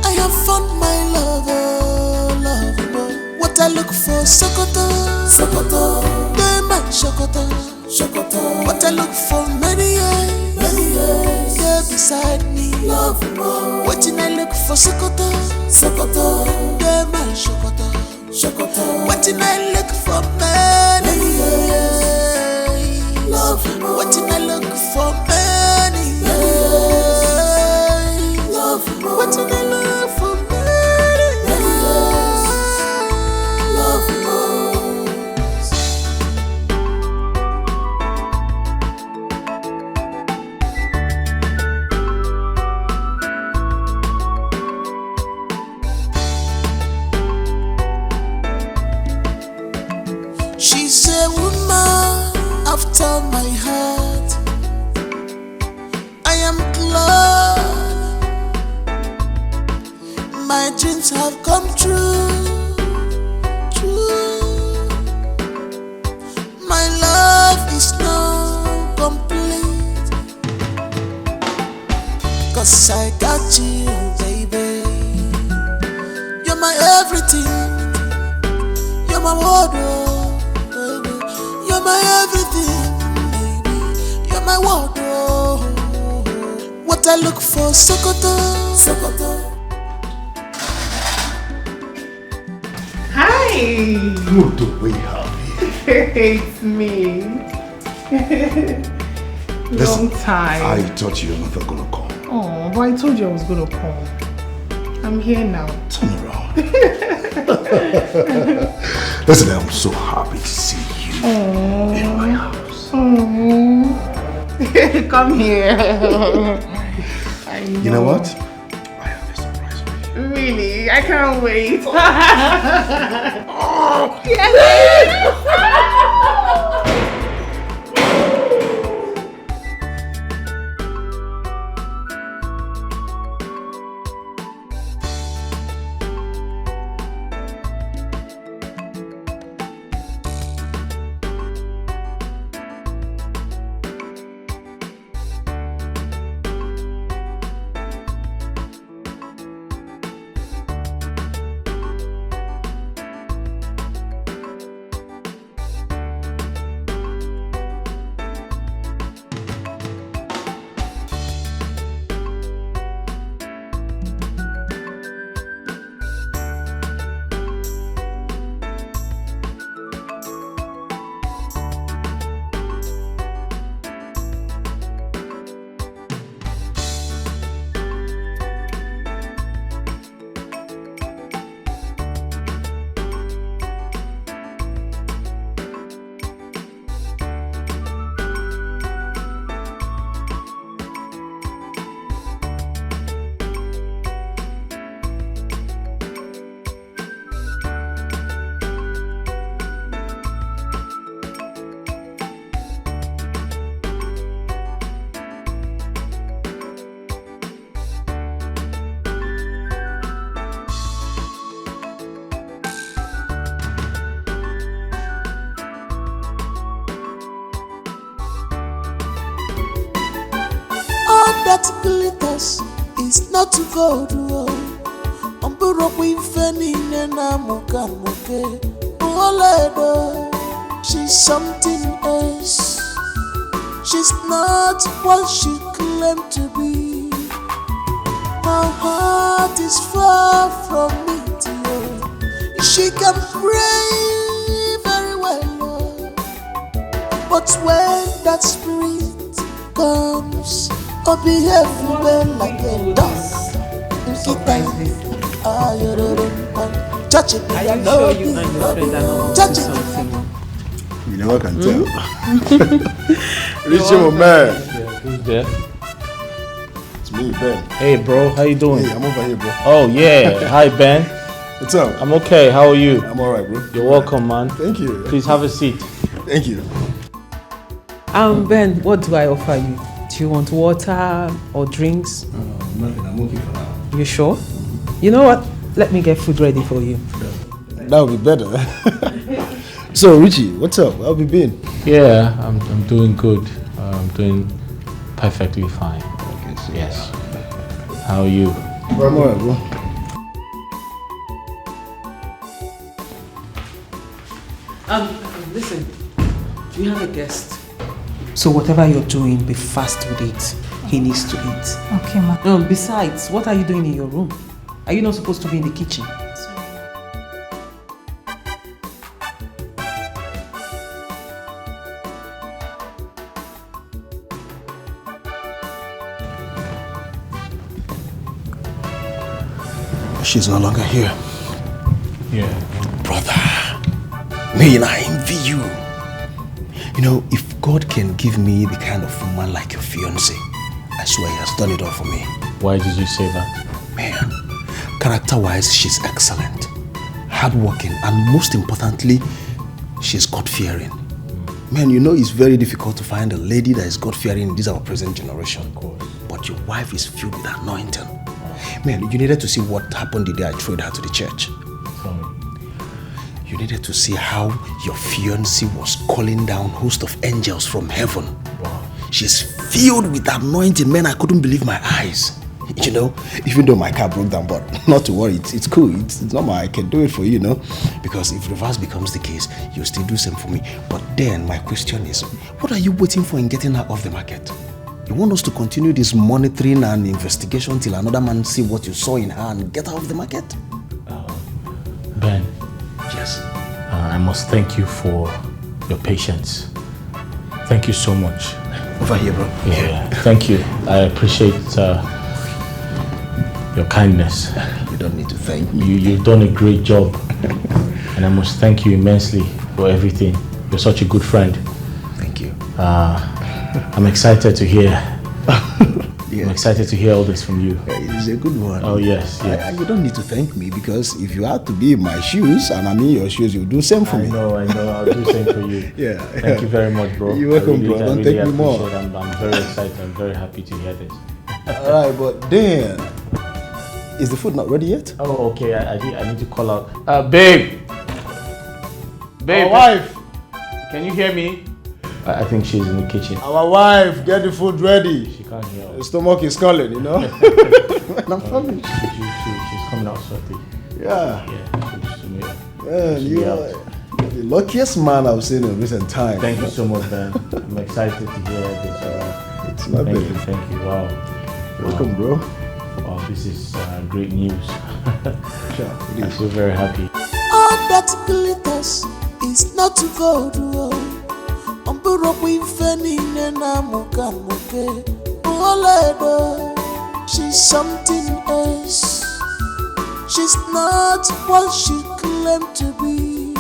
I have found my lover, lover. What I look for, Sokoto, Sokoto. They man Sokoto, Sokoto. What I look for, many years, yeah, beside me, love more. What I look for, Sokoto, Sokoto. They man Sokoto, Sokoto. What I look for, many years, love more. What I look for, many years, love more. What I look for, many years, love more. She's a woman after my heart. I am glad my dreams have come true. True. My love is now complete, 'cause I got you, baby. You're my everything. You're my wardrobe, baby. You're my everything, baby. You're my wardrobe. What I look for, Sokoto, Sokoto. Hi! Good to be happy. It's me. Long time. I thought you were not gonna come. Oh, but I told you I was gonna come. I'm here now. Turn around. Listen, I'm so happy to see you in my house. Come here. I know. You know what? Really? I can't wait. Yes. That glitters is not gold. She's something else. She's not what she claimed to be. My heart is far from me, dear. She can pray very well, but when that spirit comes, I'll be everywhere like a dog. Touch it, Are you sure you and your friend are not touch it. You know I can tell. Richie, my man. Yeah, who's there? It's me, Ben. Hey, bro, how you doing? Hey, I'm over here, bro. Oh, yeah. Hi, Ben. What's up? I'm okay. How are you? I'm alright, bro. You're welcome, man. Thank you. Please have a seat. Thank you. Ben, what do I offer you? Do you want water or drinks? Nothing. I'm okay for now. You sure? You know what? Let me get food ready for you. That would be better. So, Richie, what's up? How have you been? Yeah, I'm doing good. I'm doing perfectly fine. Okay, so yes. How are you? I'm alright, bro. Listen, we have a guest. So whatever you're doing, be fast with it. He needs to eat. Okay, ma. Besides, what are you doing in your room? Are you not supposed to be in the kitchen? She's no longer here. Yeah. Brother, man, I envy you. You know, if God can give me the kind of woman like your fiancé, I swear he has done it all for me. Why did you say that? Man, character-wise, she's excellent, hardworking, and most importantly, she's God-fearing. Man, you know it's very difficult to find a lady that is God-fearing in this our present generation. Of course. But your wife is filled with anointing. Man, you needed to see what happened the day I threw her to the church. Sorry. You needed to see how your fiancé was calling down host of angels from heaven. Wow. She's filled with anointing. Man, I couldn't believe my eyes. You know, even though my car broke down, but not to worry, it's cool. It's normal. I can do it for you, you know. Because if reverse becomes the case, you still do same for me. But then my question is, what are you waiting for in getting her off the market? You want us to continue this monitoring and investigation till another man see what you saw in her and get her off the market? Ben. Yes. I must thank you for your patience. Thank you so much. Over here, bro. Yeah. Thank you. I appreciate your kindness. You don't need to thank me. You've done a great job. And I must thank you immensely for everything. You're such a good friend. Thank you. I'm excited to hear. I'm excited to hear all this from you. It's a good one. Oh, yes. You don't need to thank me because if you had to be in my shoes and I'm in your shoes, you'll do same for me. I know. I'll do same for you. Yeah. Thank you very much, bro. You're welcome, bro. Don't take me more. I'm very excited. I'm very happy to hear this. Alright, but then, is the food not ready yet? Oh, okay. I need to call out. Babe! Our wife! Can you hear me? I think she's in the kitchen. Our wife, get the food ready. She can't hear. The stomach is calling, you know. I'm coming. She's coming out shortly. Yeah. Yeah, you're the luckiest man I've seen in recent times. Thank you so much, man. I'm excited to hear this. It's my baby. Thank you. Wow. Welcome, bro. Wow, this is great news. I feel very happy. All that glitters is not gold. She's something else. She's not what she claimed to be.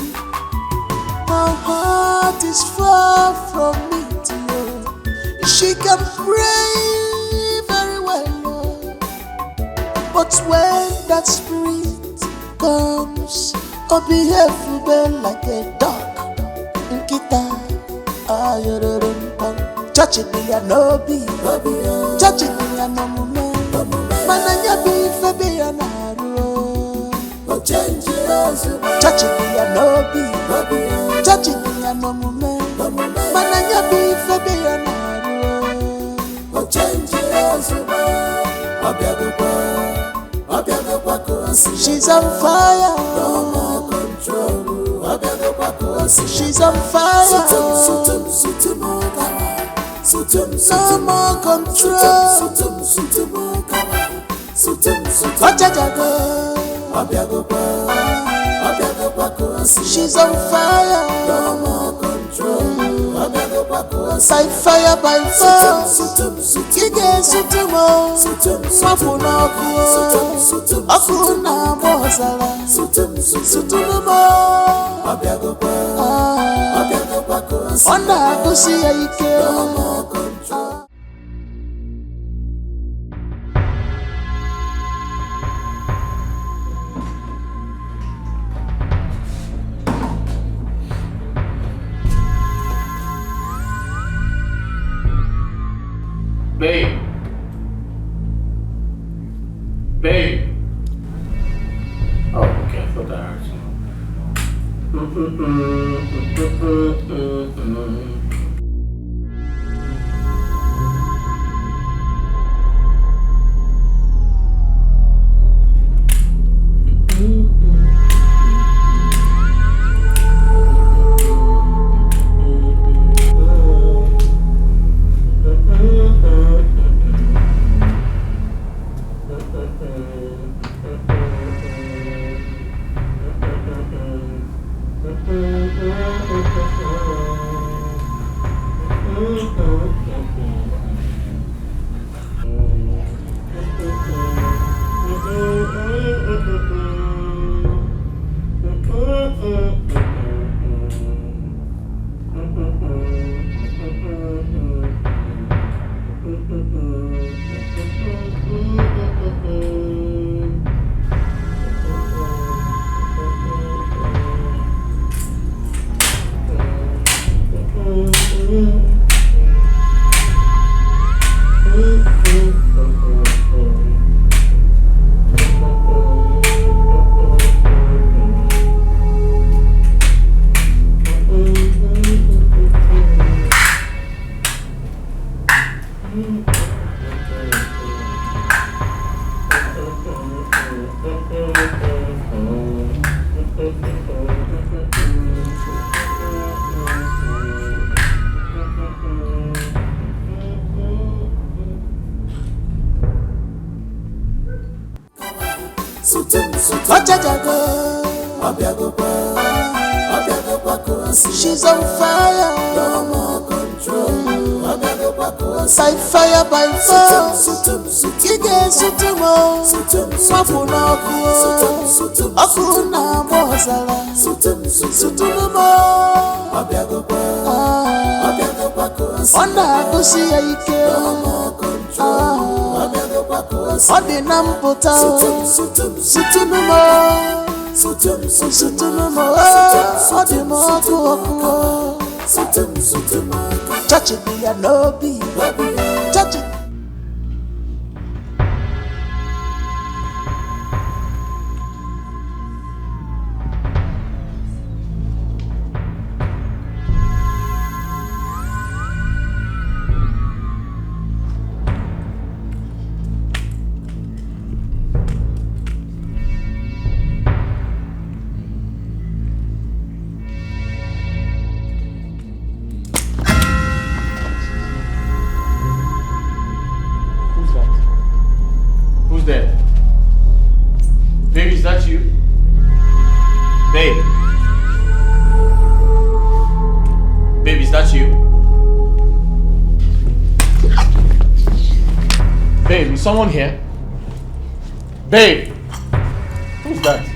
My heart is far from it, yeah. She can pray very well, but when that spirit comes, behave like a dog. Nkita, touching me and no be, touching me and no moment. Mananya be fabi and arrow. Touching me and no be, touching me and no moment. Mananya be fabi and arrow. She's on fire. No more control. She's on fire. No more control. She's on fire. No more control. By fire, by force. Kige sutumo. Mafuna kuo. Akuna mozala. Sutumo. Onda kusi ike. No more control. Babe. Oh, okay. I thought I heard something. She's on fire, no more control. By fire, by fire. Ige sutumo, mapuna akuna bozala. Sutumo, ona kusi ike. Odi nampota, sutumo. Touch it, be a no be. Touch it. Someone here? Babe! Who's that?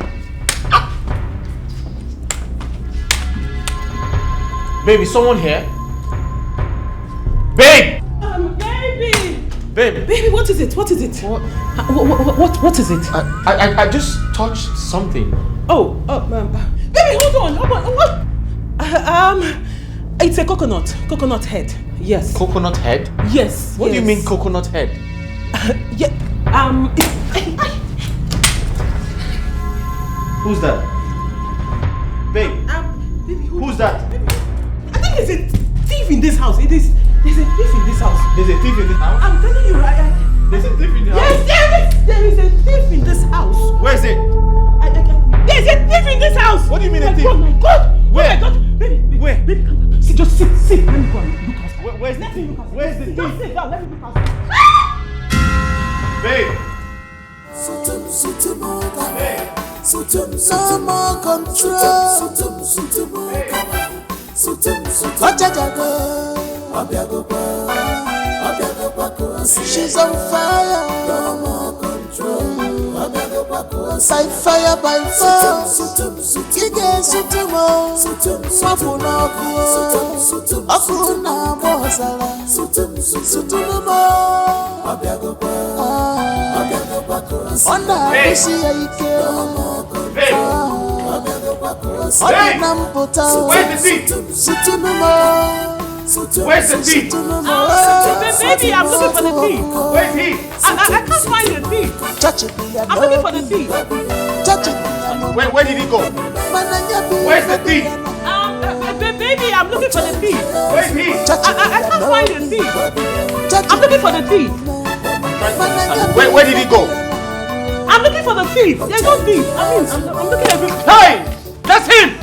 Babe, is someone here? Babe! Baby! Babe! Baby, what is it? What is it? What is it? I just touched something. Baby, hold on. It's a coconut head. Yes. Coconut head? Yes. What do you mean coconut head? Who's that? Babe. Baby, who's that? I think there's a thief in this house. There's a thief in this house. There's a thief in this house? I'm telling you, there's a thief in the house? Yes, there is a thief in this house. Where is it? There's a thief in this house. What do you mean a thief? Oh my God! Where? Oh my God! Baby, where? Baby, come on. Just sit. Let me go and look outside. Where's the thief? Where's the thief? Just sit down. Let me look outside. Babe! No more control. She's on fire. No more control. By fire, by fire. Ige sutumo, mapuna akuna bozala. Sutumo, ona kusi ike. Odi nampota. Where's the thief? Sutumo. Where's the thief? Baby, I'm looking for the thief. Where's he? I can't find the thief. Touch it, I'm looking for the thief. Touch it. Where did he go? Where's the thief? Baby, I'm looking for the thief. Where's he? I can't find the thief. I'm looking for the thief. Where did he go? I'm looking for the thief. There's no thief. I'm looking everywhere. Hey! That's him!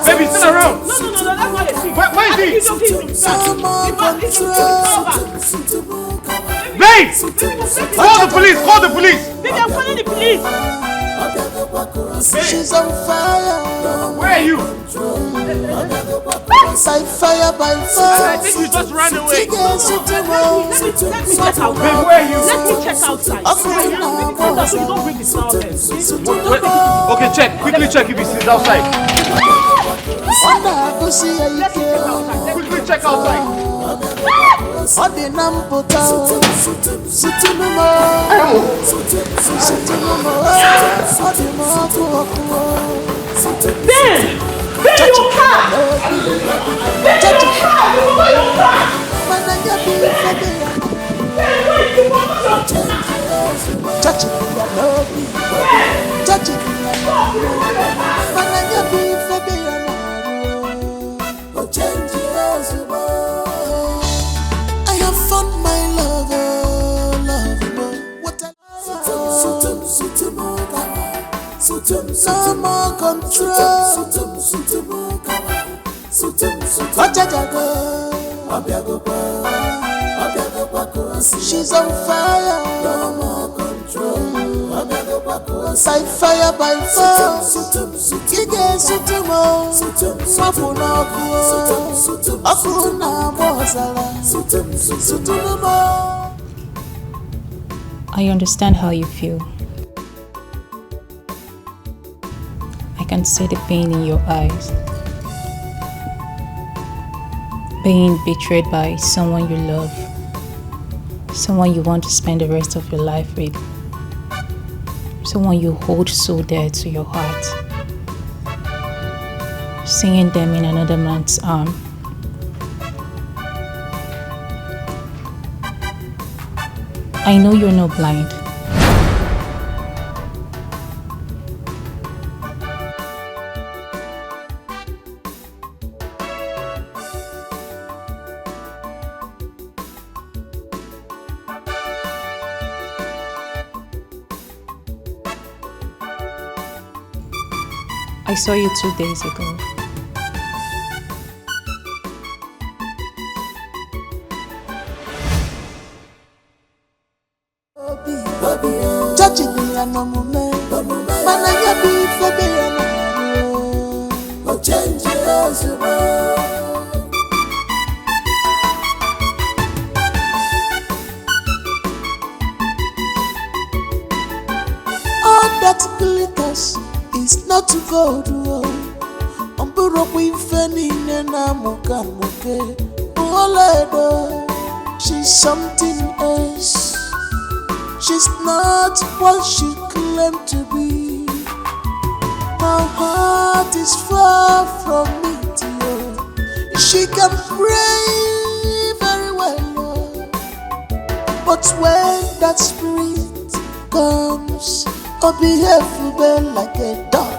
Baby, turn around! No, that's not a thief. Where is he? Babe! Call the police! Call the police! Baby, I'm calling the police! She's on fire. Where are you? By fire, by fire. I think you just ran away. Let me check out. Babe, where are you? Let me check outside. Don't bring this out there. Okay, check. Quickly check if he's outside. Quickly check outside. Odi nampota. Sutumo. Ben, your car! Ben, your car! no more control. She's on fire. No more control. By fire, by force. Ige sutumo. Mafuna kuo. Akuna bozala. Sutumo. I understand how you feel. I can see the pain in your eyes. Being betrayed by someone you love. Someone you want to spend the rest of your life with. Someone you hold so dear to your heart. Seeing them in another man's arm. I know you're not blind. I saw you 2 days ago. Judging me and no moment. Man, I got be for being a change as all that glitters is not to gold. She's something else. She's not what she claimed to be. My heart is far from me, dear. She can pray very well, but when that spirit comes, I'll behave like a dog.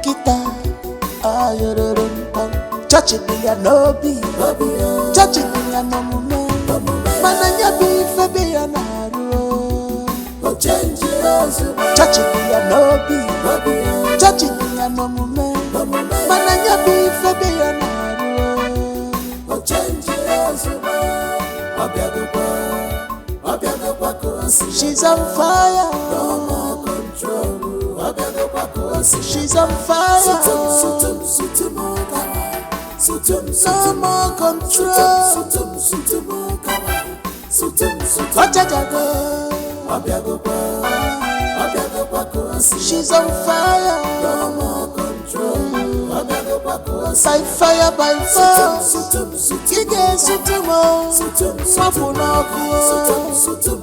Kita, touching me and no be, touching me and no moment. Mananya be for be an arrow. Change touching me and no be, touching me and no moment. Mananya be for be an arrow. Change she's on fire. No more control. She's on fire. No more control. She's on fire. No more control. By fire, by force. Ige sutumo. Mafuna kuo.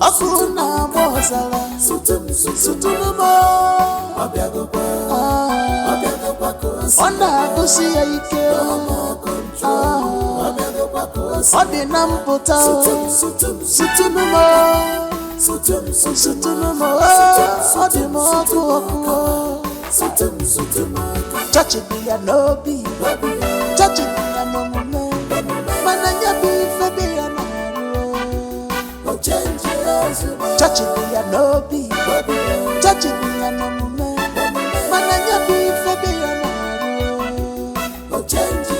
Akuna bozala. Sutumo. Onda kusi ike. No more control. Odi nampota. Sutumo. Sutumo. Odi moku. Touching me and no be, touching me and no moment. Mananya be for be an arrow. Touching me and no be, touching me and no moment. Mananya be for be an arrow. Change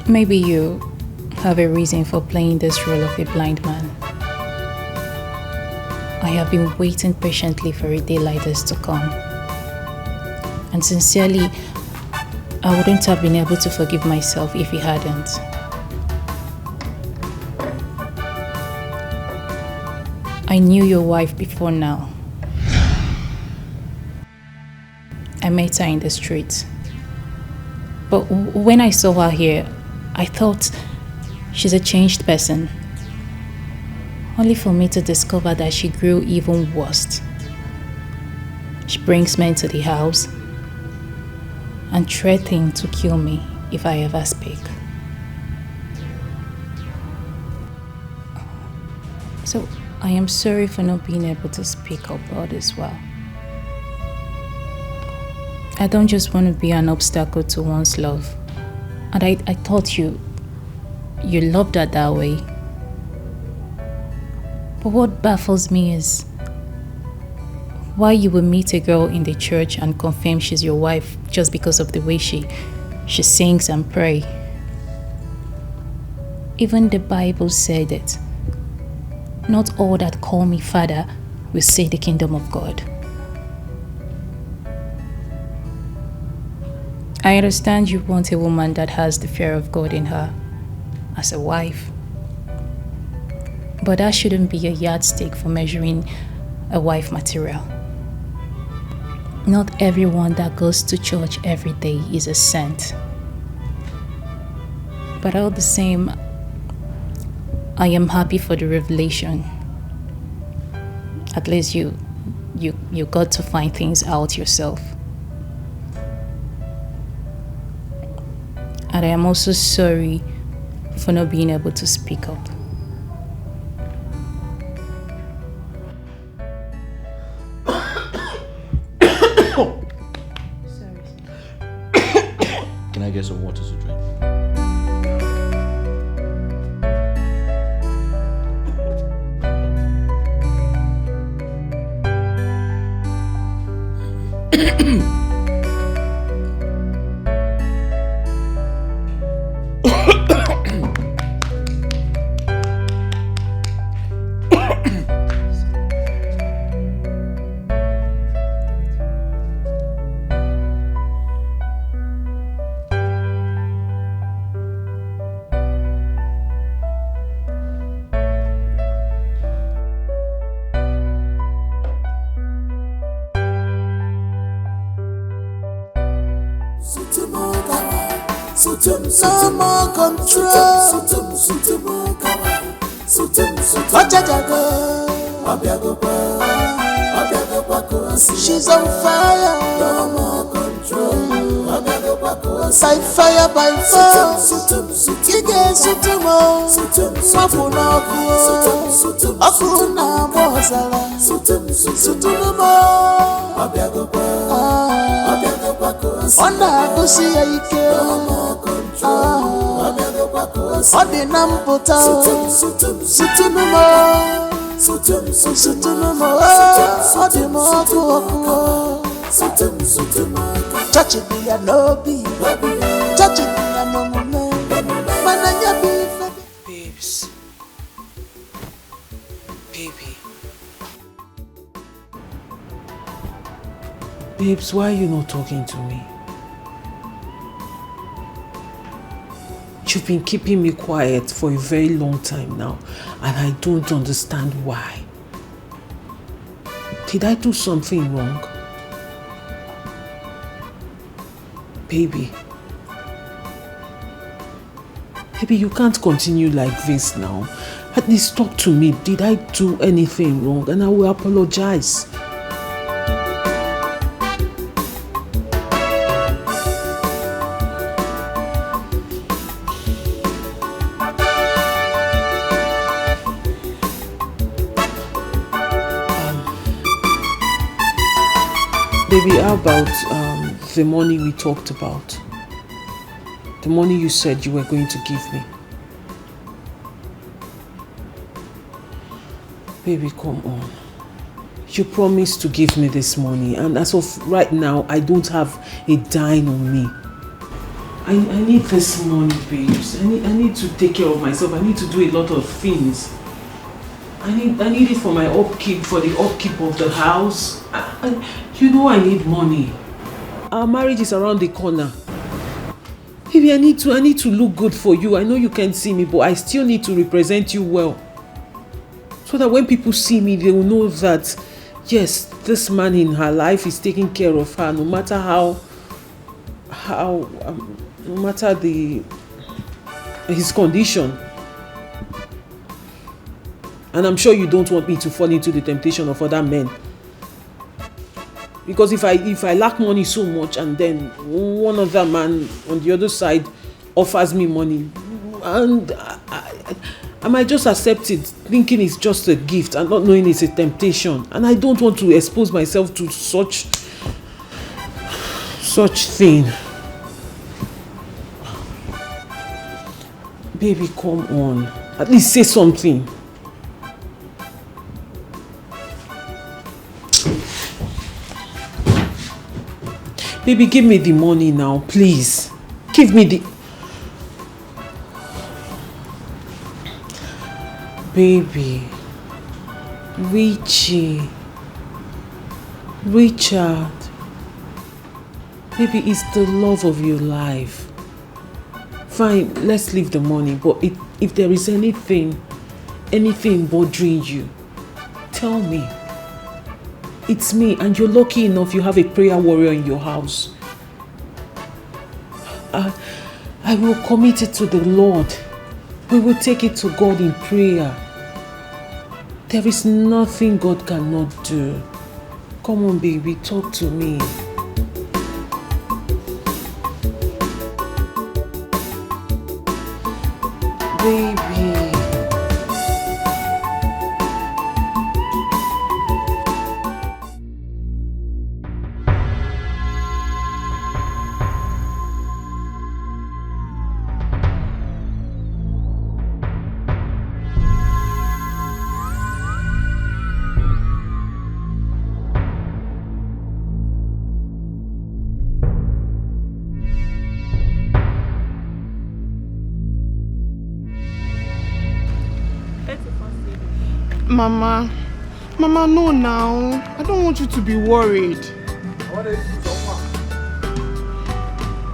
Maybe you have a reason for playing this role of a blind man. I have been waiting patiently for a day like this to come. And sincerely, I wouldn't have been able to forgive myself if he hadn't. I knew your wife before now. I met her in the street. But when I saw her here, I thought she's a changed person. Only for me to discover that she grew even worse. She brings men to the house and threatens to kill me if I ever speak. So, I am sorry for not being able to speak up all this while. I don't just want to be an obstacle to one's love. And I thought you loved her that way. But what baffles me is why you will meet a girl in the church and confirm she's your wife just because of the way she sings and prays. Even the Bible said it. Not all that call me Father will see the kingdom of God. I understand you want a woman that has the fear of God in her as a wife. But that shouldn't be a yardstick for measuring a wife material. Not everyone that goes to church every day is a saint. But all the same, I am happy for the revelation. At least you got to find things out yourself. And I am also sorry for not being able to speak up. Can I get some water to drink? No more control. She's on fire. No more control. By fire, by force. Ige sutumo. Mafuna kuo. Akuna mozala. Sutumo. Onda kusi ike. Odi namputa. Sutumo. Sutumo. Odi moku. Touch it be a lobby. Touch it be a no moment. Mananya be. Babes. Baby. Babes, why are you not talking to me? You've been keeping me quiet for a very long time now, and I don't understand why. Did I do something wrong? Baby. Baby, you can't continue like this now. At least talk to me. Did I do anything wrong? And I will apologize. Baby, how about the money we talked about? The money you said you were going to give me. Baby, come on. You promised to give me this money, and as of right now, I don't have a dime on me. I need this money, babes. I need to take care of myself. I need to do a lot of things. I need it for my upkeep, for the upkeep of the house. You know I need money. Our marriage is around the corner. Baby, I need to look good for you. I know you can't see me, but I still need to represent you well. So that when people see me, they will know that, yes, this man in her life is taking care of her, no matter no matter his condition. And I'm sure you don't want me to fall into the temptation of other men. Because if I lack money so much and then one other man on the other side offers me money, and I might just accept it, thinking it's just a gift and not knowing it's a temptation. And I don't want to expose myself to such thing. Baby, come on. At least say something. Baby, give me the money now, please. Give me the... Baby. Richie. Richard. Baby, it's the love of your life. Fine, let's leave the money, but if there is anything bothering you, tell me. It's me, and you're lucky enough you have a prayer warrior in your house. I will commit it to the Lord. We will take it to God in prayer. There is nothing God cannot do. Come on, baby, talk to me. Baby. Mama, no now. I don't want you to be worried.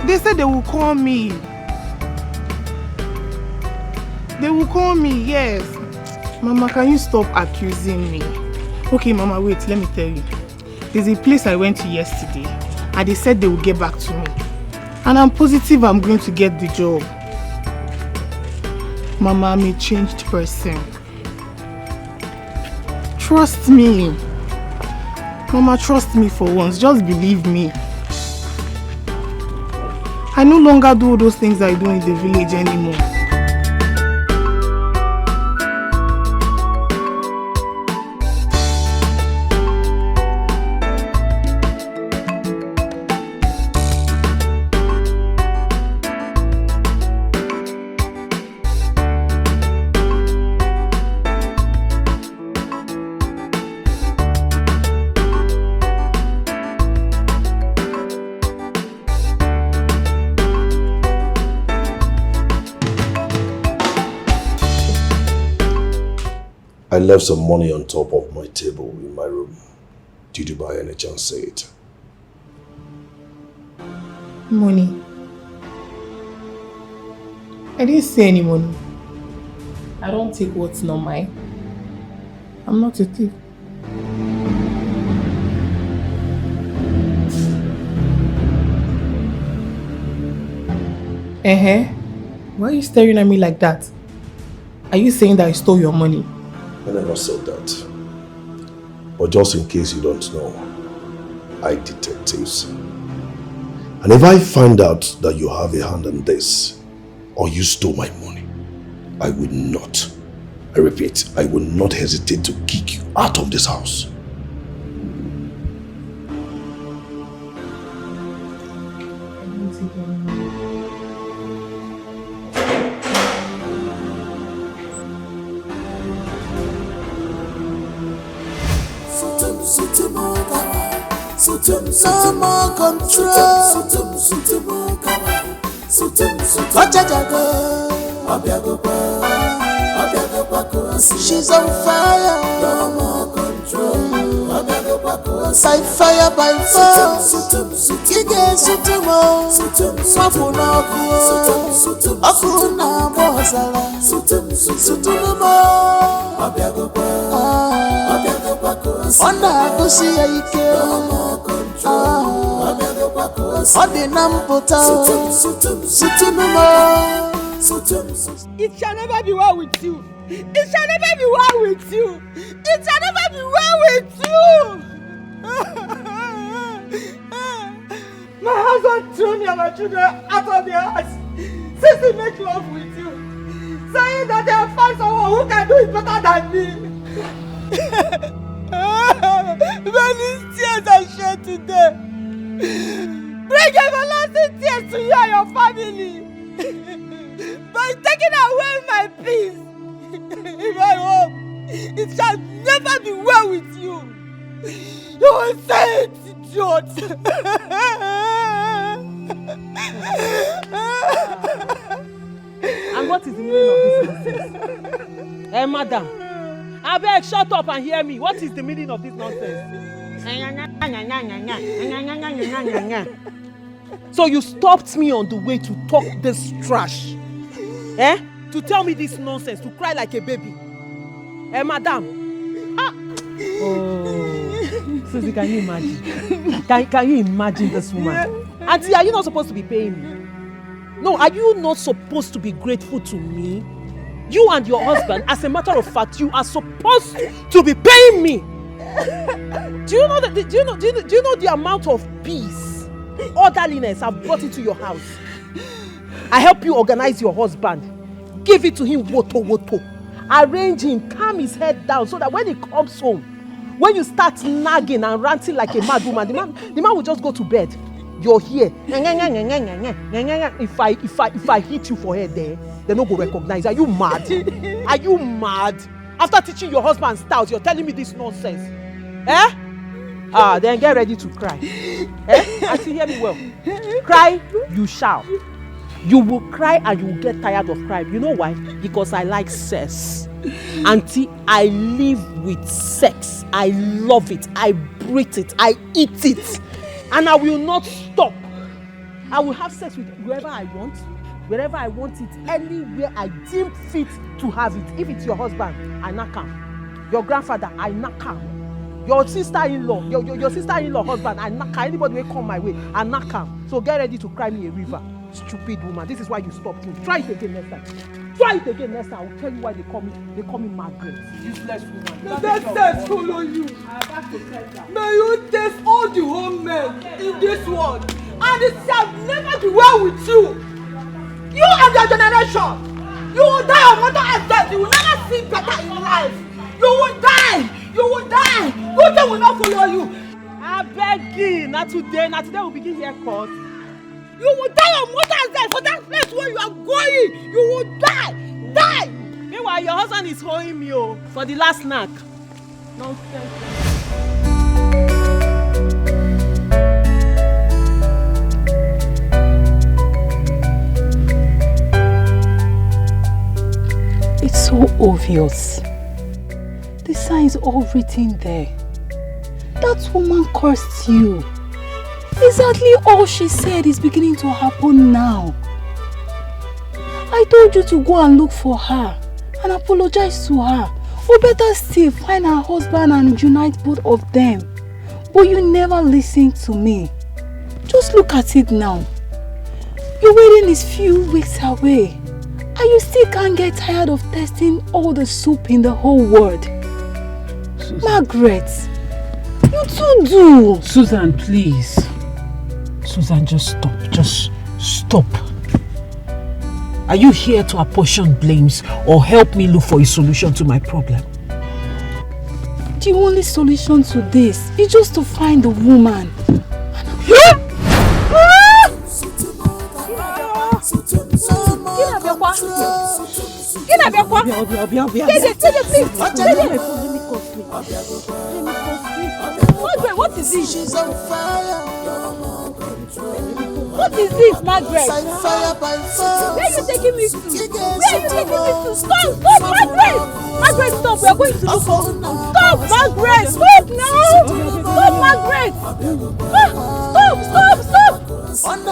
They said they will call me. They will call me, yes. Mama, can you stop accusing me? Okay, Mama, wait, let me tell you. There's a place I went to yesterday, and they said they will get back to me. And I'm positive I'm going to get the job. Mama, I'm a changed person. Trust me. Mama, trust me for once. Just believe me. I no longer do all those things I do in the village anymore. I left some money on top of my table in my room. Did you by any chance see it? Money? I didn't see any money. I don't take what's not mine. I'm not a thief. Why are you staring at me like that? Are you saying that I stole your money? I never said that. But just in case you don't know, I detectives. And if I find out that you have a hand in this, or you stole my money, I will not, I repeat, I will not hesitate to kick you out of this house. No more control. She's on fire. No more control. By fire, by force. Ige sutumo. Mapuna kuo. Akuna bozala. Sutumo. Onda kusiya ike. No more control. Ode namputa. Sutumo. It shall never be well with you. It shall never be well with you. It shall never be well with you. My husband threw me and my children out of their house since he make love with you. saying that they have found someone who can do it better than me. Many tears are shed today. Bring everlasting tears to you and your family. By taking away my peace in my home, it shall never be well with you. You will say it, idiot. And what is the meaning of this nonsense? Hey, madam, I beg, shut up and hear me. What is the meaning of this nonsense? So you stopped me on the way to talk this trash, eh? To tell me this nonsense, to cry like a baby. Hey, madam. Ah. Oh, Susie, can you imagine? Can you imagine this woman? Auntie, are you not supposed to be paying me? No, are you not supposed to be grateful to me? You and your husband, as a matter of fact, you are supposed to be paying me. Do you know the amount of peace, orderliness I've brought into your house? I help you organize your husband, give it to him woto, arrange him, calm his head down so that when he comes home, when you start nagging and ranting like a mad woman, the man will just go to bed. You're here. If I hit you for head there, they don't go recognize. Are you mad? Are you mad? After teaching your husband styles, you're telling me this nonsense. Eh? Then get ready to cry. Eh? Auntie, hear me well. Cry, you shall. You will cry and you will get tired of crying. You know why? Because I like sex. Auntie, I live with sex. I love it. I breathe it. I eat it. And I will not stop. I will have sex with whoever I want, wherever I want it, anywhere I deem fit to have it. If it's your husband, I knock him. Your grandfather, I knock him. Your sister-in-law, your sister-in-law husband, I knock him. Anybody will come my way, I knock him. So get ready to cry me a river. Stupid woman. This is why you stopped me. Try it again next time. Try it again next time. I will tell you why they call me Margaret. Useless woman. The dead follow you. May you taste all the home men in this world, and it shall never be well with you. You and your generation, you will die of mother and death. You will never see better in life. You will die. You will die. Good thing will not follow you. I beg you. Not today we'll begin haircut. You will die of mother and death for that place where you are going. You will die. Die. Meanwhile, your husband is holding me for the last snack. Nonsense. It's so obvious. The signs all written there. That woman cursed you. Exactly all she said is beginning to happen now. I told you to go and look for her and apologize to her. Or better still, find her husband and unite both of them. But you never listened to me. Just look at it now. Your wedding is few weeks away. And you still can't get tired of tasting all the soup in the whole world. Susan. Margaret, you too do. Susan, please. Susan, just stop. Just stop. Are you here to apportion blames or help me look for a solution to my problem? The only solution to this is just to find the woman. What is this? She's on fire. What is this, Margaret? Fire by fire. Where are you taking me to? Where are you taking me to? Stop, Margaret! Margaret, stop. We are going to look for. Stop, Margaret! Stop now! Stop, Margaret! Stop!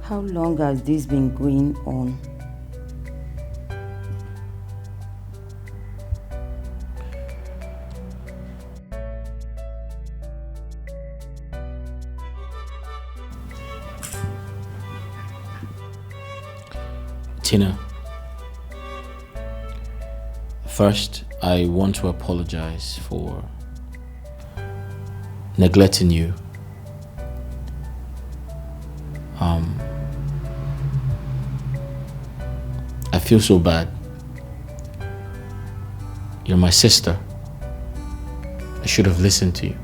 How long has this been going on? Tina, first, I want to apologize for neglecting you. I feel so bad. You're my sister. I should have listened to you.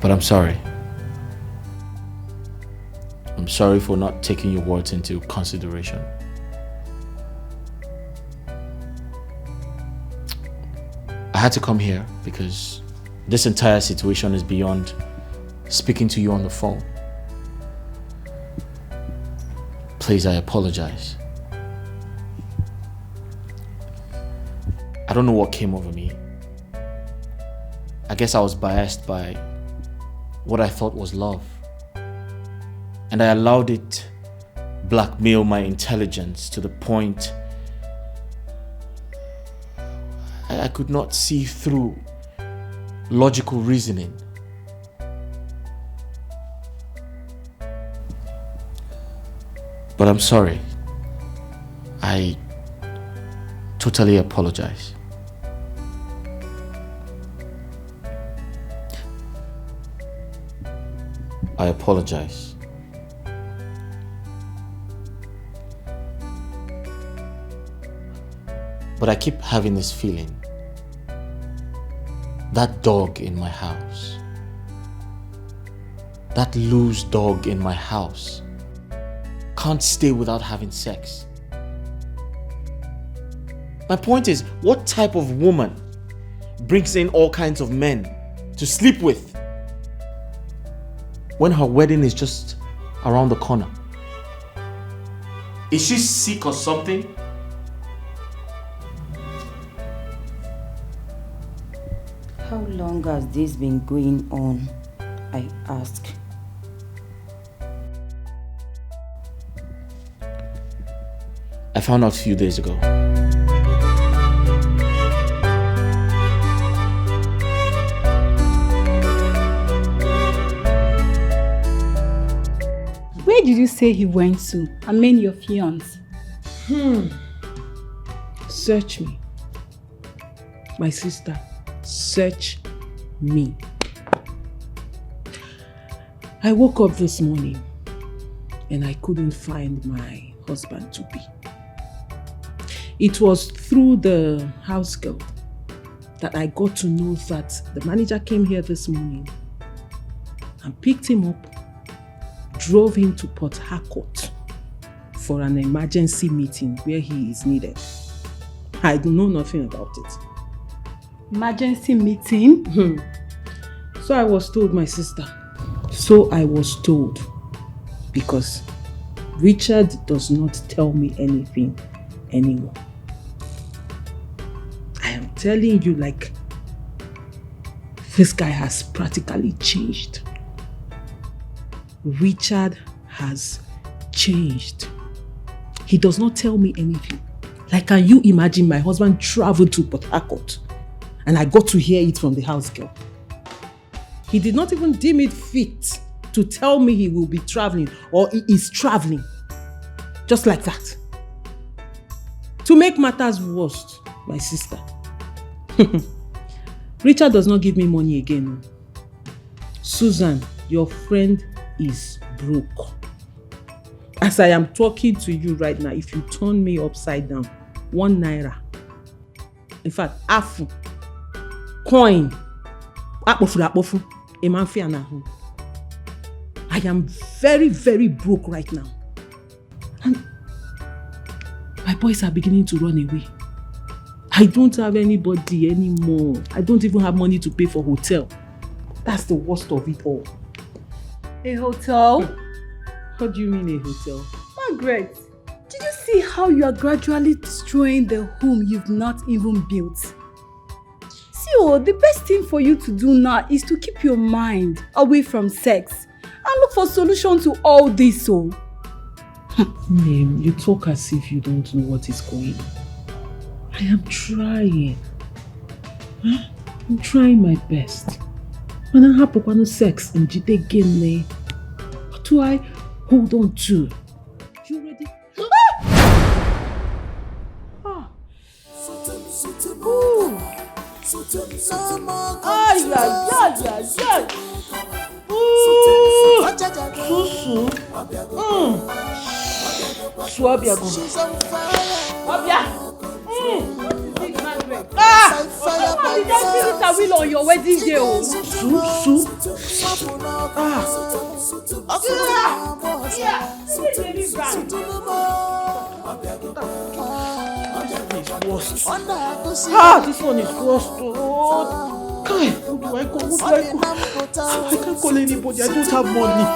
But I'm sorry. I'm sorry for not taking your words into consideration. I had to come here because this entire situation is beyond speaking to you on the phone. Please, I apologize. I don't know what came over me. I guess I was biased by what I thought was love. And I allowed it blackmail my intelligence to the point I could not see through logical reasoning. But I'm sorry. I totally apologize. I apologize. But I keep having this feeling. That dog in my house. That loose dog in my house can't stay without having sex. My point is, what type of woman brings in all kinds of men to sleep with when her wedding is just around the corner? Is she sick or something? How long has this been going on? I ask. I found out a few days ago. Where did you say he went to? I mean your fiancé. Search me. My sister, search me. I woke up this morning and I couldn't find my husband to be. It was through the house girl that I got to know that the manager came here this morning and picked him up, drove him to Port Harcourt for an emergency meeting where he is needed. I know nothing about it. Emergency meeting? So I was told, my sister. So I was told. Because Richard does not tell me anything anymore. I am telling you, like, this guy has practically changed. Richard has changed. He does not tell me anything. Like, can you imagine my husband traveled to Port Harcourt and I got to hear it from the house girl? He did not even deem it fit to tell me he will be traveling or he is traveling. Just like that. To make matters worse, my sister, Richard does not give me money again. Susan, your friend is broke. As I am talking to you right now, if you turn me upside down, 1 naira, in fact, half coin, I am very, very broke right now. And my boys are beginning to run away. I don't have anybody anymore. I don't even have money to pay for hotel. That's the worst of it all. A hotel? What do you mean a hotel? Margaret, did you see how you are gradually destroying the home you've not even built? See, the best thing for you to do now is to keep your mind away from sex and look for solutions to all this. Name, you talk as if you don't know what is going on. I am trying. I'm trying my best. When I have sex and but do I hold on to? You ready? Ooh. Ay, ay, ay, ay, ay. Ooh. Susu. Suabiago. Abia. You just feel it a will on your wedding day. Susu. This one is worse. Kai, who do I call? I can't call anybody. I don't have money.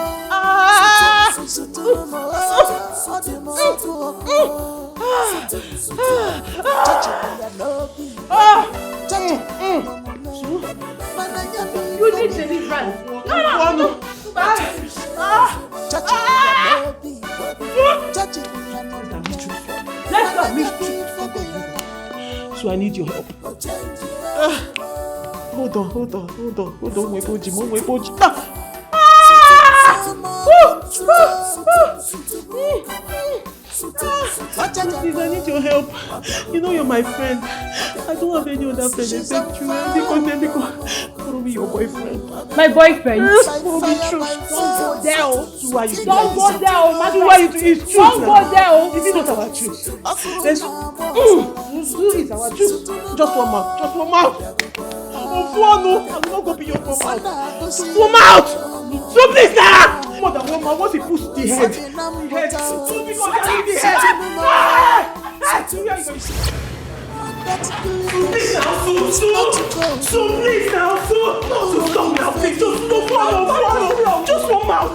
You need deliverance. No. Let's not meet you. So I need your help. Hold on. Weboji. Please, I need your help. You know you're my friend. I don't have any other friend except you. Follow me, your boyfriend. My boyfriend? Follow me, true. Don't go there. Don't go there. It's true. Don't go there. Is it not our truth? This is our truth. Just one mouth. I will not go be your mouth. One mouth. So please now. More than one mouth. Once he puts the head. So we go carry the head. Please now, stop now, please. Don't follow. Just one mouth.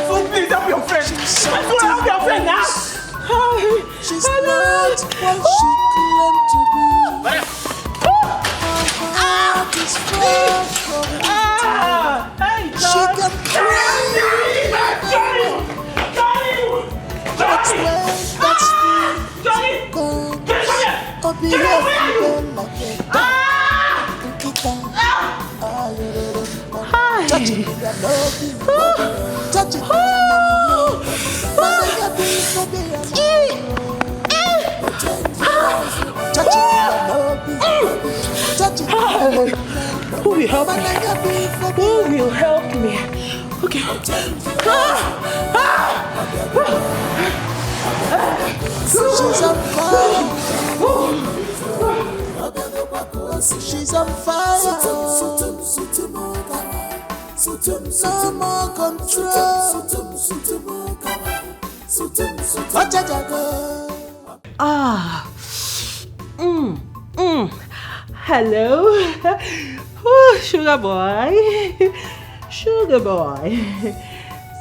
So please help your friend. Help your friend now. She's not what she claimed to be. She can pray. That's when that's the I'll be here like touch it, touch it. Who will help me? Okay. She's on fire. She's on fire. No more control. Hello. Oh, sugar boy.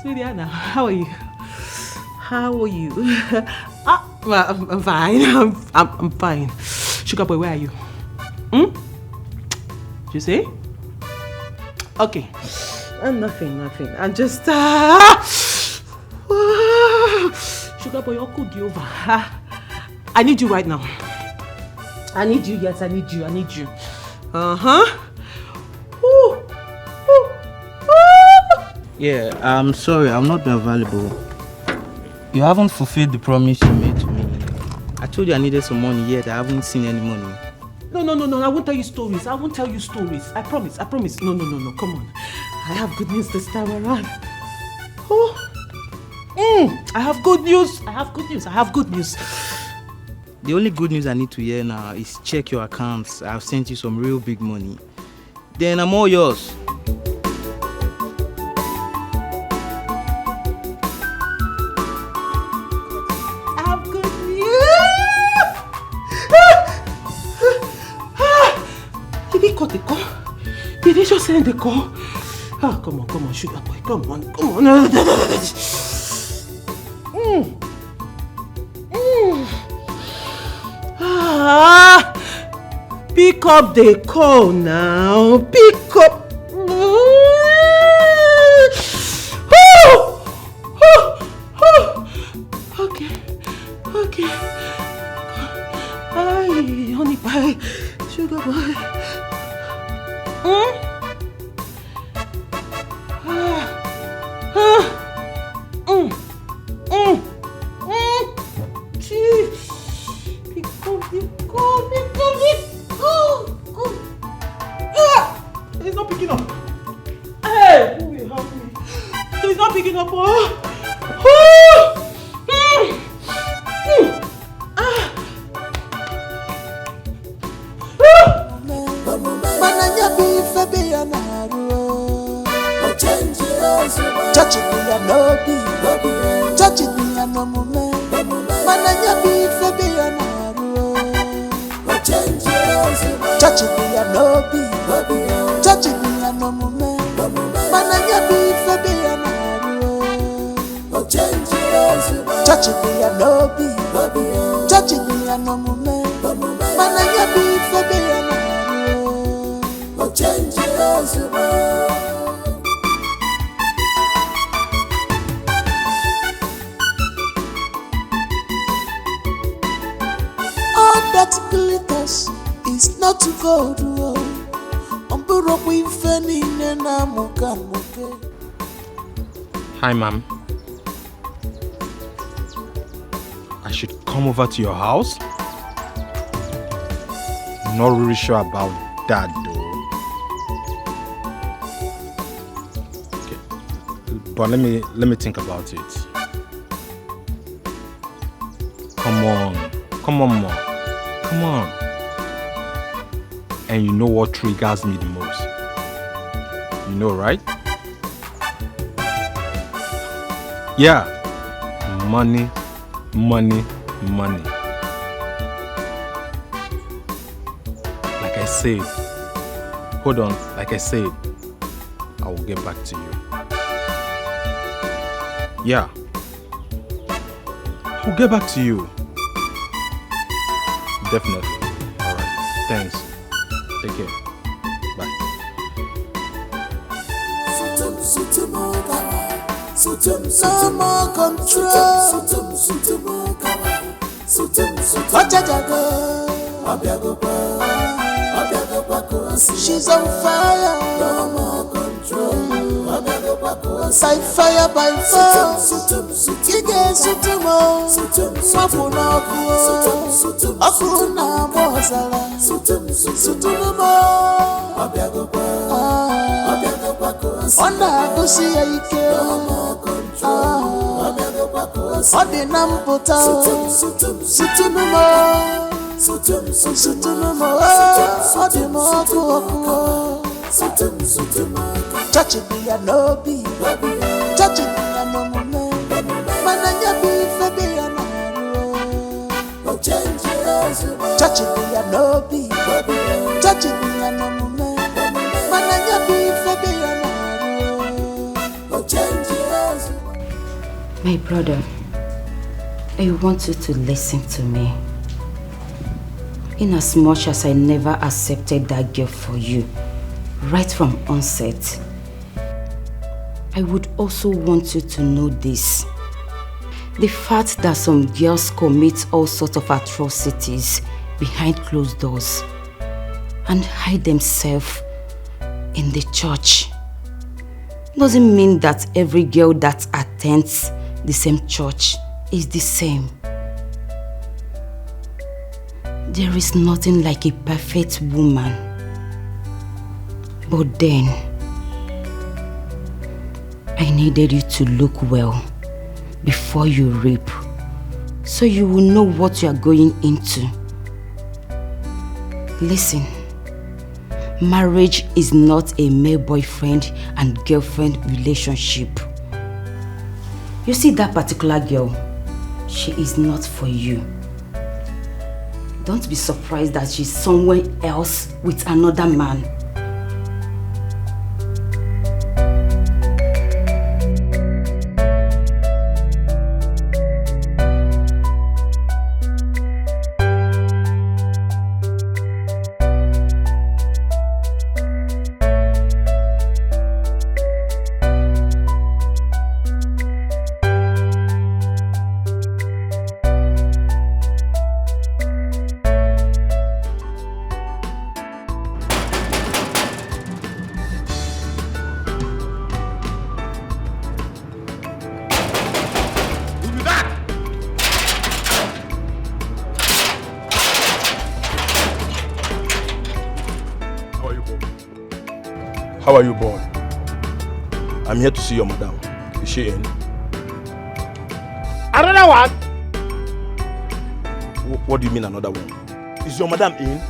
Sweetie Anna, how are you? I'm fine. I'm fine. Sugar boy, where are you? You say? Okay. Nothing. I'm just Sugar boy, I'll cook you over. I need you right now. I need you. Yeah, I'm sorry, I'm not available. You haven't fulfilled the promise you made to me. I told you I needed some money, yet I haven't seen any money. No, I won't tell you stories. I promise. No, come on. I have good news this time around. I have good news. The only good news I need to hear now is check your accounts. I've sent you some real big money. Then I'm all yours. I have good news. Did he cut the call? Did he just send the call? Come on, sugar boy. Come on. Pick up the call now. Pick up. Okay. Hi, honey pie, sugar boy. picking up. Hey, who will help me? He's not picking up. Oh. Touch it me and no be, touch it me and no moment. Mananya be for be an arrow. Touch it me and no be, touch it me and no moment. Mananya be for be an arrow. Touch it me and no be, touch it me and no moment. Mananya be for be an arrow. Change it. That glitters is not gold. Hi, ma'am. I should come over to your house? Not really sure about that, though. Okay. But let me think about it. Come on, Mom. Come on. And you know what triggers me the most? You know, right? Yeah. Money. Like I said, hold on. Like I said, I will get back to you. Yeah. I'll get back to you. Definitely. Alright. Thanks. Take care. Bye. No more control. She's on fire. No more control. By fire, by force. Ige sutumo. Mapuna kuo. Akuna mozala. Sutumo. Onda kusi ike. No more control. Odi namputa. Sutumo. Sutumo. Odi moku. Touch it me and no be, touch it me and no moment. Mananya be for be an arrow. Touch it me and no be, touch it me and no moment. Mananya be for be an arrow. My brother, I want you to listen to me. In as much as I never accepted that girl for you, right from onset, I would also want you to know this. The fact that some girls commit all sorts of atrocities behind closed doors and hide themselves in the church doesn't mean that every girl that attends the same church is the same. There is nothing like a perfect woman. But then, I needed you to look well before you reap, so you will know what you are going into. Listen, marriage is not a male boyfriend and girlfriend relationship. You see that particular girl, she is not for you. Don't be surprised that she's somewhere else with another man. How are you, boy? I'm here to see your madam. Is she in? Another one? What do you mean another one? Is your madam in?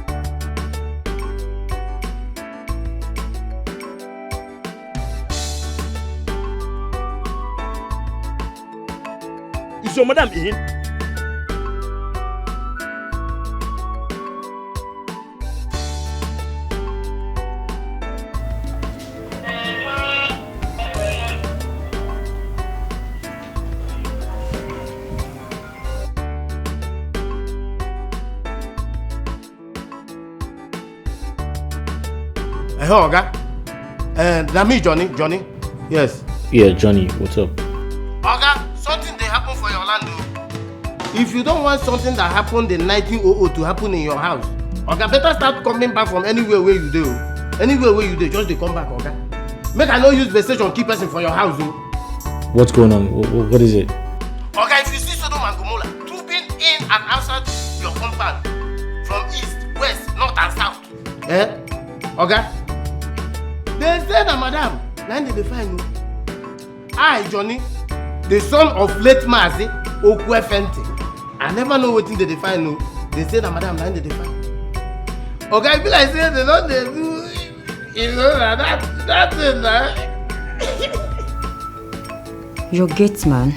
Is your madam in? Hello, Oga. That me, Johnny. Yes. Yeah, Johnny, what's up? Oga, something they happen for your land. If you don't want something that happened in 1900 to happen in your house, Oga, better start coming back from anywhere where you do. Anywhere where you do, just they come back, Oga. Make I no use the station keep person for your house. What's going on? What is it? Oga, if you see Sodom and Gomorrah trooping in and outside your compound from east, west, north and south. Oga? They say that madam, now they find you. I, Johnny, the son of late Mazi Okwe Fenty. I never know what thing they find you. They say that madam, now they find. Okay, I feel like say they don't they do, you know, that thing, Your gate man.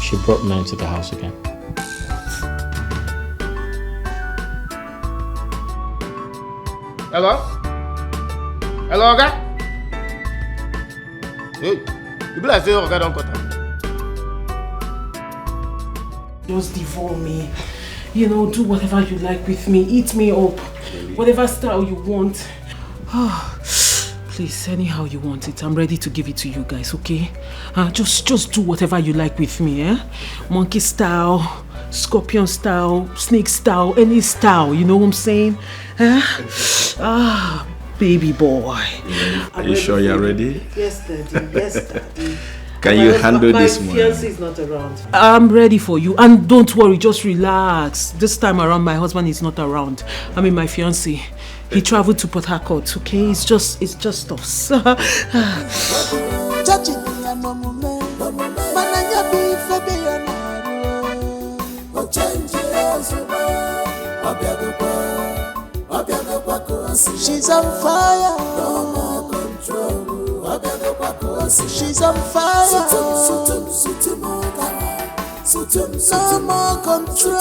She brought men to the house again. Hello? Hello, Oga? Hey, you be like say Oga don't cut her. Just devour me. You know, do whatever you like with me. Eat me up. Whatever style you want. Please, anyhow you want it. I'm ready to give it to you guys, okay? Just do whatever you like with me, eh? Monkey style, scorpion style, snake style, any style, you know what I'm saying? Baby boy. Are you sure you're ready? Yes, Daddy. Yes, Daddy. Can you handle this one? My fiancé is not around. I'm ready for you. And don't worry, just relax. This time around, my husband is not around. I mean, my fiancé. He traveled to Port Harcourt, okay? It's just us. She's on fire. No more control. She's on fire. No more control.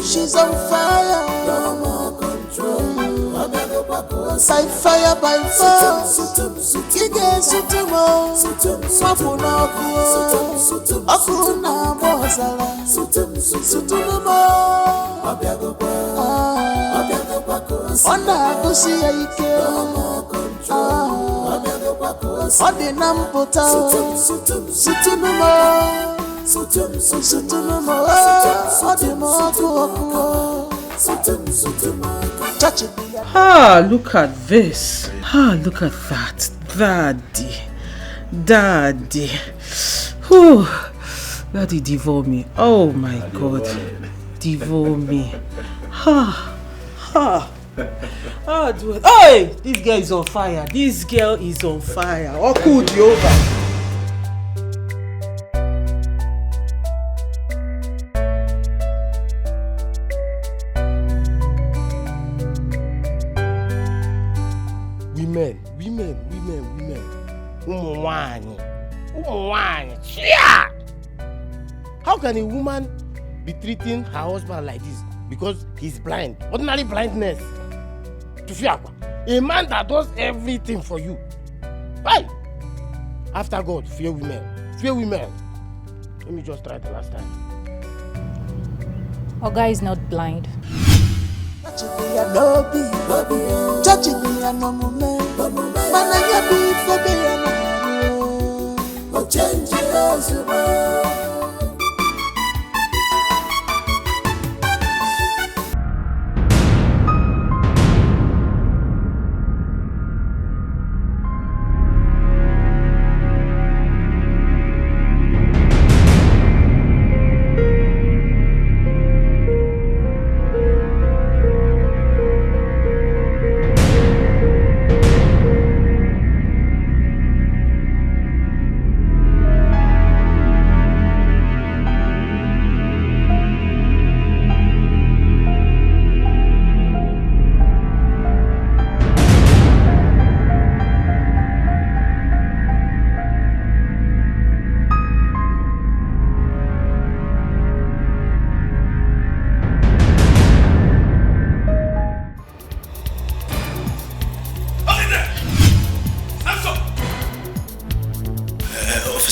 She's on fire. No more control. By fire, by fire. Ige sutumo. Mapuna akuna bozala. Sutumo. Ona kusi ike. Ode nampota. Sutumo. Look at this. Look at that. Daddy. Whew. Daddy, devour me. Oh my God. Devour me. Do it. Hey! This girl is on fire. Oh, cool, Jehovah. Women. Woman. Yeah! How can a woman be treating her husband like this because he's blind? Ordinary blindness. A man that does everything for you. Why? After God, fear women. Let me just try the last time. Oga is not blind.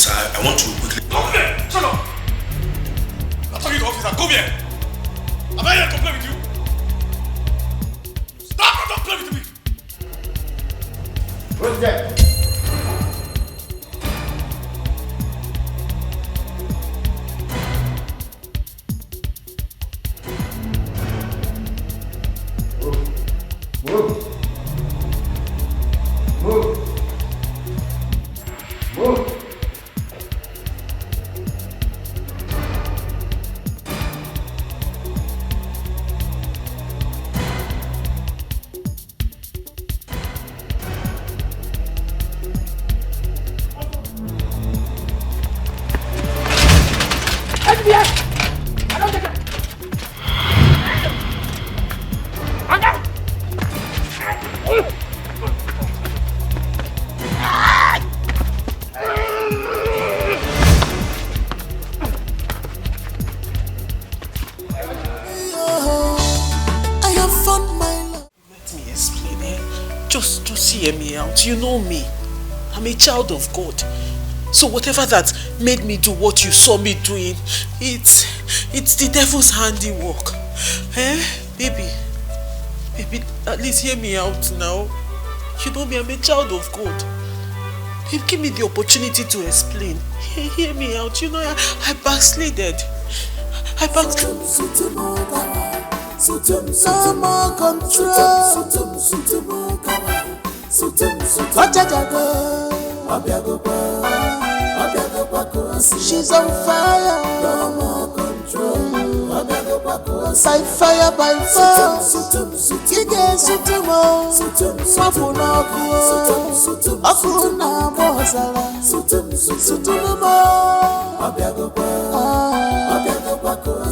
Officer, I want to quickly... Come here! Shut up! I'm talking to officer. Come here! Am I here to play with you? Stop! Don't play with me! What's that? Move. Move. Move. You know me. I'm a child of God. So whatever that made me do what you saw me doing, it's the devil's handiwork. Eh? Baby, at least hear me out now. You know me, I'm a child of God. Give me the opportunity to explain. Hear me out. You know, I backslided. I backslided. No more control. She's on fire. No more control. By fire, by force. You get sutumo. Mapuna kuo. Akuna mozala. Sutumo.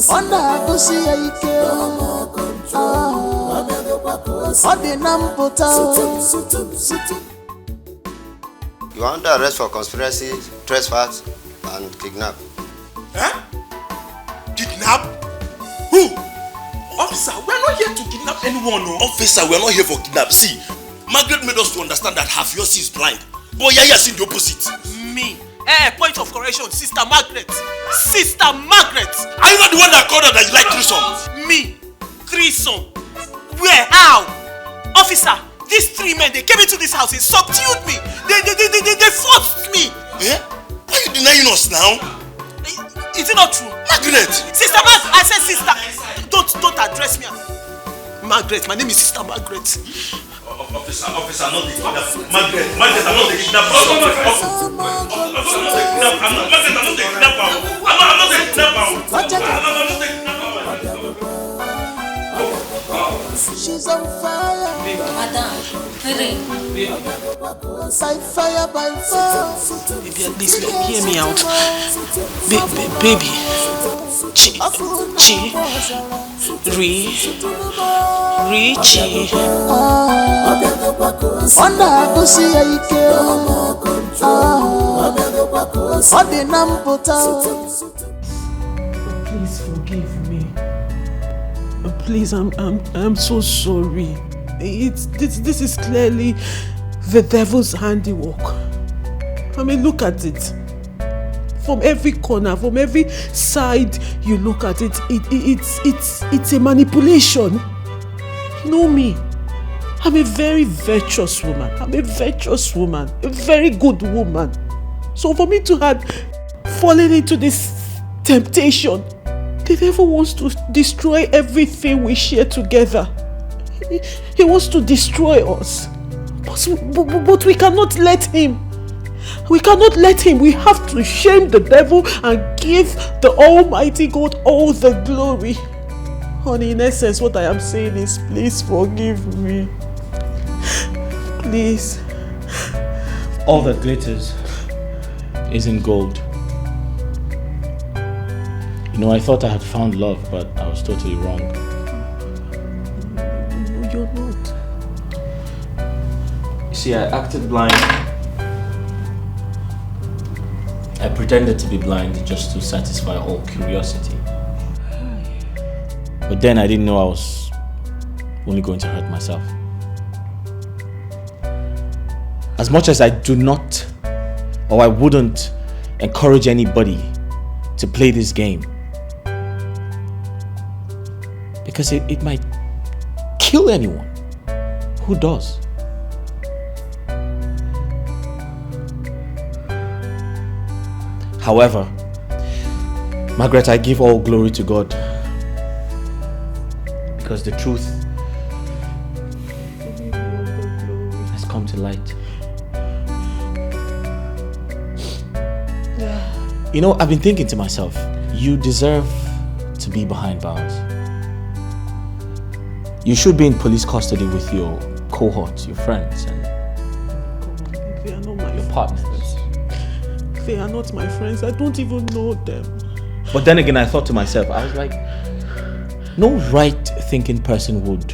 Onda kusi aike. No more control. Odi nampota. You are under arrest for conspiracy, trespass, and kidnap. Eh? Kidnap? Who? Officer, we're not here to kidnap anyone, no. Officer, we're not here for kidnap. See, Margaret made us to understand that her fiancé is blind. But Yaya seen the opposite. Me? Point of correction, Sister Margaret. Sister Margaret! Are you not the one that called her that you like threesome? Me? Threesome? Where? How? Officer, these three men, they came into this house, they subdued me. They forced me. Eh? Why are you denying us now? Is it not true? Margaret! Sister Margaret! I said sister. Don't address me as Margaret. My name is Sister Margaret. Officer, not the kidnapper. Margaret, I'm not the kidnapper. I'm not the kidnapper. She's on fire. Madam, hurry. By fire, by force. Baby, at least hear me out. Baby. Chi. Onda kusi aike. Odi nampota. Please forgive me. Please, I'm so sorry. This is clearly the devil's handiwork. I mean, look at it. From every corner, from every side you look at it, it's a manipulation. You know me. I'm a very virtuous woman. A very good woman. So for me to have fallen into this temptation, the devil wants to destroy everything we share together. He wants to destroy us. But we cannot let him. We cannot let him. We have to shame the devil and give the Almighty God all the glory. Honey, in essence, what I am saying is, please forgive me. Please. All that glitters isn't gold. You know, I thought I had found love, but I was totally wrong. No, you're not. You see, I acted blind. I pretended to be blind just to satisfy all curiosity. But then I didn't know I was only going to hurt myself. As much as I do not, or I wouldn't encourage anybody to play this game. Because it might kill anyone. Who does? However, Margaret, I give all glory to God. Because the truth has come to light. You know, I've been thinking to myself, you deserve to be behind bars. You should be in police custody with your cohorts, your friends, and They are not my your partners. They are not my friends. I don't even know them. But then again, I thought to myself, I was like, no right-thinking person would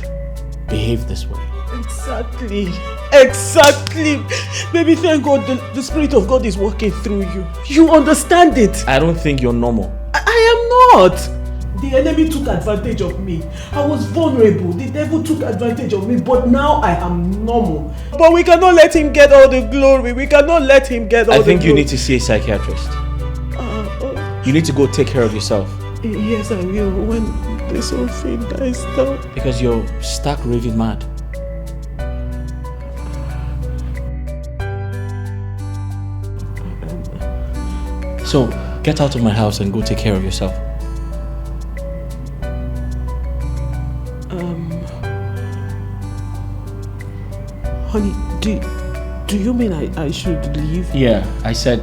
behave this way. Exactly. Exactly. Baby, thank God the Spirit of God is working through you. You understand it. I don't think you're normal. I am not. The enemy took advantage of me. I was vulnerable. The devil took advantage of me, but now I am normal. But we cannot let him get all the glory. We cannot let him get all the glory. I think you need to see a psychiatrist. You need to go take care of yourself. Yes, I will when this whole thing dies down. Because you're stark raving mad. So, get out of my house and go take care of yourself. Honey, do you mean I should leave? Yeah, I said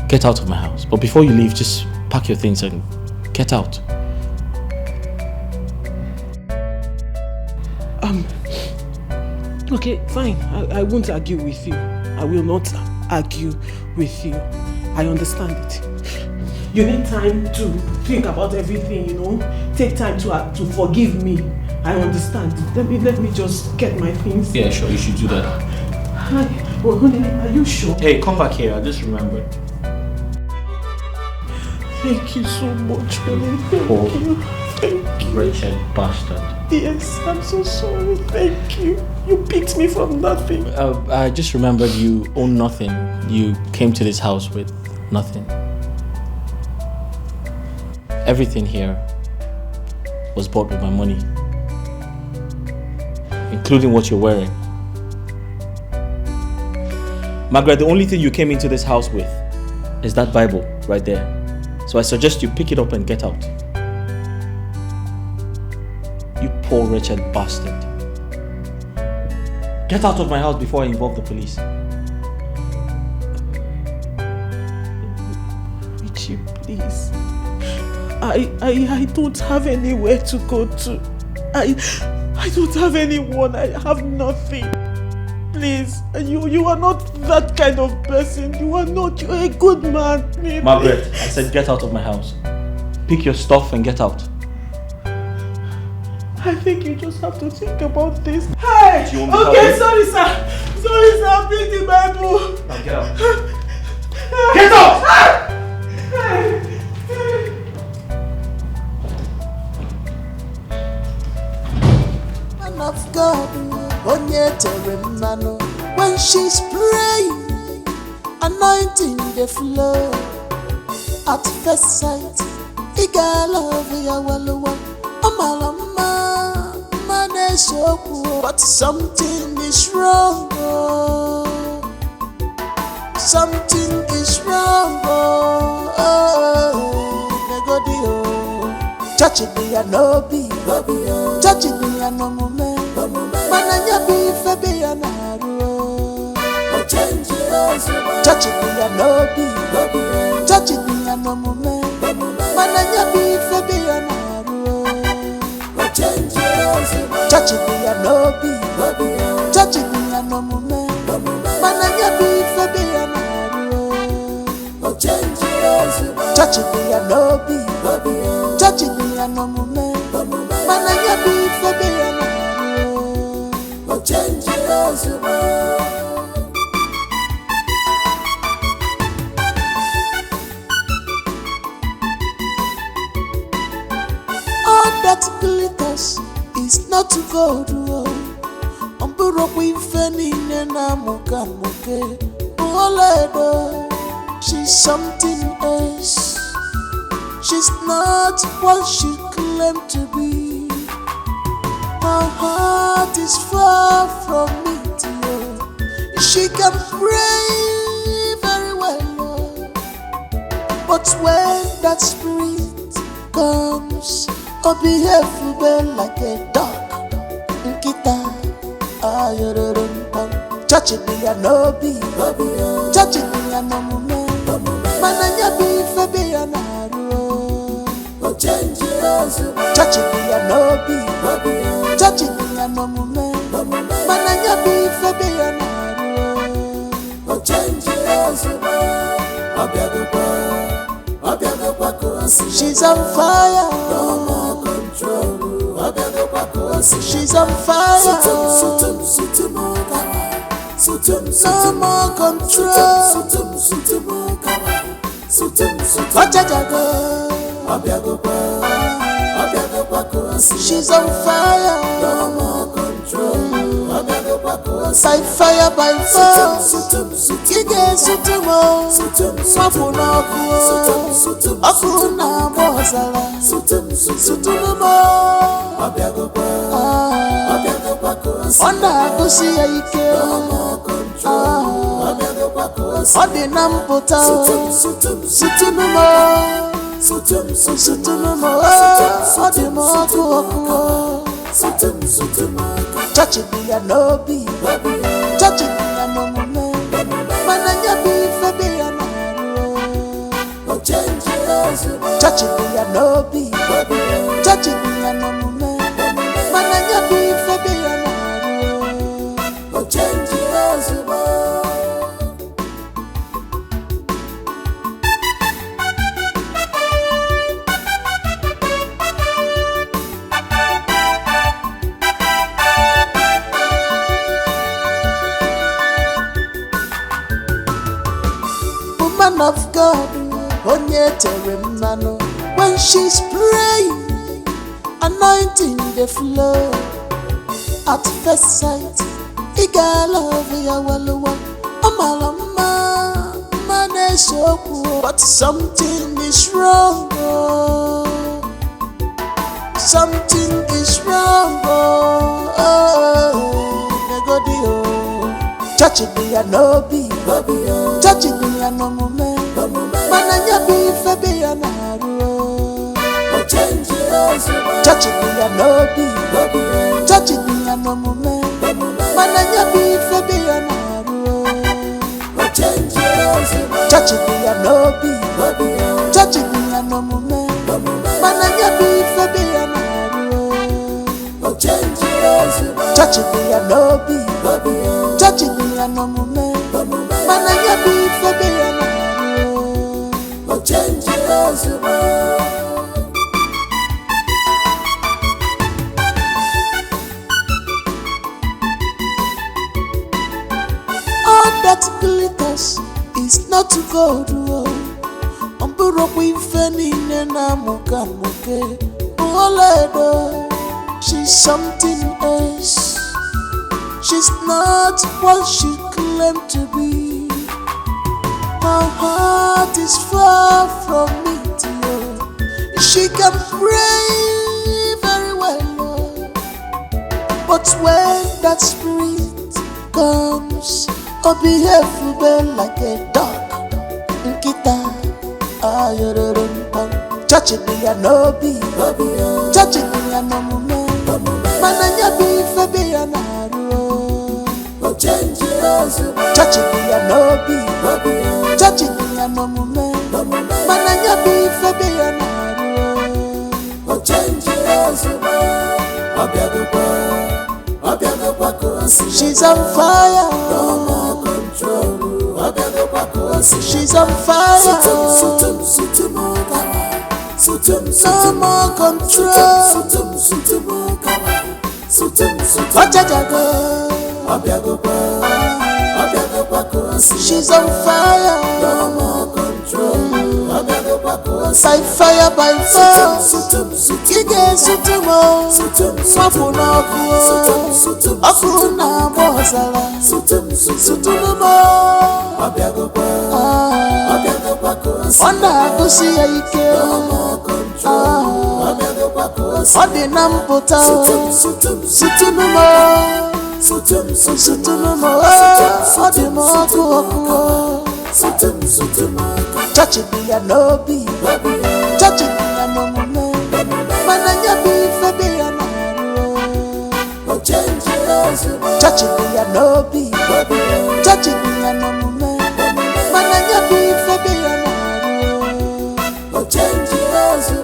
get out of my house. But before you leave, just pack your things and get out. Okay, fine. I won't argue with you. I will not argue with you. I understand it. You need time to think about everything, you know. Take time to forgive me. I understand. Let me just get my things. Yeah, sure, you should do that. Hi. Well, honey, are you sure? Hey, come back here. I just remembered. Thank you so much, honey. Thank you. Thank you. Wretched bastard. Yes, I'm so sorry. Thank you. You picked me from nothing. I just remembered you own nothing. You came to this house with nothing. Everything here was bought with my money, including what you're wearing. Margaret, the only thing you came into this house with is that Bible right there. So I suggest you pick it up and get out. You poor wretched bastard. Get out of my house before I involve the police. Richie, please. I don't have anywhere to go to. I don't have anyone. I have nothing. Please, you are not that kind of person. You are not. You're a good man. Maybe. Margaret, I said get out of my house. Pick your stuff and get out. I think you just have to think about this. Hey! Do you want me to Okay, help you? sorry sir. Sorry sir, bring the Bible. Now get out. Get out! Hey! Man of God, Onye Teremano, when she's praying, anointing the flow. At first sight, Iga love ya waluwa, Amalama, Maneshoku, but something is wrong. Something is wrong. Touch it, be a no be. Touch it, be a no moment. Mananya be for be a narrow. Touch it, be a no be. Touch it, be a no moment. Mananya be for be a narrow. Touch it, be a no be. Touch it, be a no moment. Mananya be for be a narrow. Touch it, be a no be. Touch it, be a no moment. Mananya be for be a narrow. Change all that glitters is not gold. Umburo kwifeni nena muka muke. Oledo, she's something else. She's not what she claimed to be. Her heart is far from me, dear. She can pray very well, Lord. But when that spirit comes, oh, behave well like a dog. Nkita, church it be a no be, church it be a no mume, mananya be fe be a naru, church it be a no be, church it be a no mume, mananya be fe be a naru, she's on fire, no more control. She's on fire. No more control. She's on fire. No more control. By fire, by fire. Kige sutumo. Mapuna kuo. Akuna mozala. Sutumo. Onda kusi ya ike. Odi nampota. Sutumo. Sutumo. Odi moku. Church it be a no be, church it be a no mume, mananya be fe be a naru. Church it be a no be, church it be a no mume, mananya be fe be a naru. Woman of God, when she's praying, anointing the flow. At first sight, iga love ya waluwa, amalama, maneshoku. But something is wrong, oh. Something is wrong, church it be a no be, church it be a no mume, mananya be fe be a naru. Church it be a no be, church it be a no mume, mananya be fe be a naru. Church it be a no be, church it be a no mume, mananya be fe be a naru. Church it be a no be, church it be a no mume, mananya be fe be a naru. All that glitters is not gold. Omburo kwifeni nena mukamuke. Oledo, she's something else. She's not what she claimed to be. Her heart is far from me, dear. She can pray very well, Lord. But when that spirit comes, oh, behave well like a dog. Nkita, church it be a no be, church it be a no mume, mananya be fe be a naru. Church it be a no be, church it be a no mume, mananya be fe be a naru. She's on fire. No more control. She's on fire. No more control. She's on fire. No more control. by fire, by force. Ige sutumo, mapuna kuo, akuna bozala, sutumo. Onda kusi ike, ode namputa, sutumo, ode mokuo. Touch it be a lobby, touch it be a no man, mananya be febe a no. Touch it be a lobby, touch it be a no man, mananya be febe a no. Change it as you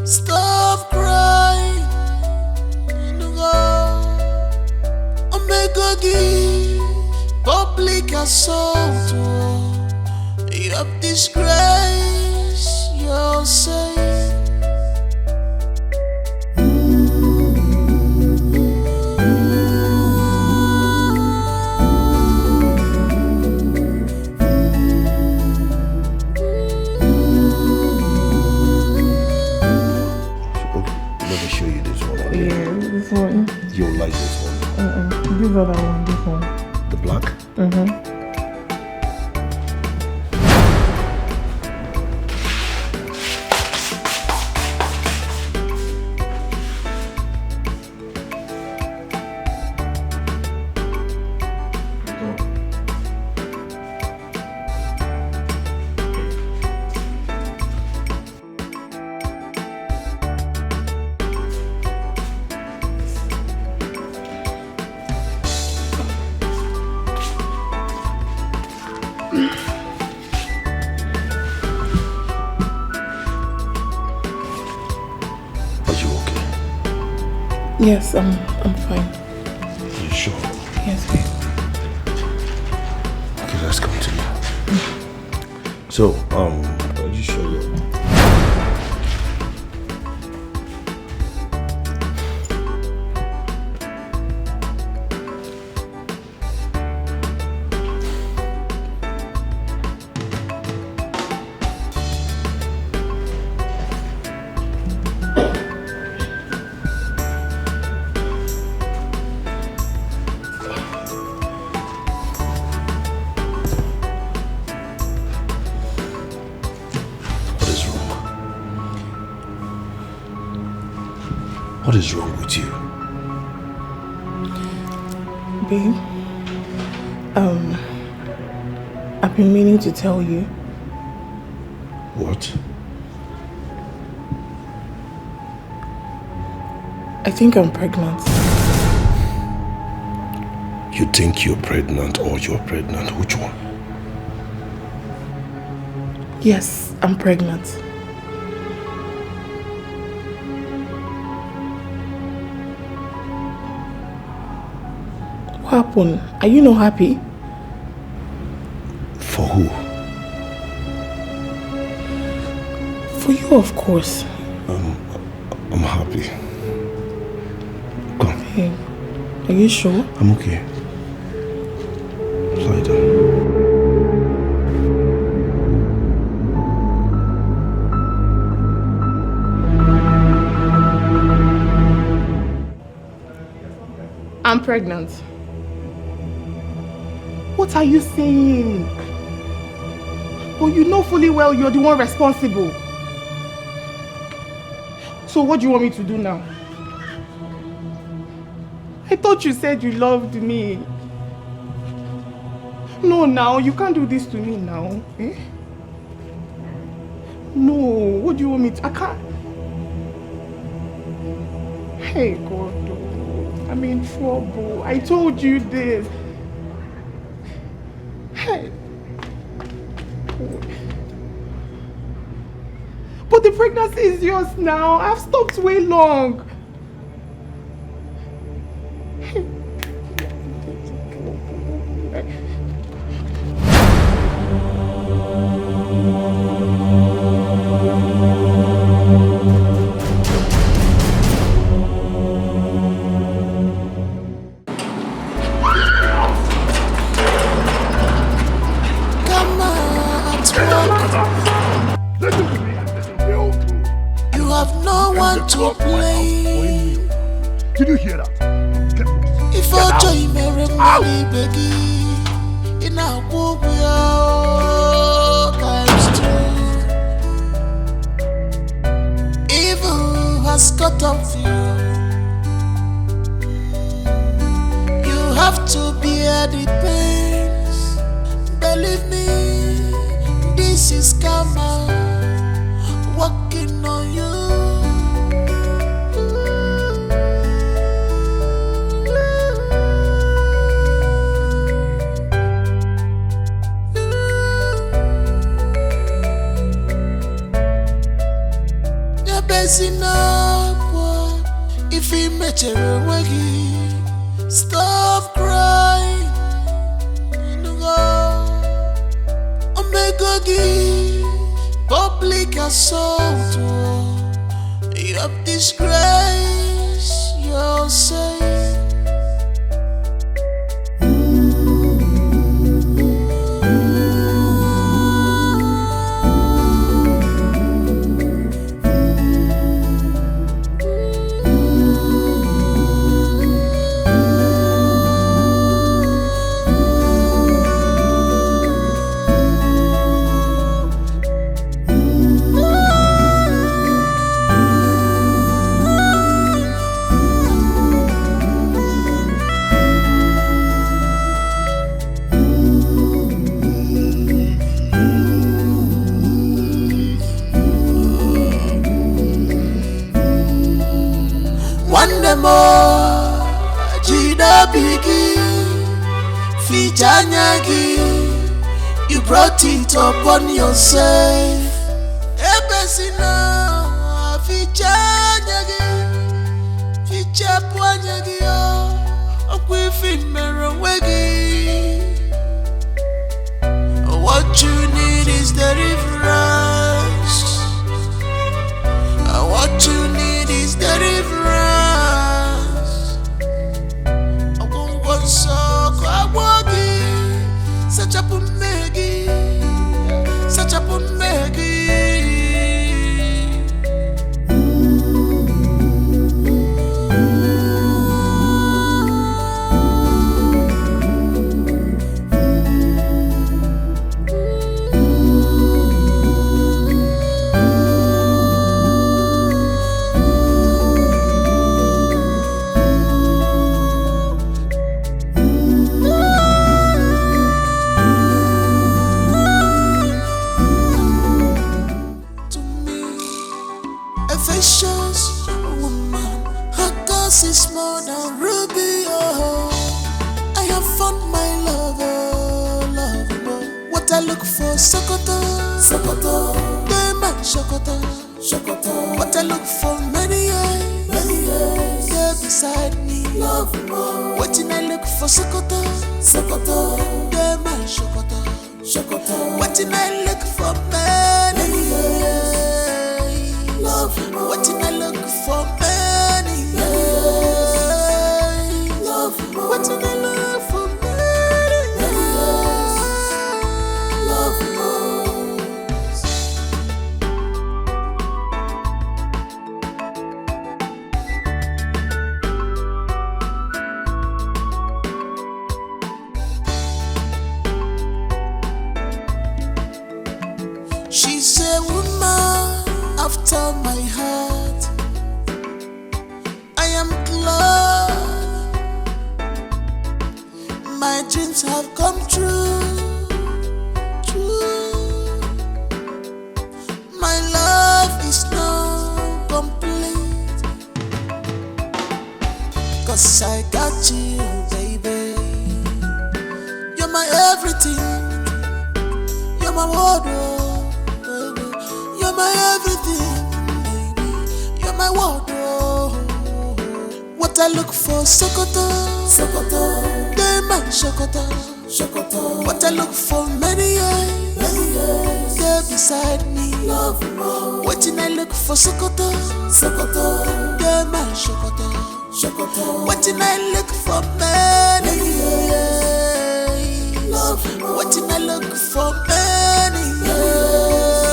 stop crying. Public assault. You have disgraced yourself. You'll like this one. This other one, this one. The black? Yes, I'm fine. You sure? Yes, babe. Okay, let's continue. So, are you sure you're... What is wrong with you? Babe, I've been meaning to tell you. What? I think I'm pregnant. You think you're pregnant or you're pregnant? Which one? Yes, I'm pregnant. What happened? Are you not happy? For who? For you, of course. I'm happy. Come. Hey, are you sure? I'm okay. Lie down. I'm pregnant. What are you saying? But you know fully well you're the one responsible. So what do you want me to do now? I thought you said you loved me. No, now, you can't do this to me now. Eh? No, what do you want me to... I can't... Hey, God, I'm in trouble. I told you this. Hey. But the pregnancy is yours now. I've stopped way long. To play. Did you hear that? If I join Mary Money Beggy in a walk we are times two. Evil has cut off you. You have to bear the pains. Believe me, this is karma working on you. If he met you, stop crying. Omega public assault. You have disgraced yourself. You brought it upon yourself. What you need is deliverance. What you need is deliverance. Such a Maggie, such a Maggie. look for Sokoto, Sokoto. They man Sokoto, Sokoto. What I look for many years, yeah, beside me. Love more. What I look for Sokoto, Sokoto. They man Sokoto, Sokoto. What I look for many years, love more. What I look for many years, love more. What I look for many years, love more. She's a woman after my heart. I am glad my dreams have come true. True. My love is now complete, 'cause I got you, baby. You're my everything. You're my wardrobe, baby. You're my everything, baby. You're my wardrobe. What I look for, Sokoto, Sokoto. They man Sokoto, Sokoto. What I look for many years, they're beside me. Love more. What I look for, Sokoto, Sokoto. They man Sokoto, Sokoto. What I look for many years, love more. What I look for many years,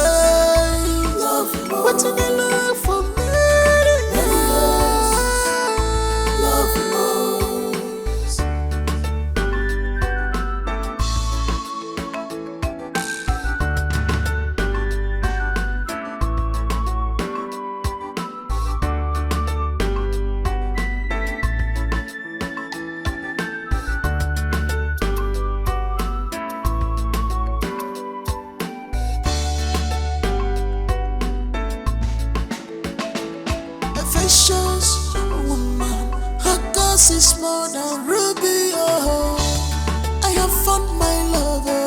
love more. What I look for many years, love more. A vicious woman, her cause is more than ruby. Oh, I have found my lover,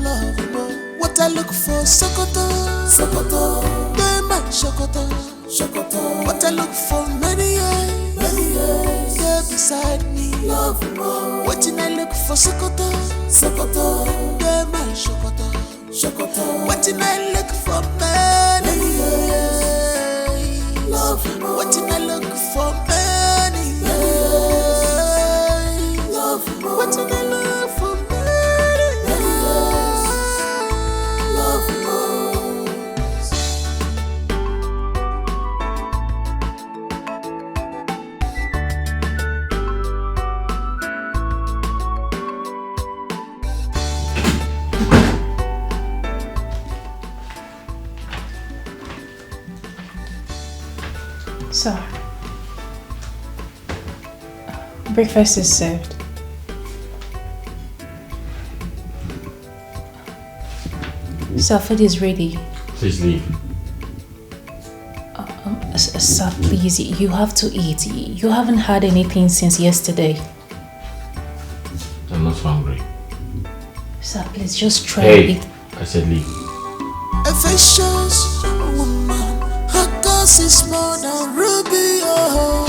lover. What I look for, Sokoto, Sokoto. They man Sokoto, Sokoto. What I look for many years, they're beside me. Love more. What I look for, Sokoto, Sokoto. They man Sokoto, Sokoto. What I look for many years, love more. What I look for many years, love more. What I look for many years, love more. Sir, breakfast is served. Sir, food is ready. Please leave. Sir, please, you have to eat. You haven't had anything since yesterday. I'm not hungry. Sir, please just try Hey, it. I said leave. A vicious woman, her cause is more than ruby. Oh,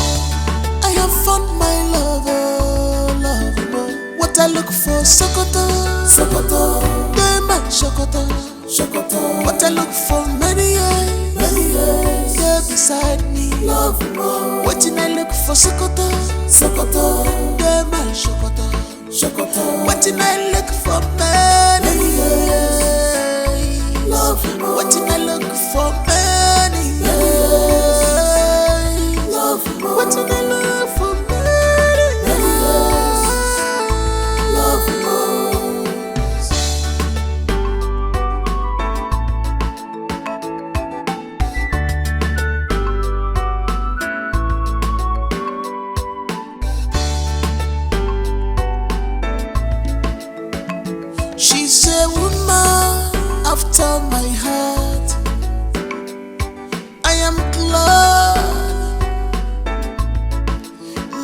I have found my lover, lover. What I look for, Sokoto, Sokoto. They man Sokoto, Sokoto. What I look for many years, they're beside me. Love more. What I look for, Sokoto, Sokoto. They man Sokoto, Sokoto. What I look for many years, love more. What I look for many years, love more. What I look for many years, love more. She's a woman after my heart. I am glad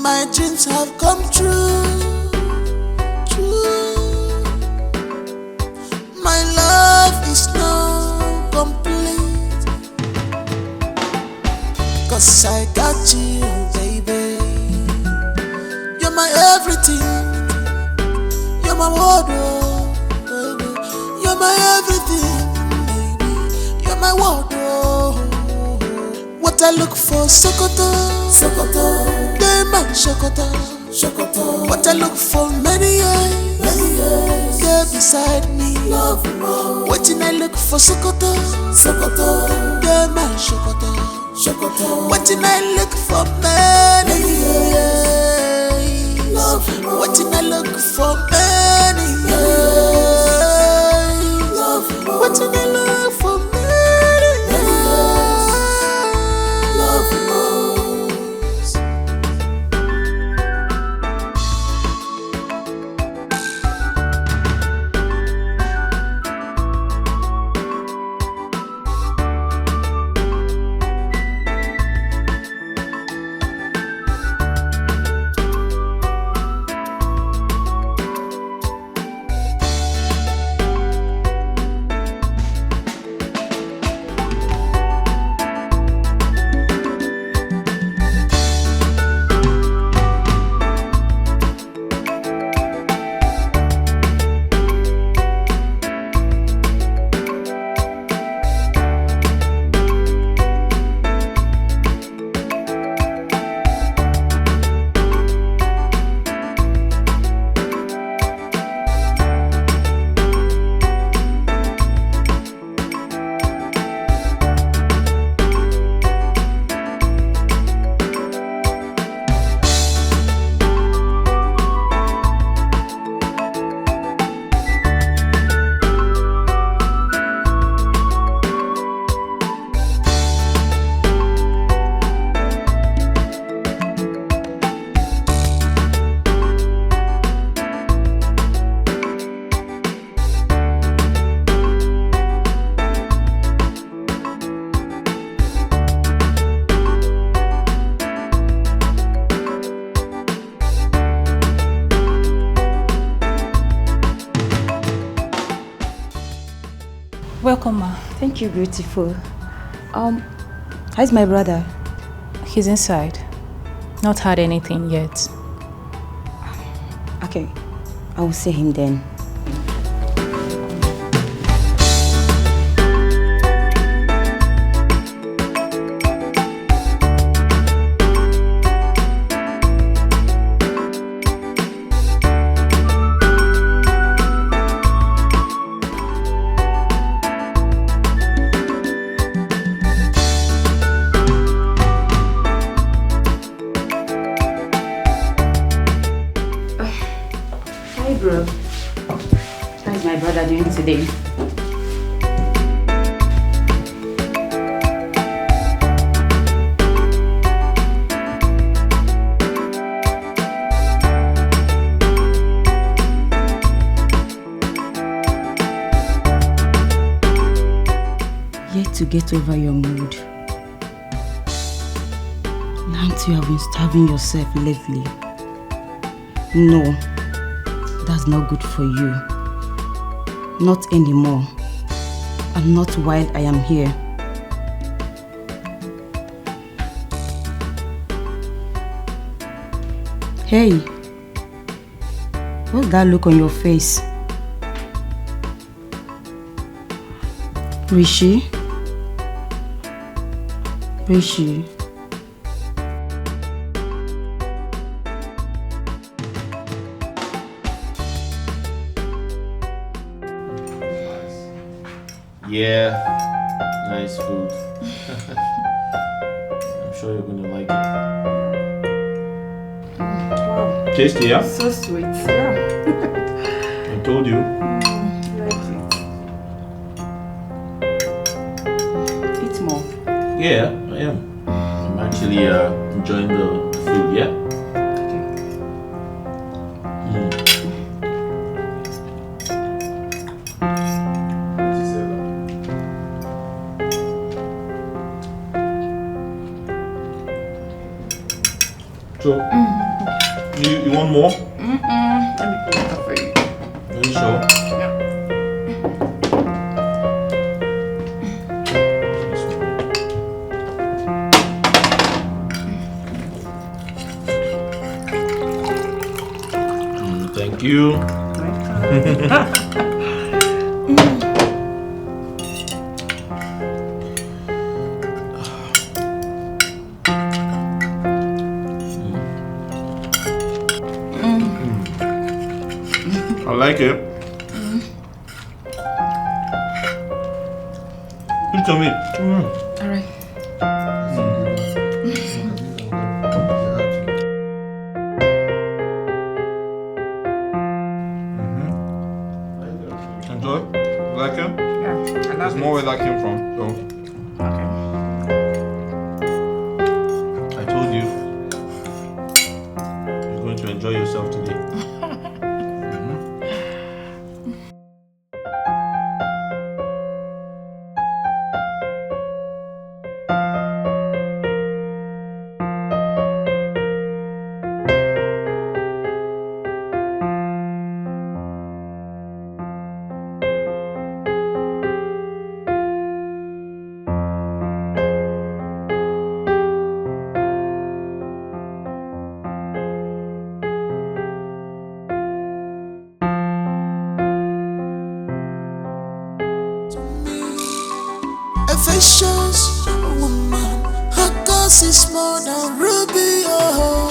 my dreams have come true. True. My my everything, baby. You're my world, oh. What I look for, Sokoto, Sokoto. They man Sokoto, Sokoto. What I look for, many years, they're beside me. Love more. What I look for, Sokoto, Sokoto. They man Sokoto, Sokoto. What I look for, many years. Love more. What I look for, many years. Love more. What I look for, many years. Love more. Welcome, ma. Thank you, beautiful. How's my brother? He's inside. Not had anything yet. Okay, I will see him then. Bro, how's my brother doing today? Yet to get over your mood. Now you have been starving yourself lately. No. That's not good for you. Not anymore. And not while I am here. Hey, what's that look on your face? Rishi? Rishi? Yeah, nice food. I'm sure you're gonna like it. Wow. Tasty, yeah? So sweet, yeah. I told you. Like it. Eat more. Yeah, I am. I'm actually enjoying the food, yeah? So, you want more? Let me put it up for you. Are you sure? Yeah. Thank you. I like it. Eat to me. All right. Enjoy? You like it? Yeah, I love There's more where that came from. So. Okay. I told you. You're going to enjoy yourself today. A vicious woman, her cause is more than ruby. Oh,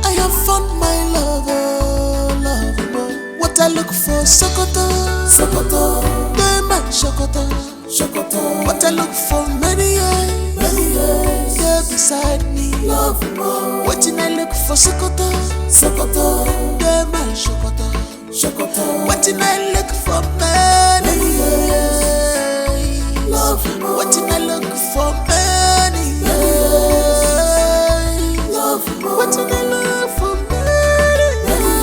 I have found my lover, lover. What I look for, Sokoto, Sokoto. They man Sokoto, Sokoto. What I look for, many years. They're beside me, love more. Waiting I look for, Sokoto, Sokoto. They man Sokoto, Sokoto. Waiting I look for, many years. What did I look for many years? What did I look for many years?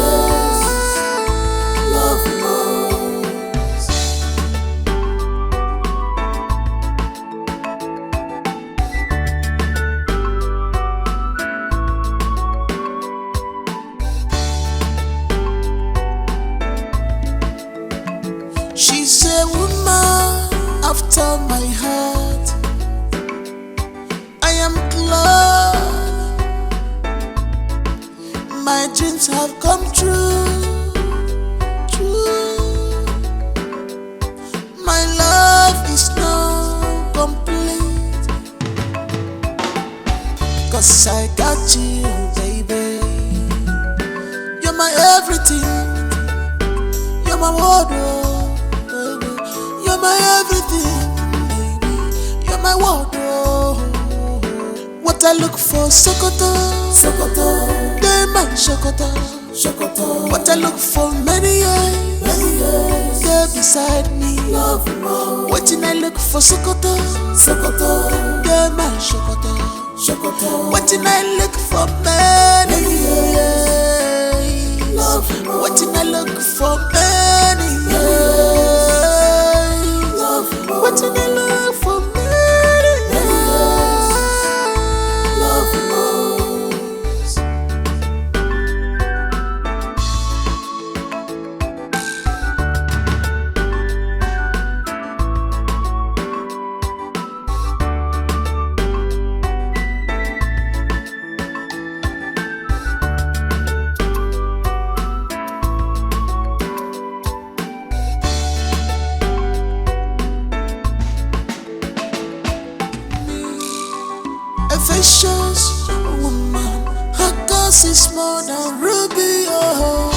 She's a woman after my heart. I am glad my dreams have come true. My love is now complete, 'cause I got you, baby. You're my everything. You're my wardrobe, baby. You're my everything, baby. You're my wardrobe. What I look for, Sokoto, Sokoto. They man Sokoto, Sokoto. What I look for, many years. They're beside me, love more. Waiting I look for, Sokoto, Sokoto. They man Sokoto, Sokoto. Waiting I look for, many years. Love more. Waiting I look for, many years. What did I look for many years? Love most. A vicious woman, her cause is more than ruby. Oh,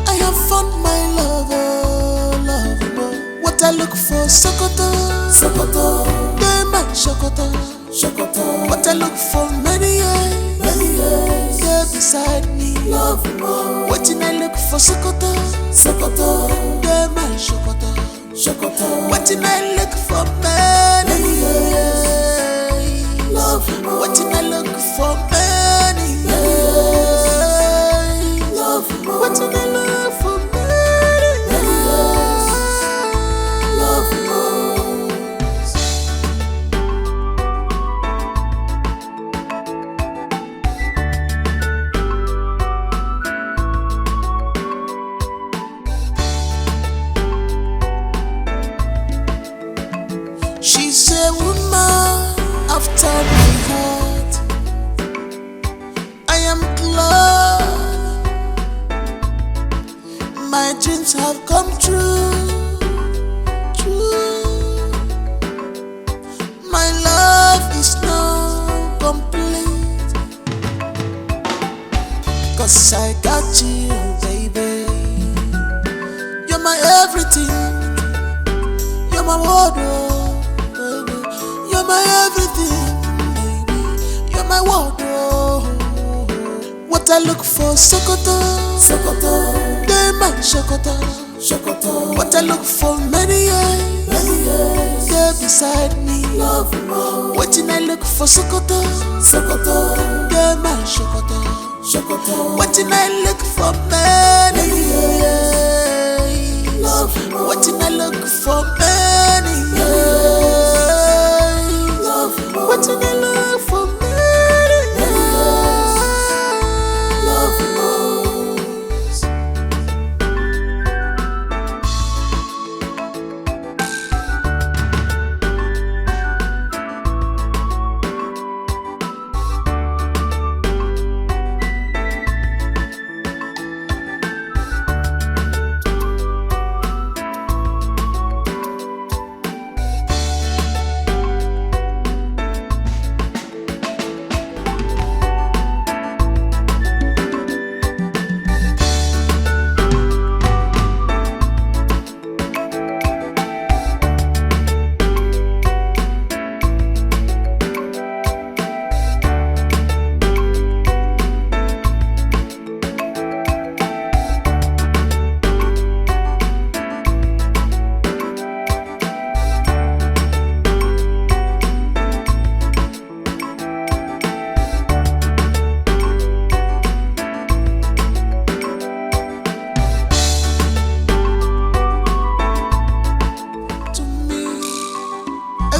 I have found my lover, lover. What I look for, Sokoto, Sokoto. They man Sokoto, Sokoto. What I look for, many years. They're beside me, love more. Waiting I look for, Sokoto, Sokoto. They man Sokoto, Sokoto. Waiting I look for, many years. What did I look for many years? What did I look for many years? Love most. She's a woman after my heart. I am glad my dreams have come true. My love is now complete, 'cause I got you, baby. everything. You're my wardrobe, baby. You're my everything, baby. You're my wardrobe. What I look for, Sokoto, Sokoto. They my Sokoto, Sokoto. What I look for, many years, they're beside me. Love more. What I look for, Sokoto, Sokoto. They my Sokoto, Sokoto. What I look for, many years. Love more. What I look for, many years. Love more. What I look for, many years. Love more.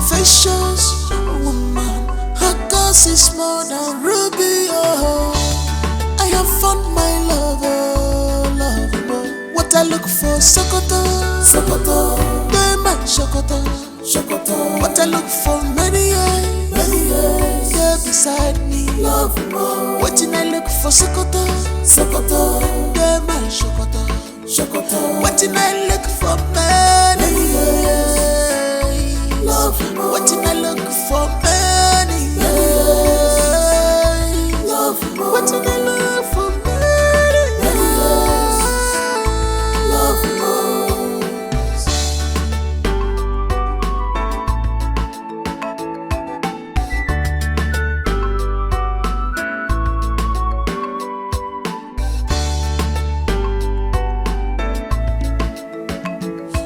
Precious woman, her cause is more than ruby. Oh, I have found my lover, lover. What I look for, Sokoto, Sokoto. They my Sokoto, Sokoto. What I look for, many years, they're beside me. Love more. What I look for, Sokoto, Sokoto. They my Sokoto, Sokoto. What I look for, many years. What did I look for, many years? Love more. What did I look for, many years? Love more.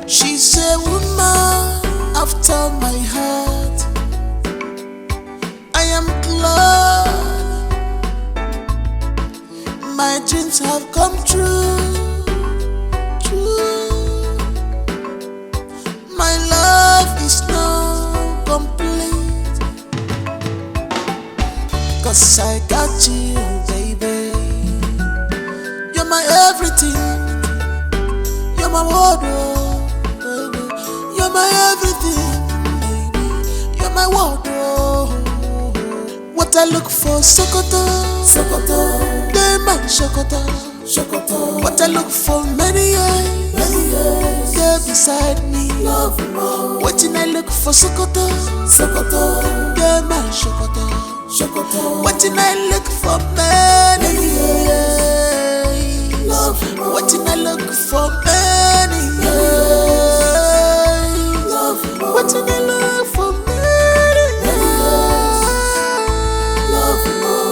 She's a woman after my heart. I am glad my dreams have come true, true. My love is now complete, 'cause I got you, baby. You're my everything. You're my wardrobe, baby. You're my everything, baby. You're my wardrobe. What I look for, Sokoto, Sokoto. They my Sokoto, Sokoto. What I look for, many years, they're beside me. Love more. What did I look for, Sokoto, Sokoto. They my Sokoto, Sokoto. What did I look for, many years. Love more. What did I look for, many years. Love more. What did I look for, many years. Love more.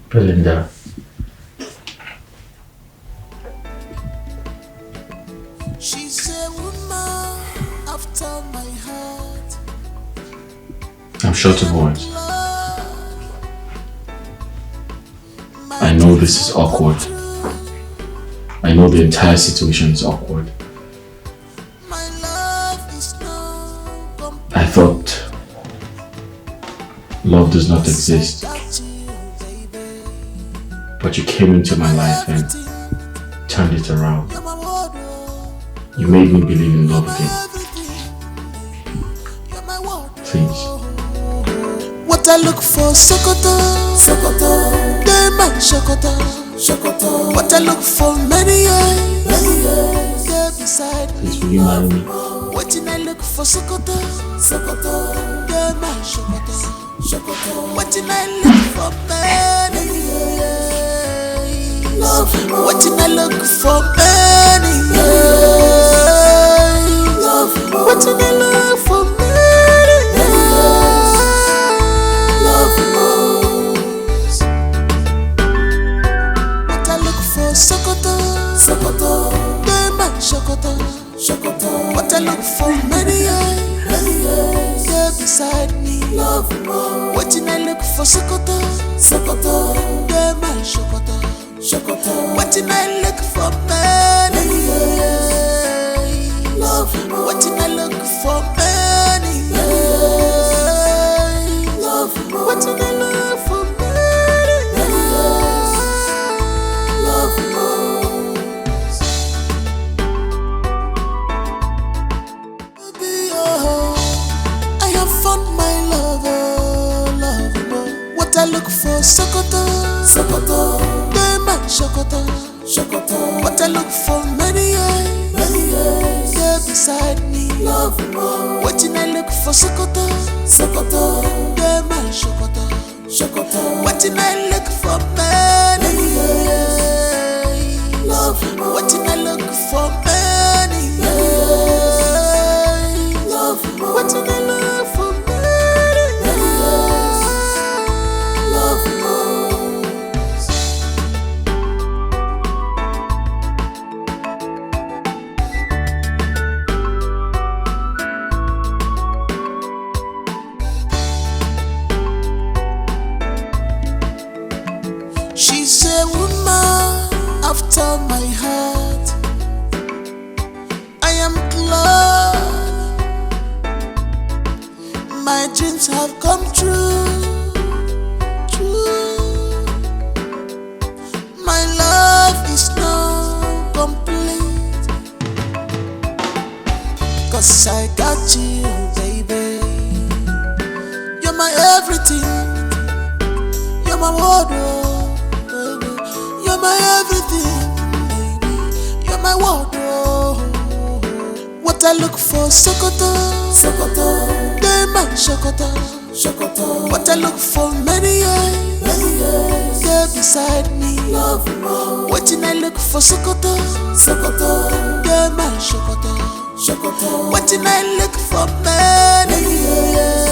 Belinda. She's a woman after my heart. I'm short of words. I know this is awkward. I know the entire situation is awkward. I thought love does not exist. But you came into my life and turned it around. You made me believe in love again. Please. What I look for, Sokoto, Sokoto, they man Sokoto, Sokoto. What I look for, many years, they're beside me. Please, will you marry me? What I look for, Sokoto, Sokoto, they man Sokoto, Sokoto. What I look for, many years, love. What I look for, many years, love. What I look for, many Sokoto, Sokoto, they man Sokoto, Sokoto. What I look for, many years, they're beside me. Love more. What I look for, Sokoto, Sokoto, they man Sokoto, Sokoto. What I look for, many years, love more. What I look for, many years, love more. What I look for, I look for, Sokoto, Sokoto, they man Sokoto, Sokoto. What I look for, many years, they're beside me. Love more. What I look for, Sokoto, Sokoto, they man Sokoto, Sokoto. What I look for, many years, love more. What I look for, many years, love more. What I look for, she's a woman after my heart. I am glad my dreams have come true. My love is now complete, 'cause I got you, baby. You're my everything. You're my wardrobe, baby. You're my everything, baby. You're my wardrobe. What I look for, Sokoto, Sokoto, they man Sokoto, Sokoto. What I look for, many years, they're beside me. Love more. What I look for, Sokoto, Sokoto, they man Sokoto, Sokoto. What I look for, many years.